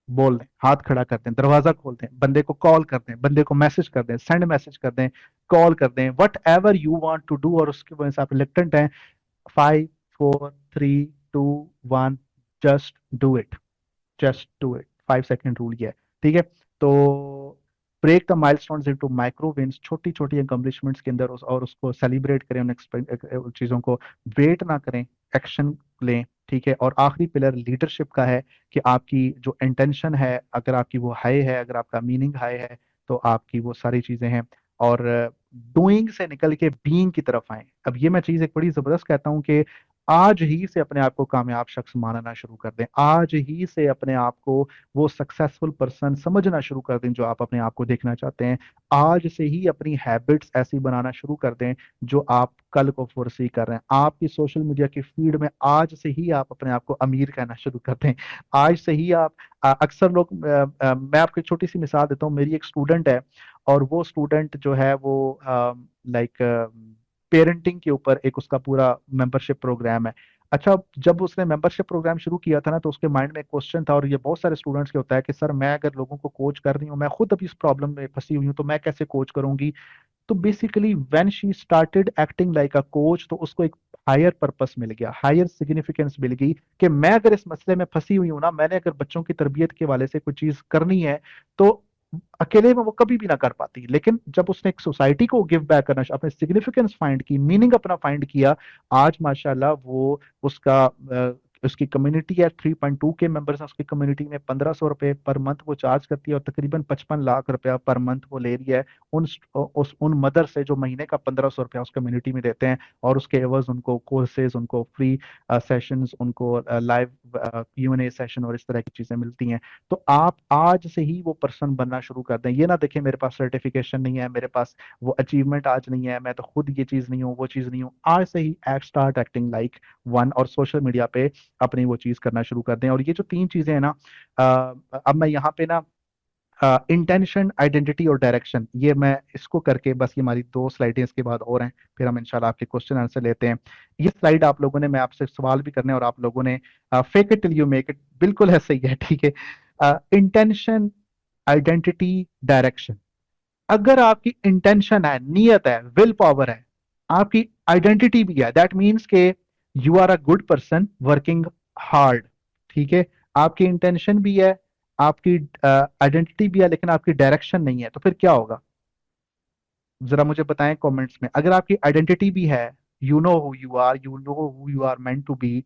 बोल दें, हाथ खड़ा कर दें, दरवाजा खोल दें, बंदे को कॉल कर दें, बंदे को मैसेज कर दें, सेंड मैसेज कर दें, कॉल कर दें, whatever you want to do, और उसकी वजह से आप रिलेक्टेंट हैं। 5 4 3 2 1, just do it, just do it. 5 second rule ये है, ठीक है। तो break the milestones into micro wins, छोटी छोटी अकम्पलिशमेंट्स के अंदर और उसको सेलिब्रेट करें, उन चीजों को, वेट ना करें, एक्शन लें, ठीक है। और आखिरी पिलर लीडरशिप का है कि आपकी जो इंटेंशन है, अगर आपकी वो हाई है, अगर आपका मीनिंग हाई है, तो आपकी वो सारी चीजें हैं। और डूइंग से निकल के बीइंग की तरफ आए। अब ये मैं चीज एक बड़ी जबरदस्त कहता हूँ कि आज ही से अपने आप को कामयाब शख्स मानना शुरू कर दें, आज ही से अपने आप को वो सक्सेसफुल पर्सन समझना शुरू कर दें जो आप अपने आप को देखना चाहते हैं। आज से ही अपनी हैबिट्स ऐसी बनाना शुरू कर दें जो आप कल को फोरसी कर रहे हैं। आपकी सोशल मीडिया की फीड में आज से ही आप अपने आप को अमीर कहना शुरू कर दें। आज से ही आप अक्सर लोग मैं आपको एक छोटी सी मिसाल देता हूँ। मेरी एक स्टूडेंट है, और वो स्टूडेंट जो है वो लाइक पेरेंटिंग के ऊपर एक उसका पूरा मेंबरशिप प्रोग्राम है। अच्छा, जब उसने मेंबरशिप प्रोग्राम शुरू किया था ना, तो उसके माइंड में एक क्वेश्चन था, और ये बहुत सारे स्टूडेंट्स के होता है कि सर मैं अगर लोगों को कोच कर रही हूँ, मैं खुद अभी इस प्रॉब्लम में फंसी हुई हूँ, तो मैं कैसे कोच करूंगी। तो basically when she started acting like a coach, तो उसको एक हायर पर्पस मिल गया, हायर सिग्निफिकेंस मिल गई कि मैं अगर इस मसले में फंसी हुई हूं ना, मैंने अगर बच्चों की तरबियत के वाले से कोई चीज करनी है, तो अकेले में वो कभी भी ना कर पाती, लेकिन जब उसने एक सोसाइटी को गिव बैक करना, अपने सिग्निफिकेंस फाइंड की, मीनिंग अपना फाइंड किया, आज माशाल्लाह वो उसका उसकी कम्युनिटी है 3.2 के मेंबर्स हैं उसकी कम्युनिटी में, 1500 रुपए पर मंथ वो चार्ज करती है, और तकरीबन 55 लाख रुपया पर मंथ वो ले रही है उन उन मदर से जो महीने का 1500 रुपया उस कम्युनिटी में देते हैं, और उसके एवज उनको कोर्सेज, उनको फ्री सेशंस, उनको लाइव Q&A सेशन और इस तरह की चीजें मिलती हैं। तो आप आज से ही वो पर्सन बनना शुरू कर दें। ये ना देखें मेरे पास सर्टिफिकेशन नहीं है, मेरे पास वो अचीवमेंट आज नहीं है, मैं तो खुद ये चीज नहीं हूँ, वो चीज नहीं हूँ। आज से ही स्टार्ट एक्टिंग लाइक वन, और सोशल मीडिया पे अपनी वो चीज करना शुरू कर दें। और ये जो 3 चीजें हैं ना, अब मैं यहाँ पे ना इंटेंशन, आइडेंटिटी और डायरेक्शन, ये मैं इसको करके, बस ये हमारी 2 स्लाइडें इसके बाद और हैं, फिर हम इंशाल्लाह आपके क्वेश्चन आंसर लेते हैं। ये स्लाइड आप लोगों ने, मैं आपसे सवाल भी करने हैं, और आप लोगों ने fake it till you make it, बिल्कुल है, सही है, ठीक है। Intention, identity, direction. अगर आपकी इंटेंशन है, नियत है, विल पावर है, आपकी आइडेंटिटी भी है, दैट मीन्स के you are a good person working hard, ठीक है। आपकी इंटेंशन भी है, आपकी आइडेंटिटी भी है, लेकिन आपकी डायरेक्शन नहीं है, तो फिर क्या होगा, जरा मुझे बताएं कमेंट्स में। अगर आपकी आइडेंटिटी भी है, you know who you are, you know who you are meant to be,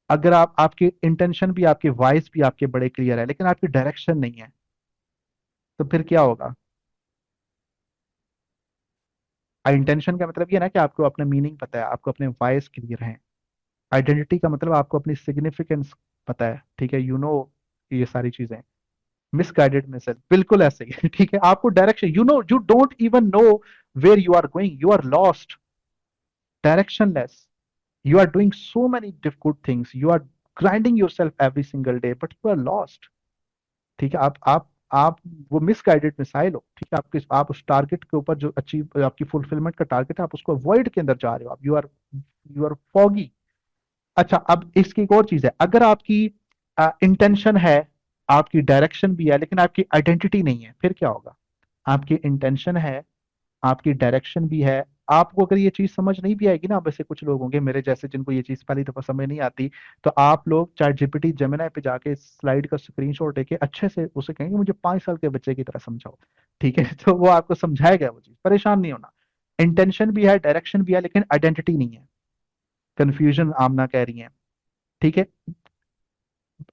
अगर आपकी इंटेंशन भी, आपके वॉइस भी आपके बड़े क्लियर है, लेकिन आपकी डायरेक्शन नहीं है, तो फिर क्या होगा। इंटेंशन का मतलब ये है ना कि आपको अपने मीनिंग पता है, आपको अपने वॉइस क्लियर है। आइडेंटिटी का मतलब आपको अपनी सिग्निफिकेंस पता है, ठीक है, यू नो, ये सारी चीजें। मिसगाइडेड मैसेज, बिल्कुल ऐसे ही है, ठीक है। आपको direction, you know, you don't even know where you are going, you are lost, directionless, you are doing so many good things, you are grinding yourself every single day, but you are lost, ठीक है। आप वो misguided missile हो, ठीक है। आप उस target के ऊपर जो अचीव, आपकी फुलफिलमेंट का टारगेट है, आप उसको अवॉइड के अंदर जा रहे हो, आप यू आर फॉगी। अच्छा, अब इसकी एक और चीज है, अगर आपकी इंटेंशन है, आपकी डायरेक्शन भी है, लेकिन आपकी आइडेंटिटी नहीं है, फिर क्या होगा। आपकी इंटेंशन है, आपकी डायरेक्शन भी है, आपको अगर ये चीज समझ नहीं भी आएगी ना, वैसे कुछ लोग होंगे मेरे जैसे जिनको ये चीज पहली दफा समझ नहीं आती, तो आप लोग चैट जीपीटी, जेमिनी पे जाके स्लाइड का स्क्रीनशॉट लेके अच्छे से उसे कहेंगे मुझे 5 साल के बच्चे की तरह समझाओ, ठीक है। तो वो आपको समझाएगा वो चीज, परेशान नहीं होना। इंटेंशन भी है, डायरेक्शन भी है, लेकिन आइडेंटिटी नहीं है। कंफ्यूजन आमना कह रही है, ठीक है।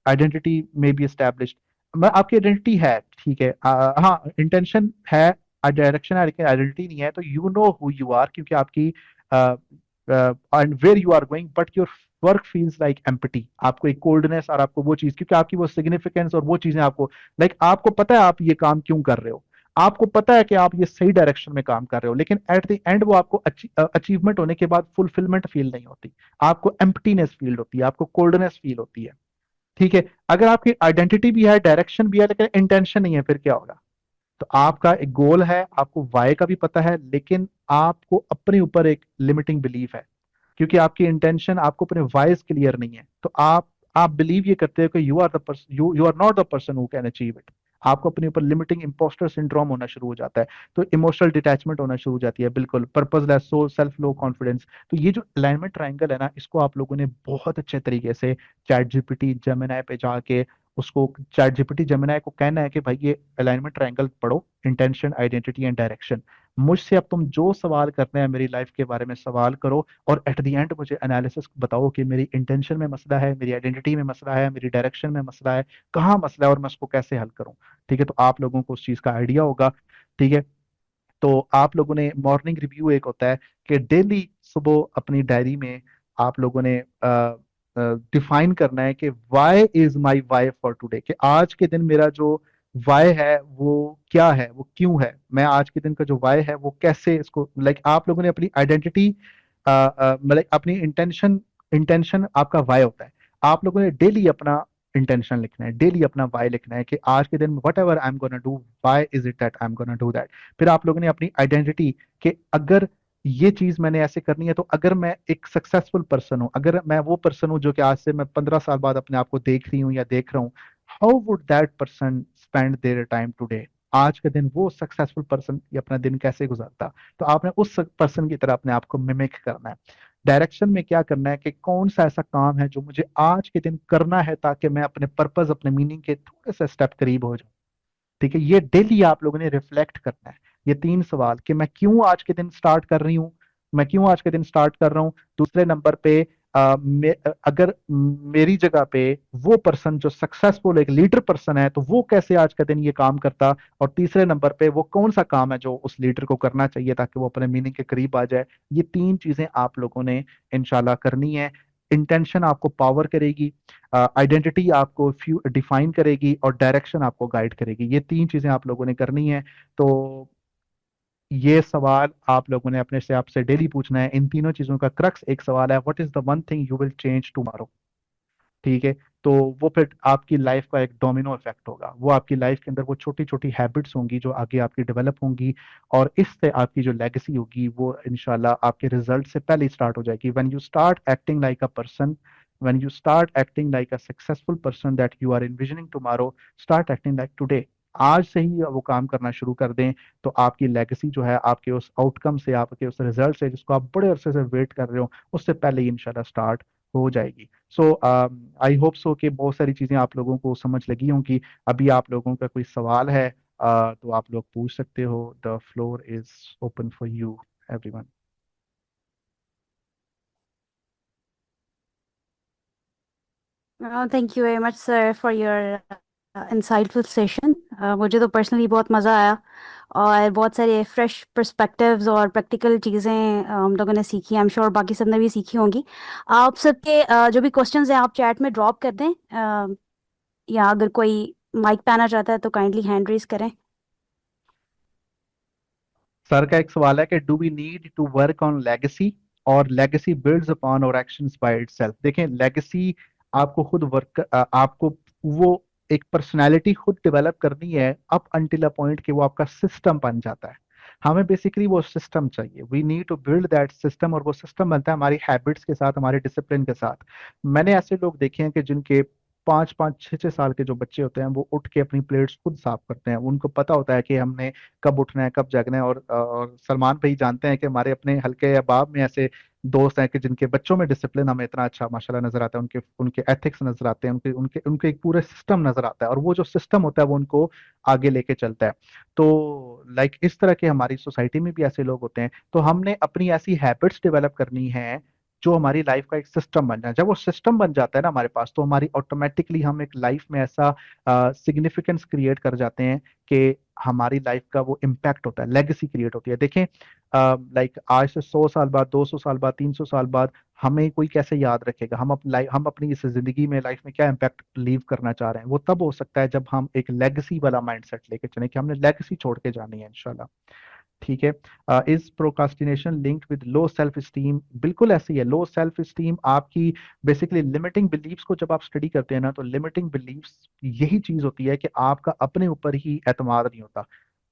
आइडेंटिटी में बी एस्टेब्लिश्ड, आपकी आइडेंटिटी है, ठीक है। हाँ, इंटेंशन है, डायरेक्शन है, लेकिन आइडेंटिटी नहीं है, तो you know who you are, क्योंकि आपकी and where you are going, but your work feels like empty, आपको एक कोल्डनेस और आपको वो चीज, क्योंकि आपकी वो सिग्निफिकेंस और वो चीजें आपको आपको पता है आप ये काम क्यों कर रहे हो, आपको पता है कि आप ये सही डायरेक्शन में काम कर रहे हो, लेकिन एट द एंड वो आपको अचीवमेंट होने के बाद फुलफिलमेंट फील नहीं होती, आपको एम्प्टीनेस फील होती है, आपको कोल्डनेस फील होती है। ठीक है, अगर आपकी आइडेंटिटी भी है, डायरेक्शन भी है, लेकिन इंटेंशन नहीं है, फिर क्या होगा? तो आपका एक गोल है, आपको वाई का भी पता है, लेकिन आपको अपने ऊपर एक लिमिटिंग बिलीफ है, क्योंकि आपकी इंटेंशन, आपको अपने वाइज क्लियर नहीं है, तो आप बिलीव ये करते हो कि you are the person, you are not the person who can achieve it. आपको अपने ऊपर लिमिटिंग इम्पोस्टर सिंड्रोम होना शुरू हो जाता है, तो इमोशनल डिटैचमेंट होना शुरू हो जाती है, बिल्कुल purposeless soul, self low confidence. तो ये जो अलाइनमेंट ट्रायंगल है ना, इसको आप लोगों ने बहुत अच्छे तरीके से चैट जीपीटी जेमिनाई पे जाके उसको, चैट जीपीटी जेमिनाई को कहना है कि भाई ये अलाइनमेंट ट्रायंगल पढ़ो, इंटेंशन, आइडेंटिटी एंड डायरेक्शन। मुझसे अब तुम जो सवाल करने हैं मेरी लाइफ के बारे में सवाल करो, और एट द एंड मुझे एनालिसिस बताओ कि मेरी इंटेंशन में मसला है, मेरी आइडेंटिटी में मसला है, मेरी डायरेक्शन में मसला है, कहाँ मसला है और मैं उसको कैसे हल करूँ। ठीक है, तो आप लोगों को उस चीज का आइडिया होगा। ठीक है, तो आप लोगों ने मॉर्निंग रिव्यू एक होता है कि डेली सुबह अपनी डायरी में आप लोगों ने डिफाइन करना है कि why is my why for today, कि आज के दिन मेरा जो वाई है वो क्या है, वो क्यों है, मैं आज के दिन का जो वाई है वो कैसे इसको, आप लोगों ने अपनी आइडेंटिटी, मतलब अपनी इंटेंशन, इंटेंशन आपका वाई होता है, आप लोगों ने डेली अपना इंटेंशन लिखना है, डेली अपना वाई लिखना है कि आज के दिन whatever I am gonna do, why is it that I am gonna do that. फिर आप लोगों ने अपनी आइडेंटिटी, कि अगर ये चीज मैंने ऐसे करनी है, तो अगर मैं एक सक्सेसफुल पर्सन हूं, अगर मैं वो पर्सन हूं जो कि आज से मैं 15 साल बाद अपने आप को देख रही हूँ या देख रहा हूँ, how would that person spend their time today, आज के दिन वो सक्सेसफुल पर्सन ये अपना दिन कैसे गुजारता। तो आपने उस पर्सन की तरह अपने आप को मिमिक करना है। डायरेक्शन में क्या करना है कि कौन सा ऐसा काम है जो मुझे आज के दिन करना है, ताकि मैं अपने पर्पस, अपने मीनिंग के थोड़े से स्टेप करीब हो जाऊं। ठीक है, ये डेली आप लोगों ने रिफ्लेक्ट करना है, ये 3 सवाल, कि मैं क्यों आज के दिन स्टार्ट कर रही हूँ, मैं क्यों आज के दिन स्टार्ट कर रहा हूँ। दूसरे नंबर पे अगर मेरी जगह पे वो पर्सन जो सक्सेसफुल एक लीडर पर्सन है, तो वो कैसे आज का दिन ये काम करता। और तीसरे नंबर पे वो कौन सा काम है जो उस लीडर को करना चाहिए ताकि वो अपने मीनिंग के करीब आ जाए। ये 3 चीजें आप लोगों ने इंशाल्लाह करनी है। इंटेंशन आपको पावर करेगी, आइडेंटिटी आपको डिफाइन करेगी, और डायरेक्शन आपको गाइड करेगी। ये 3 चीजें आप लोगों ने करनी है। तो ये सवाल आप लोगों ने अपने से आपसे डेली पूछना है। इन तीनों चीजों का क्रक्स एक सवाल है, what is the one thing you will change tomorrow. ठीक है, तो वो फिर आपकी लाइफ का एक डोमिनो इफेक्ट होगा, वो आपकी लाइफ के अंदर वो छोटी छोटी हैबिट्स होंगी जो आगे आपकी डेवलप होंगी, और इससे आपकी जो लेगेसी होगी वो इंशाल्लाह आपके रिजल्ट से पहले स्टार्ट हो जाएगी। When you start acting like a person, when you start acting like a successful person that you are envisioning tomorrow, start acting like today. आज से ही वो काम करना शुरू कर दें, तो आपकी लेगेसी जो है आपके उस आउटकम से, आपके उस रिजल्ट से जिसको आप बड़े अरसे से वेट कर रहे हो, उससे पहले ही इंशाल्लाह स्टार्ट हो जाएगी। सो आई होप सो कि बहुत सारी चीजें आप लोगों को समझ लगी होंगी। अभी आप लोगों का कोई सवाल है तो आप लोग पूछ सकते हो। The floor is open for you everyone. Thank you very much, sir, for your insightful session. मुझे तो पर्सनली बहुत मज़ा आया और बहुत सारे फ्रेश पर्सपेक्टिव्स और प्रैक्टिकल चीज़ें हम लोगों ने सीखी। आई एम श्योर बाकी सबने भी सीखी होंगी। आप सबके जो भी क्वेश्चंस हैं आप चैट में ड्रॉप कर दें, या अगर कोई माइक पे आना चाहता है तो काइंडली हैंड रेज करें। सर का एक सवाल है कि do we need to work on legacy, और लेगेसी बिल्ड्स अपॉन और एक्शंस बाय इटसेल्फ। देखें, लेगेसी आपको खुद वर्क, आपको वो एक पर्सनालिटी खुद डेवलप करनी है अप अंटिल अ पॉइंट कि वो आपका सिस्टम बन जाता है। हमें बेसिकली वो सिस्टम चाहिए, we need to build that system, और वो सिस्टम बनता है हमारी हैबिट्स के साथ, हमारे डिसिप्लिन के साथ। मैंने ऐसे लोग देखे हैं कि जिनके 5 5 6 6 साल के जो बच्चे होते हैं वो उठ के अपनी प्लेट्स खुद साफ करते हैं, उनको पता होता है कि हमने कब उठना है, कब जागना है। और सलमान भाई जानते हैं कि हमारे अपने हल्के या बाब में ऐसे दोस्त हैं कि जिनके बच्चों में डिसिप्लिन हमें इतना अच्छा माशाल्लाह नजर आता है, उनके उनके एथिक्स नजर आते हैं, उनके उनके उनके एक पूरे सिस्टम नजर आता है, और वो जो सिस्टम होता है वो उनको आगे लेके चलता है। तो इस तरह के हमारी सोसाइटी में भी ऐसे लोग होते हैं, तो हमने अपनी ऐसी हैबिट्स डेवलप करनी है जो हमारी लाइफ का एक सिस्टम बन जाए। जब वो सिस्टम बन जाता है ना हमारे पास, तो हमारी ऑटोमेटिकली हम एक लाइफ में ऐसा सिग्निफिकेंस क्रिएट कर जाते हैं कि हमारी लाइफ का वो इम्पैक्ट होता है, लेगेसी क्रिएट होती है। देखें, लाइक आज से 100 साल बाद, 200 साल बाद, 300 साल बाद हमें कोई कैसे याद रखेगा, हम अपनी इस जिंदगी में, लाइफ में क्या इम्पैक्ट लीव करना चाह रहे हैं, वो तब हो सकता है जब हम एक लेगेसी वाला माइंडसेट लेके चलें कि हमने लेगेसी छोड़ के जानी है इंशाल्लाह। ठीक है। Is procrastination linked with low self esteem? बिल्कुल ऐसी है। लो सेल्फ स्टीम आपकी बेसिकली लिमिटिंग बिलीव्स को जब आप स्टडी करते हैं ना, तो लिमिटिंग बिलीव्स यही चीज होती है कि आपका अपने ऊपर ही एतमाद नहीं होता।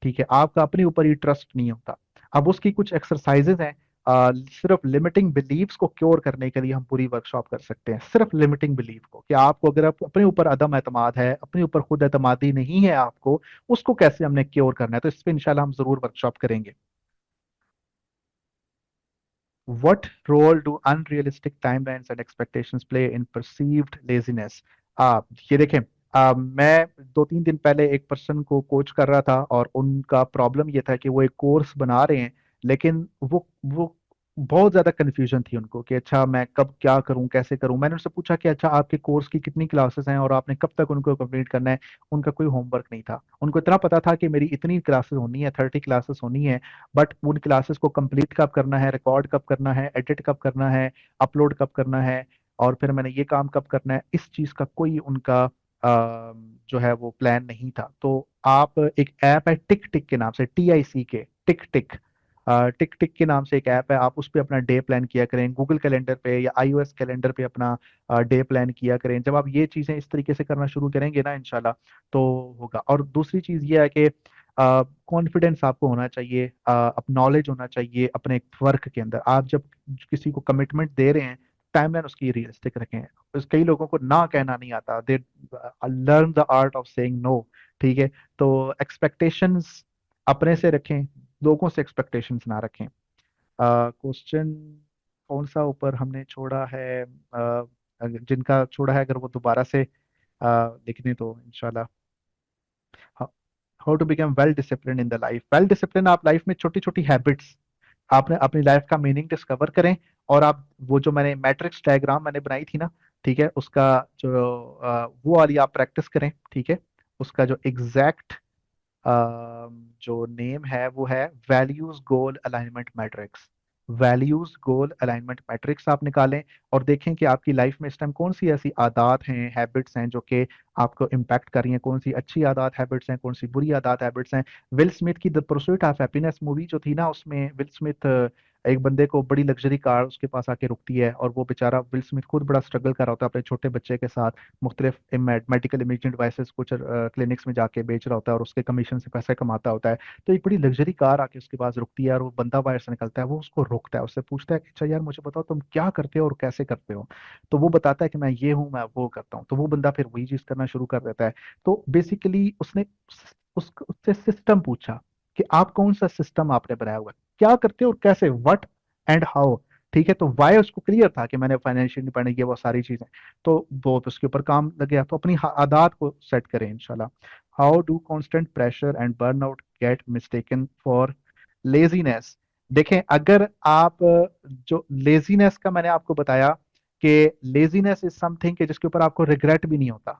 ठीक है, आपका अपने ऊपर ही ट्रस्ट नहीं होता। अब उसकी कुछ एक्सरसाइजेज हैं। सिर्फ लिमिटिंग बिलीव्स को क्योर करने के लिए हम पूरी वर्कशॉप कर सकते हैं, सिर्फ लिमिटिंग बिलीव को, कि आपको अगर आप अपने ऊपर अदम एतमाद है, अपने ऊपर खुद एतमादी नहीं है आपको, उसको कैसे हमने क्योर करना है, तो इस पे इंशाल्लाह हम जरूर वर्कशॉप करेंगे। What role do unrealistic timelines and expectations play in perceived laziness? ये देखें, मैं 2-3 दिन पहले एक पर्सन को कोच कर रहा था और उनका प्रॉब्लम ये था कि वो एक कोर्स बना रहे हैं, लेकिन वो बहुत ज्यादा कंफ्यूजन थी उनको कि अच्छा मैं कब क्या करूं, कैसे करूं। मैंने उनसे पूछा कि अच्छा आपके कोर्स की कितनी क्लासेस हैं और आपने कब तक उनको कंप्लीट करना है। उनका कोई होमवर्क नहीं था। उनको इतना पता था कि मेरी इतनी क्लासेस होनी है, 30 क्लासेस होनी है, बट उन क्लासेस को कंप्लीट कब करना है, रिकॉर्ड कब करना है, एडिट कब करना है, अपलोड कब करना है, और फिर मैंने ये काम कब करना है, इस चीज का कोई उनका जो है वो प्लान नहीं था। तो आप, एक ऐप है टिक टिक के नाम से, TIC के, टिक टिक, टिक टिक के नाम से एक ऐप है, आप उस पे अपना डे प्लान किया करें, गूगल कैलेंडर पे या iOS कैलेंडर पे अपना डे प्लान किया करें। जब आप ये चीजें इस तरीके से करना शुरू करेंगे ना इंशाल्लाह, तो होगा। और दूसरी चीज ये है कि कॉन्फिडेंस आपको होना चाहिए, अब नॉलेज होना चाहिए अपने वर्क के अंदर। आप जब किसी को कमिटमेंट दे रहे हैं, टाइमलाइन उसकी रियलिस्टिक रखें। कई लोगों को ना कहना नहीं आता, they learn the art of saying no. ठीक है। तो एक्सपेक्टेशंस अपने से रखें, लोगों से एक्सपेक्टेशंस ना रखें। क्वेश्चन कौन सा ऊपर हमने छोड़ा है? जिनका छोड़ा है अगर वो दोबारा से लिखने तो इंशाल्लाह। How to become well discipline in the life? Well discipline, आप लाइफ में छोटी छोटी हैबिट्स, आपने अपनी लाइफ का मीनिंग डिस्कवर करें, और आप वो जो मैंने मैट्रिक्स डायग्राम मैंने बनाई थी ना, ठीक है, उसका जो वो वाली आप प्रैक्टिस करें। ठीक है। उसका जो एग्जैक्ट जो नेम है वो है वैल्यूज गोल अलाइनमेंट मैट्रिक्स। वैल्यूज गोल अलाइनमेंट मैट्रिक्स आप निकालें और देखें कि आपकी लाइफ में इस टाइम कौन सी ऐसी आदत हैं, हैबिट्स हैं जो कि आपको इम्पैक्ट कर रही हैं, कौन सी अच्छी आदत हैबिट्स हैं, कौन सी बुरी आदत हैबिट्स हैं। विल स्मिथ की the pursuit of happiness movie जो थी ना, उसमें विल स्मिथ एक बंदे को बड़ी लग्जरी कार उसके पास आके रुकती है, और वो बेचारा विल स्मिथ खुद बड़ा स्ट्रगल कर रहा होता है अपने छोटे बच्चे के साथ, मुख्तलिफ मेडिकल इमेजिंग डिवाइसेस कुछ क्लिनिक्स में जाके बेच रहा होता है और उसके कमीशन से पैसे कमाता होता है। तो एक बड़ी लग्जरी कार आके उसके पास रुकती है और वो बंदा बाहर से निकलता है, वो उसको रोकता है, उससे पूछता है कि अच्छा यार मुझे बताओ तुम क्या करते हो और कैसे करते हो। तो वो बताता है कि मैं ये हूँ, मैं वो करता हूँ। तो वो बंदा फिर वही चीज करना शुरू कर देता है। तो बेसिकली उसने उससे सिस्टम पूछा कि आप कौन सा सिस्टम आपने बनाया हुआ है, क्या करते हो और कैसे, व्हाट एंड हाउ। ठीक है। तो वाई उसको क्लियर था कि मैंने फाइनेंशियल इंडिपेंडेंस, ये वो सारी चीजें। तो वो तो उसके ऊपर काम लग गया। तो अपनी आदत को सेट करें इंशाल्लाह। How do constant pressure and burnout get mistaken for laziness? देखें, अगर आप जो लेजीनेस का मैंने आपको बताया कि लेजीनेस इज समथिंग कि जिसके ऊपर आपको रिग्रेट भी नहीं होता।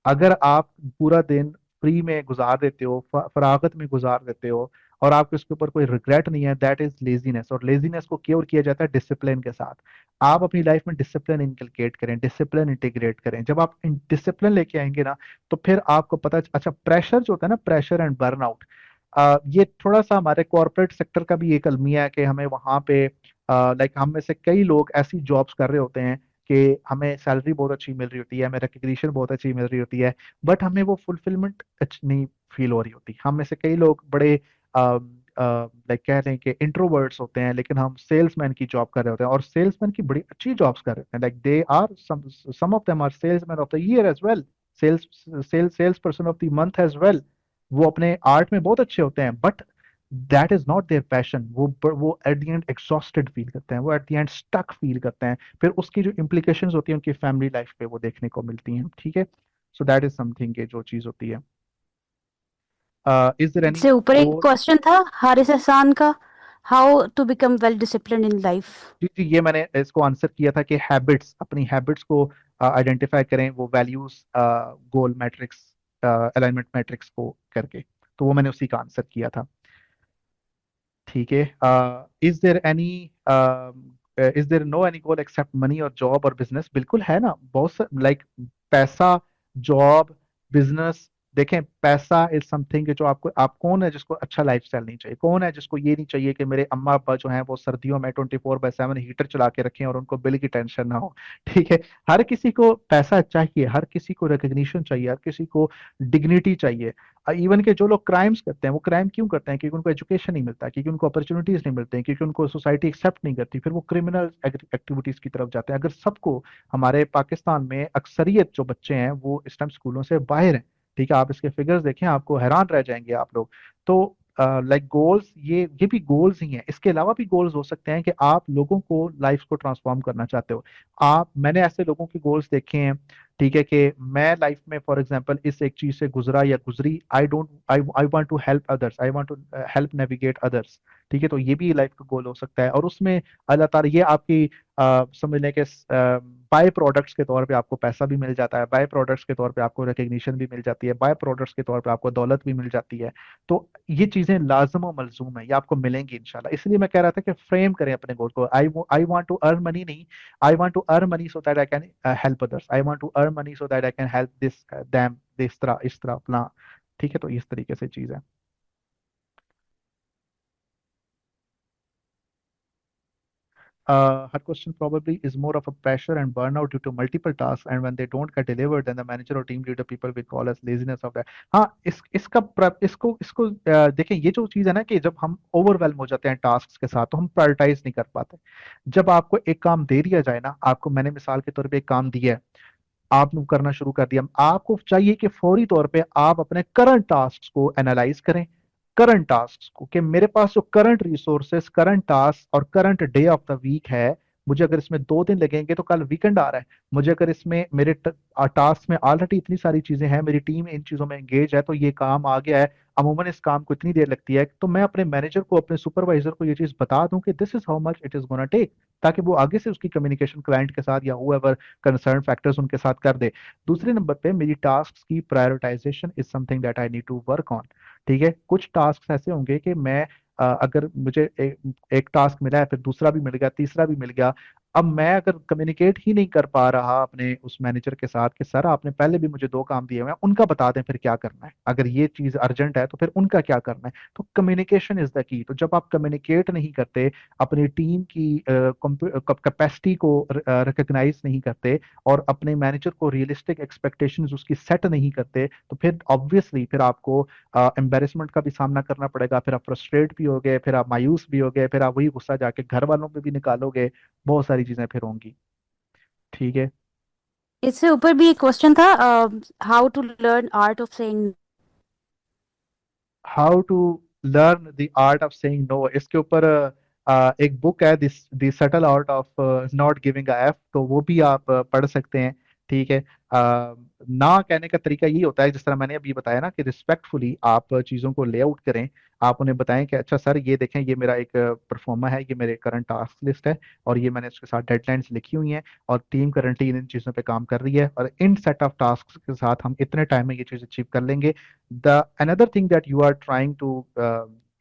अगर आप पूरा दिन फ्री में गुजार देते हो, फरागत में गुजार देते हो, और आपको इसके ऊपर कोई रिग्रेट नहीं है, दैट इज लेजीनेस। और लेजीनेस को क्योर किया जाता है डिसिप्लिन के साथ। आप अपनी लाइफ में डिसिप्लिन इनकलकेट करें, डिसिप्लिन इंटीग्रेट करें। जब आप डिसिप्लिन लेके आएंगे ना, तो फिर आपको पता, अच्छा प्रेशर जो होता है ना, प्रेशर एंड बर्नआउट, ये थोड़ा सा हमारे कॉर्पोरेट सेक्टर का भी एक अलमिया है कि हमें वहां पे, लाइक हम में से कई लोग ऐसी जॉब्स कर रहे होते हैं कि हमें सैलरी बहुत अच्छी मिल रही होती है, हमें रिकग्निशन बहुत अच्छी मिल रही होती है, बट हमें वो फुलफिलमेंट नहीं फील हो रही होती। हम में से कई लोग बड़े लाइक कह रहे हैं कि इंट्रोवर्ट्स होते हैं, लेकिन हम सेल्समैन की जॉब कर रहे होते हैं, और सेल्समैन की बड़ी अच्छी जॉब्स कर रहे हैं, like they are some of them are salesman of the year as well, sales person of the month as well. वो अपने आर्ट में बहुत अच्छे होते हैं, but that is not their passion. वो एट द एंड एग्जॉस्टेड फील करते हैं, वो एट द एंड स्टक फील करते हैं। फिर उसकी जो इम्प्लीकेशंस होती हैं उनकी फैमिली लाइफ पे वो देखने को मिलती हैं। ठीक है। सो दैट इज समथिंग के जो चीज होती है। इज देयर एनी इससे ऊपर एक और? क्वेश्चन था हारिस एहसान का, how to become well discipline in life. जी जी, ये मैंने इसको आंसर किया था कि हैबिट्स, अपनी हैबिट्स को आइडेंटिफाई करें, वो वैल्यूज गोल मैट्रिक्स अलाइनमेंट मैट्रिक्स को करके। तो वो मैंने उसी का आंसर किया था। ठीक है। Is there no any goal except money और जॉब और बिजनेस? बिल्कुल है ना, बहुत से लाइक पैसा, जॉब, बिजनेस। देखें, पैसा इज समथिंग जो आपको, आप कौन है जिसको अच्छा लाइफस्टाइल नहीं चाहिए? कौन है जिसको ये नहीं चाहिए कि मेरे अम्मा अब्बा जो हैं वो सर्दियों में 24/7 हीटर चला के रखें और उनको बिल की टेंशन ना हो? ठीक है। हर किसी को पैसा चाहिए, हर किसी को रिकग्निशन चाहिए, हर किसी को डिग्निटी चाहिए। इवन के जो लोग क्राइम्स करते हैं वो क्राइम क्यों करते हैं? क्योंकि उनको एजुकेशन नहीं मिलता, क्योंकि उनको अपॉर्चुनिटीज नहीं मिलते हैं, क्योंकि उनको सोसाइटी एक्सेप्ट नहीं करती, फिर वो क्रिमिनल एक्टिविटीज की तरफ जाते हैं। अगर सबको, हमारे पाकिस्तान में अक्सरियत जो बच्चे हैं वो इस टाइम स्कूलों से बाहर हैं। ठीक है, आप इसके फिगर्स देखें, आपको हैरान रह जाएंगे आप लोग। तो लाइक गोल्स, ये भी गोल्स ही हैं। इसके अलावा भी गोल्स हो सकते हैं कि आप लोगों को, लाइफ को ट्रांसफॉर्म करना चाहते हो। मैंने ऐसे लोगों के गोल्स देखे हैं। ठीक है, कि मैं लाइफ में फॉर एग्जांपल इस एक चीज से गुजरा या गुजरी, I want to help others, I want to help navigate others. ठीक है, तो ये भी लाइफ का गोल हो सकता है। और उसमें अल्लाह ताला ये आपकी समझ लें कि बाय प्रोडक्ट्स के तौर पे आपको पैसा भी मिल जाता है, बाय प्रोडक्ट्स के तौर पे आपको रिकग्निशन भी मिल जाती है, बाय प्रोडक्ट्स के तौर पे आपको दौलत भी मिल जाती है। तो ये चीजें लाजम और मलजूम है, ये आपको मिलेंगी इंशाल्लाह। इसलिए मैं कह रहा था कि फ्रेम करें अपने गोल को। I want to earn money नहीं, I want to earn money so that I can help others. I want to earn money so that I can help this them, इस तरह अपना। ठीक है, तो इस तरीके से चीज है। Her question probably is more of a pressure and burnout due to multiple tasks, and when they don't get delivered, then the manager or team leader people will call as laziness of that. हाँ, इसको इसको देखें, ये जो चीज है ना कि जब हम ओवरवेलम हो जाते हैं टास्क के साथ तो हम प्रायोरिटाइज नहीं कर पाते। जब आपको एक काम दे दिया जाए ना, आपको मैंने मिसाल के तौर पे एक काम दिया है, आपने करना शुरू कर दिया, आपको चाहिए कि फौरी तौर पे आप अपने करंट टास्क को एनालाइज करें। करंट टास्क को, कि मेरे पास जो करंट रिसोर्सेस, करंट टास्क और current day of the week है, मुझे अगर इसमें 2 दिन लगेंगे तो कल वीकेंड आ रहा है, मुझे अगर इसमें मेरे टास्क में ऑलरेडी इतनी सारी चीजें हैं, मेरी टीम इन चीजों में एंगेज है, तो ये काम आ गया है, अमूमन इस काम को इतनी देर लगती है, तो मैं अपने मैनेजर को, अपने सुपरवाइजर को ये चीज बता दूं कि this is how much it is gonna take, ताकि वो आगे से उसकी कम्युनिकेशन क्लाइंट के साथ या हुएवर कंसर्न फैक्टर्स उनके साथ कर दे। दूसरे नंबर पे मेरी टास्क की prioritisation is something that I need to work on. ठीक है, कुछ टास्क ऐसे होंगे कि मैं अगर मुझे एक टास्क मिला है, फिर दूसरा भी मिल गया, तीसरा भी मिल गया, अब मैं अगर कम्युनिकेट ही नहीं कर पा रहा अपने उस मैनेजर के साथ कि सर आपने पहले भी मुझे 2 काम दिए हुए हैं, उनका बता दें फिर क्या करना है, अगर ये चीज अर्जेंट है तो फिर उनका क्या करना है। तो कम्युनिकेशन इज द की। तो जब आप कम्युनिकेट नहीं करते, अपनी टीम की कैपेसिटी को रिकग्नाइज नहीं करते, और अपने मैनेजर को रियलिस्टिक एक्सपेक्टेशंस उसकी सेट नहीं करते, तो फिर ऑब्वियसली फिर आपको एम्बेरसमेंट का भी सामना करना पड़ेगा, फिर आप फ्रस्ट्रेट भी हो गए, फिर आप मायूस भी हो गए, फिर आप वही गुस्सा जाके घर वालों पे भी निकालोगे, बहुत सारी चीजें फिर होंगी। ठीक है। इससे ऊपर भी एक क्वेश्चन था, how to learn art of saying. How to learn the art of saying no, इसके ऊपर एक बुक है, this the subtle art of not giving a F, तो वो भी आप पढ़ सकते हैं। ठीक है। ना कहने का तरीका यही होता है, जिस तरह मैंने अभी बताया ना, कि रिस्पेक्टफुली आप चीज़ों को लेआउट करें। आप उन्हें बताएं कि अच्छा सर ये देखें, ये मेरा एक परफॉर्मा है, ये मेरे करंट टास्क लिस्ट है, और ये मैंने इसके साथ डेडलाइंस लिखी हुई हैं, और टीम करंटली इन चीज़ों पे काम कर रही है, और इन सेट ऑफ टास्क के साथ हम इतने टाइम में ये चीज़ अचीव कर लेंगे। The another thing that you are trying to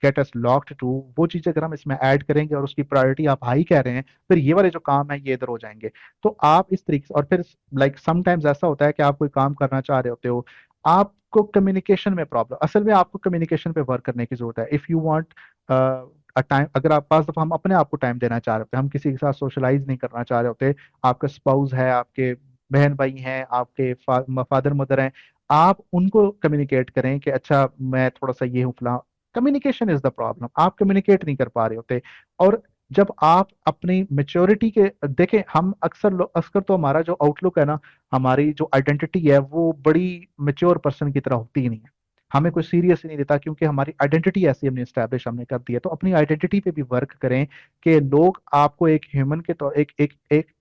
get us locked to, वो चीज़ अगर हम इसमें ऐड करेंगे और उसकी प्रायोरिटी आप हाई कह रहे हैं, फिर ये वाले जो काम है ये इधर हो जाएंगे। तो आप इस तरीके से, और फिर लाइक समटाइम्स ऐसा होता है कि आप कोई काम करना चाह रहे होते हो, आपको कम्युनिकेशन में प्रॉब्लम, असल में आपको कम्युनिकेशन पे वर्क करने की जरूरत है। If you want a time, अगर आप पास दफा हम अपने आप को टाइम देना चाह रहे होते हैं, हम किसी के साथ सोशलाइज नहीं करना चाह रहे होते, आपका स्पाउस है, आपके बहन भाई हैं, आपके फादर मदर हैं, आप उनको कम्युनिकेट करें कि अच्छा मैं थोड़ा सा ये हूँ फलां। कम्युनिकेशन इज द प्रॉब्लम, आप कम्युनिकेट नहीं कर पा रहे होते। और जब आप अपनी मेच्योरिटी के, देखें हम अक्सर तो हमारा जो आउटलुक है ना, हमारी जो आइडेंटिटी है वो बड़ी मेच्योर पर्सन की तरह होती ही नहीं है। हमें कोई सीरियस ही नहीं लेता, क्योंकि हमारी आइडेंटिटी ऐसी हमने स्टैब्लिश हमने कर दी है। तो अपनी आइडेंटिटी पे भी वर्क करें कि लोग आपको एक ह्यूमन के तौर, एक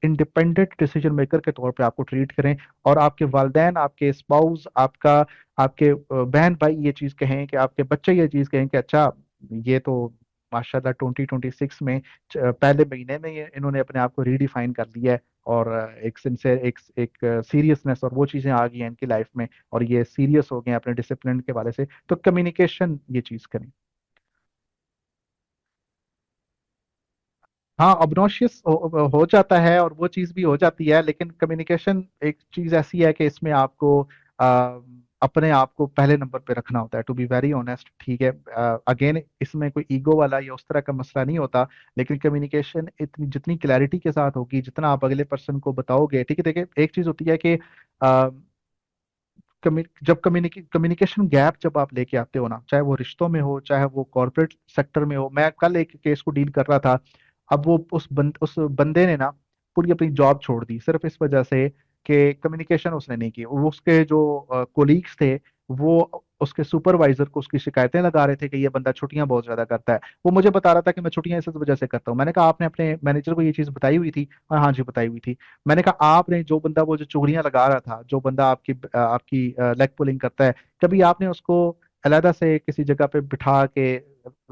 इंडिपेंडेंट डिसीजन मेकर के तौर पे आपको ट्रीट करें, और आपके वालदेन, आपके स्पाउस, आपके बहन भाई ये चीज कहें, कि आपके बच्चे ये चीज कहें कि अच्छा ये तो माशाल्लाह 2026 में पहले महीने में इन्होंने अपने आप को रीडिफाइन कर लिया है, और एक सिंसियर एक सीरियसनेस और वो चीजें आ गई हैं इनकी लाइफ में, और ये सीरियस हो गए हैं अपने डिसिप्लिन के वाले से, तो कम्युनिकेशन ये चीज करें। हाँ, ऑब्नोशियस हो जाता है और वो चीज़ भी हो जाती है, लेकिन कम्युनिकेशन एक चीज़ ऐसी है कि इसमें आपको अपने आप को पहले नंबर पे रखना होता है, टू बी वेरी ऑनेस्ट। ठीक है, अगेन इसमें कोई ईगो वाला या उस तरह का मसला नहीं होता, लेकिन कम्युनिकेशन इतनी जितनी क्लैरिटी के साथ होगी, जितना आप अगले पर्सन को बताओगे। ठीक है, देखिए एक चीज़ होती है कि जब कम्युनिकेशन गैप जब आप लेके आते हो ना, चाहे वो रिश्तों में हो, चाहे वो कॉर्पोरेट सेक्टर में हो। मैं कल एक केस को डील कर रहा था। अब वो उस बंदे ने ना पूरी अपनी जॉब छोड़ दी सिर्फ इस वजह से कि कम्युनिकेशन उसने नहीं की। वो उसके जो कोलीग्स थे, वो उसके सुपरवाइजर को उसकी शिकायतें लगा रहे थे कि ये बंदा छुट्टियां बहुत ज्यादा करता है। वो मुझे बता रहा था कि मैं छुट्टियां इस वजह से करता हूँ। मैंने कहा आपने अपने मैनेजर को ये चीज बताई हुई थी? और हाँ जी, बताई हुई थी। मैंने कहा आपने जो बंदा वो जो चुगलियां लगा रहा था, जो बंदा आपकी लेग पुलिंग करता है, कभी आपने उसको अलहदा से किसी जगह पे बिठा के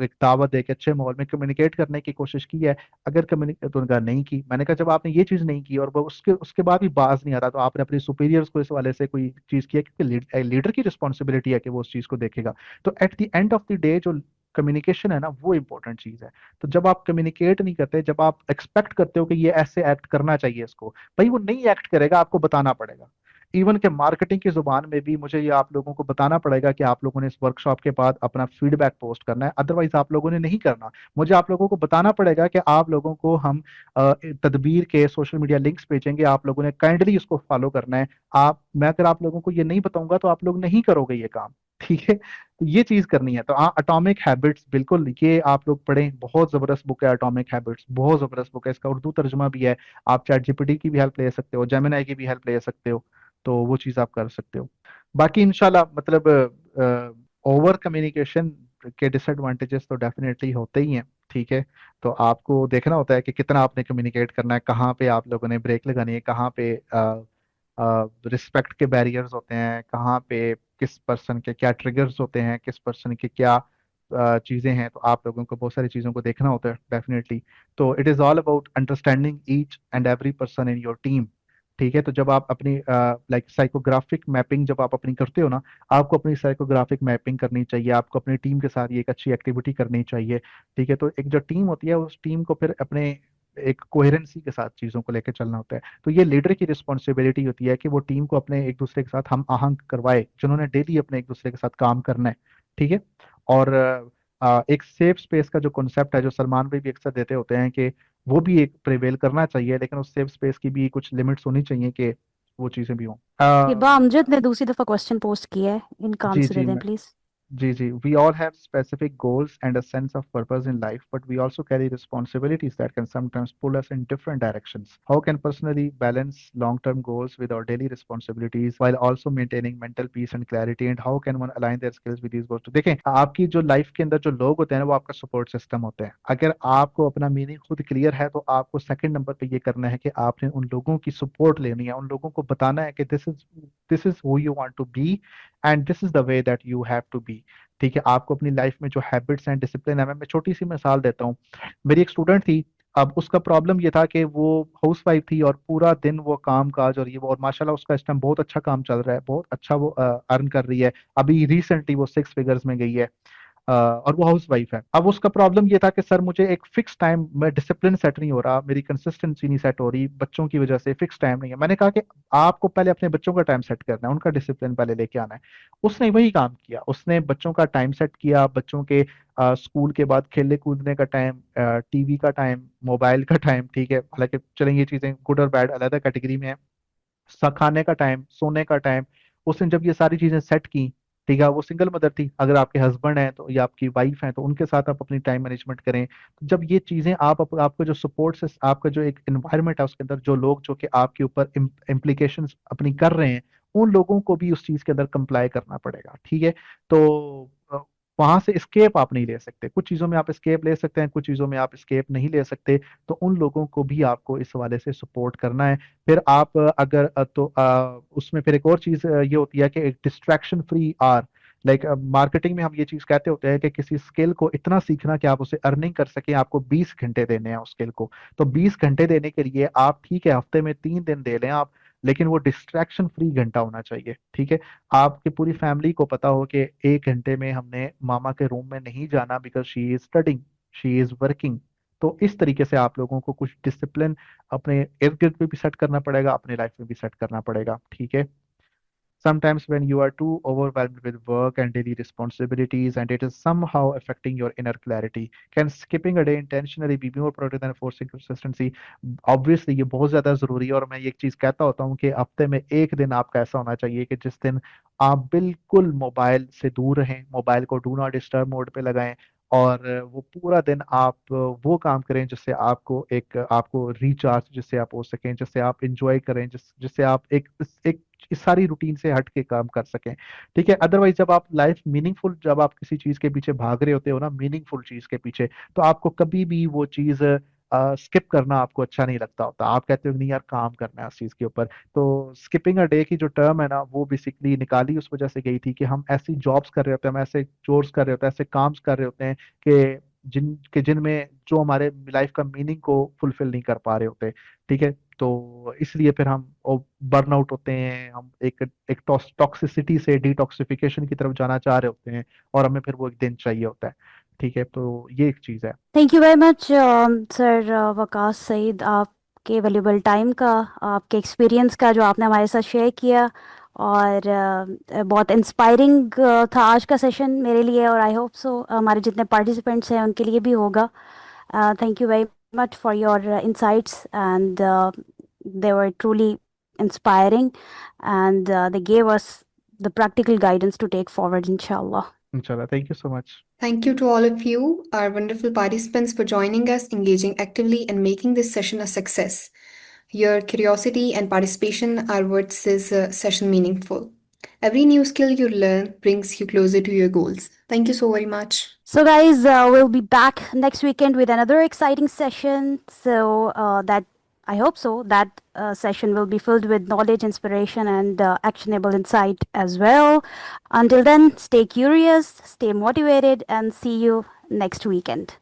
एक दावत दे के अच्छे माहौल में कम्युनिकेट करने की कोशिश की है? अगर कम्युनिकेट तो उनका नहीं की। मैंने कहा जब आपने ये चीज नहीं की और वो उसके उसके बाद भी बाज नहीं आता, तो आपने अपने सुपीरियर्स को इस वाले से कोई चीज किया? क्योंकि लीडर की रिस्पॉन्सिबिलिटी है कि वो उस चीज को देखेगा। तो eight the end of the day जो कम्युनिकेशन है ना, वो इंपॉर्टेंट चीज है। तो जब आप कम्युनिकेट नहीं करते, जब आप एक्सपेक्ट करते हो कि ये ऐसे एक्ट करना चाहिए इसको, भाई वो नहीं एक्ट करेगा, आपको बताना पड़ेगा। इवन के मार्केटिंग की जुबान में भी मुझे ये आप लोगों को बताना पड़ेगा कि आप लोगों ने इस वर्कशॉप के बाद अपना फीडबैक पोस्ट करना है, अदरवाइज आप लोगों ने नहीं करना। मुझे आप लोगों को बताना पड़ेगा कि आप लोगों को हम तदबीर के सोशल मीडिया लिंक्स भेजेंगे, आप लोगों ने काइंडली उसको फॉलो करना है। मैं अगर आप लोगों को ये नहीं बताऊंगा तो आप लोग नहीं करोगे ये काम। ठीक है, तो ये चीज करनी है। तो हाँ, अटोमिक हैबिट्स बिल्कुल, ये आप लोग पढ़ें, बहुत जबरदस्त बुक है अटोमिक हैबिट्स, बहुत जबरदस्त बुक है। इसका उर्दू तर्जुमा भी है। आप चैट जीपीटी की भी हेल्प ले सकते हो, जेमिनाई की भी हेल्प ले सकते हो। तो वो चीज आप कर सकते हो। बाकी इंशाल्लाह मतलब ओवर कम्युनिकेशन के डिसएडवांटेजेस तो डेफिनेटली होते ही हैं। ठीक है, तो आपको देखना होता है कि कितना आपने कम्युनिकेट करना है, कहाँ पे आप लोगों ने ब्रेक लगानी है, कहाँ पे रिस्पेक्ट के बैरियर्स होते हैं, कहाँ पे किस पर्सन के क्या ट्रिगर्स होते हैं, किस पर्सन के क्या चीजें हैं। तो आप लोगों को बहुत सारी चीजों को देखना होता है डेफिनेटली। तो it is all about understanding each and every person in your team. ठीक है, तो जब आप अपनी लाइक साइकोग्राफिक मैपिंग जब आप अपनी करते हो ना, आपको अपनी साइकोग्राफिक मैपिंग करनी चाहिए, आपको अपनी टीम के साथ ये एक अच्छी एक्टिविटी करनी चाहिए। ठीक है, तो एक जो टीम होती है, उस टीम को फिर अपने एक कोहेरेंसी के साथ चीजों को लेकर चलना होता है। तो ये लीडर की रिस्पॉन्सिबिलिटी होती है कि वो टीम को अपने एक दूसरे के साथ हम आहंग करवाए, जिन्होंने डेली अपने एक दूसरे के साथ काम करना है। ठीक है, और एक सेफ स्पेस का जो कॉन्सेप्ट है, जो सलमान भाई भी अक्सर देते होते हैं कि वो भी एक प्रिवेल करना चाहिए, लेकिन उस सेफ स्पेस की भी कुछ लिमिट्स होनी चाहिए कि वो चीजें भी हों। हिबा अमजद ने दूसरी दफा क्वेश्चन पोस्ट किया है, इनका जी आंसर जी, दे दें प्लीज। जी जी, we all have specific goals and a sense of purpose in life, but we also carry responsibilities that can sometimes pull us in different directions. How can personally balance long-term goals with our daily responsibilities while also maintaining mental peace and clarity? And how can one align their skills with these goals? तो देखें, आपकी जो life के अंदर जो लोग होते हैं ना, वो आपका सपोर्ट सिस्टम होते हैं। अगर आपको अपना मीनिंग खुद क्लियर है, तो आपको सेकंड नंबर पे ये करना है कि आपने उन लोगों की सपोर्ट लेनी है, उन लोगों को बताना है कि this is who you want to be and this is the way that you have to be. ठीक है, आपको अपनी लाइफ में जो हैबिट्स एंड डिसिप्लिन है, मैं छोटी सी मिसाल देता हूँ। मेरी एक स्टूडेंट थी। अब उसका प्रॉब्लम ये था कि वो हाउस वाइफ थी और पूरा दिन वो काम काज और ये वो, और माशाल्लाह उसका इस टाइम बहुत अच्छा काम चल रहा है, बहुत अच्छा वो अर्न कर रही है। अभी रिसेंटली वो 6 फिगर्स में गई है। और वो हाउस वाइफ है। अब उसका प्रॉब्लम ये था कि सर मुझे एक फिक्स टाइम में डिसिप्लिन सेट नहीं हो रहा, मेरी कंसिस्टेंसी नहीं सेट हो रही, बच्चों की वजह से फिक्स टाइम नहीं है। मैंने कहा कि आपको पहले अपने बच्चों का टाइम सेट करना है, उनका डिसिप्लिन पहले लेके आना है। उसने वही काम किया, उसने बच्चों का टाइम सेट किया, बच्चों के स्कूल के बाद खेलने कूदने का टाइम, टीवी का टाइम, मोबाइल का टाइम। ठीक है, हालांकि चलेंगे ये चीजें गुड और बैड अलग कैटेगरी में है। खाने का टाइम, सोने का टाइम, उसने जब ये सारी चीजें सेट की। ठीक है, वो सिंगल मदर थी, अगर आपके हस्बैंड हैं तो या आपकी वाइफ है तो उनके साथ आप अपनी टाइम मैनेजमेंट करें। तो जब ये चीजें आपका जो सपोर्ट से आपका जो एक एनवायरनमेंट है उसके अंदर जो लोग जो कि आपके ऊपर इम्प्लीकेशंस अपनी कर रहे हैं, उन लोगों को भी उस चीज के अंदर कंप्लाई करना पड़ेगा। ठीक है, तो वहां से स्केप आप नहीं ले सकते। कुछ चीजों में आप स्केप ले सकते हैं, कुछ चीजों में आप स्केप नहीं ले सकते। तो उन लोगों को भी आपको इस हवाले से सपोर्ट करना है। फिर आप अगर उसमें फिर एक और चीज ये होती है कि एक डिस्ट्रैक्शन फ्री आर, लाइक मार्केटिंग में हम ये चीज कहते होते हैं कि किसी स्किल को इतना सीखना कि आप उसे अर्निंग कर सकें, आपको 20 घंटे देने हैं उस स्किल को। तो 20 घंटे देने के लिए आप ठीक है हफ्ते में 3 दिन दे लें आप, लेकिन वो डिस्ट्रैक्शन फ्री घंटा होना चाहिए, ठीक है। आपकी पूरी फैमिली को पता हो कि 1 घंटे में हमने मामा के रूम में नहीं जाना because she is studying, she is working. तो इस तरीके से आप लोगों को कुछ डिसिप्लिन अपने इर्द गिर्द में भी सेट करना पड़ेगा, अपने लाइफ में भी सेट करना पड़ेगा, ठीक है। Sometimes when you are too overwhelmed with work and daily responsibilities and it is somehow affecting your inner clarity, can skipping a day intentionally be more productive than forcing consistency? Obviously ये बहुत ज्यादा जरूरी है, और मैं ये एक चीज कहता होता हूँ कि हफ्ते में 1 दिन आपका ऐसा होना चाहिए कि जिस दिन आप बिल्कुल मोबाइल से दूर रहें, मोबाइल को डू नॉट डिस्टर्ब मोड पे लगाएं, और वो पूरा दिन आप वो काम करें जिससे आपको रिचार्ज जिससे आप हो सकें, जिससे आप इंजॉय करें, जिससे आप एक इस सारी रूटीन से हट के काम कर सकें, ठीक है। अदरवाइज जब आप किसी चीज के पीछे भाग रहे होते हो ना, मीनिंगफुल चीज के पीछे, तो आपको कभी भी वो चीज स्किप करना आपको अच्छा नहीं लगता होता। आप कहते हो नहीं यार काम करना है उस चीज के ऊपर। तो स्किपिंग अ डे की जो टर्म है ना, वो बेसिकली निकाली उस वजह से गई थी कि हम ऐसी जॉब्स कर रहे होते हैं, हम ऐसे चोर्स कर रहे होते हैं, ऐसे काम कर रहे होते हैं कि जिनमें जो हमारे लाइफ का मीनिंग को फुलफिल नहीं कर पा रहे होते, ठीक है। तो इसलिए फिर हम बर्नआउट होते हैं, हम एक टॉक्सिसिटी से डिटॉक्सिफिकेशन की तरफ जाना चाह रहे होते हैं, और हमें फिर वो एक दिन चाहिए होता है, ठीक है। तो ये एक चीज है। Thank you very much sir Waqas Saeed, आपके वैल्यूबल टाइम का, आपके एक्सपीरियंस का जो आपने हमारे साथ शेयर किया, और बहुत इंस्पायरिंग था आज का सेशन मेरे लिए, और आई होप सो हमारे जितने पार्टिसिपेंट्स हैं उनके लिए भी होगा। Thank you very much for your insights, and they were truly inspiring, and they gave us the practical guidance to take forward, inshallah. इंशाल्लाह, thank you so much. Thank you to all of you, our wonderful participants, for joining us, engaging actively, and making this session a success. Your curiosity and participation are what this session meaningful. Every new skill you learn brings you closer to your goals. Thank you so very much. So, guys, we'll be back next weekend with another exciting session. So, that I hope so that session will be filled with knowledge, inspiration, and actionable insight as well. Until then, stay curious, stay motivated, and see you next weekend.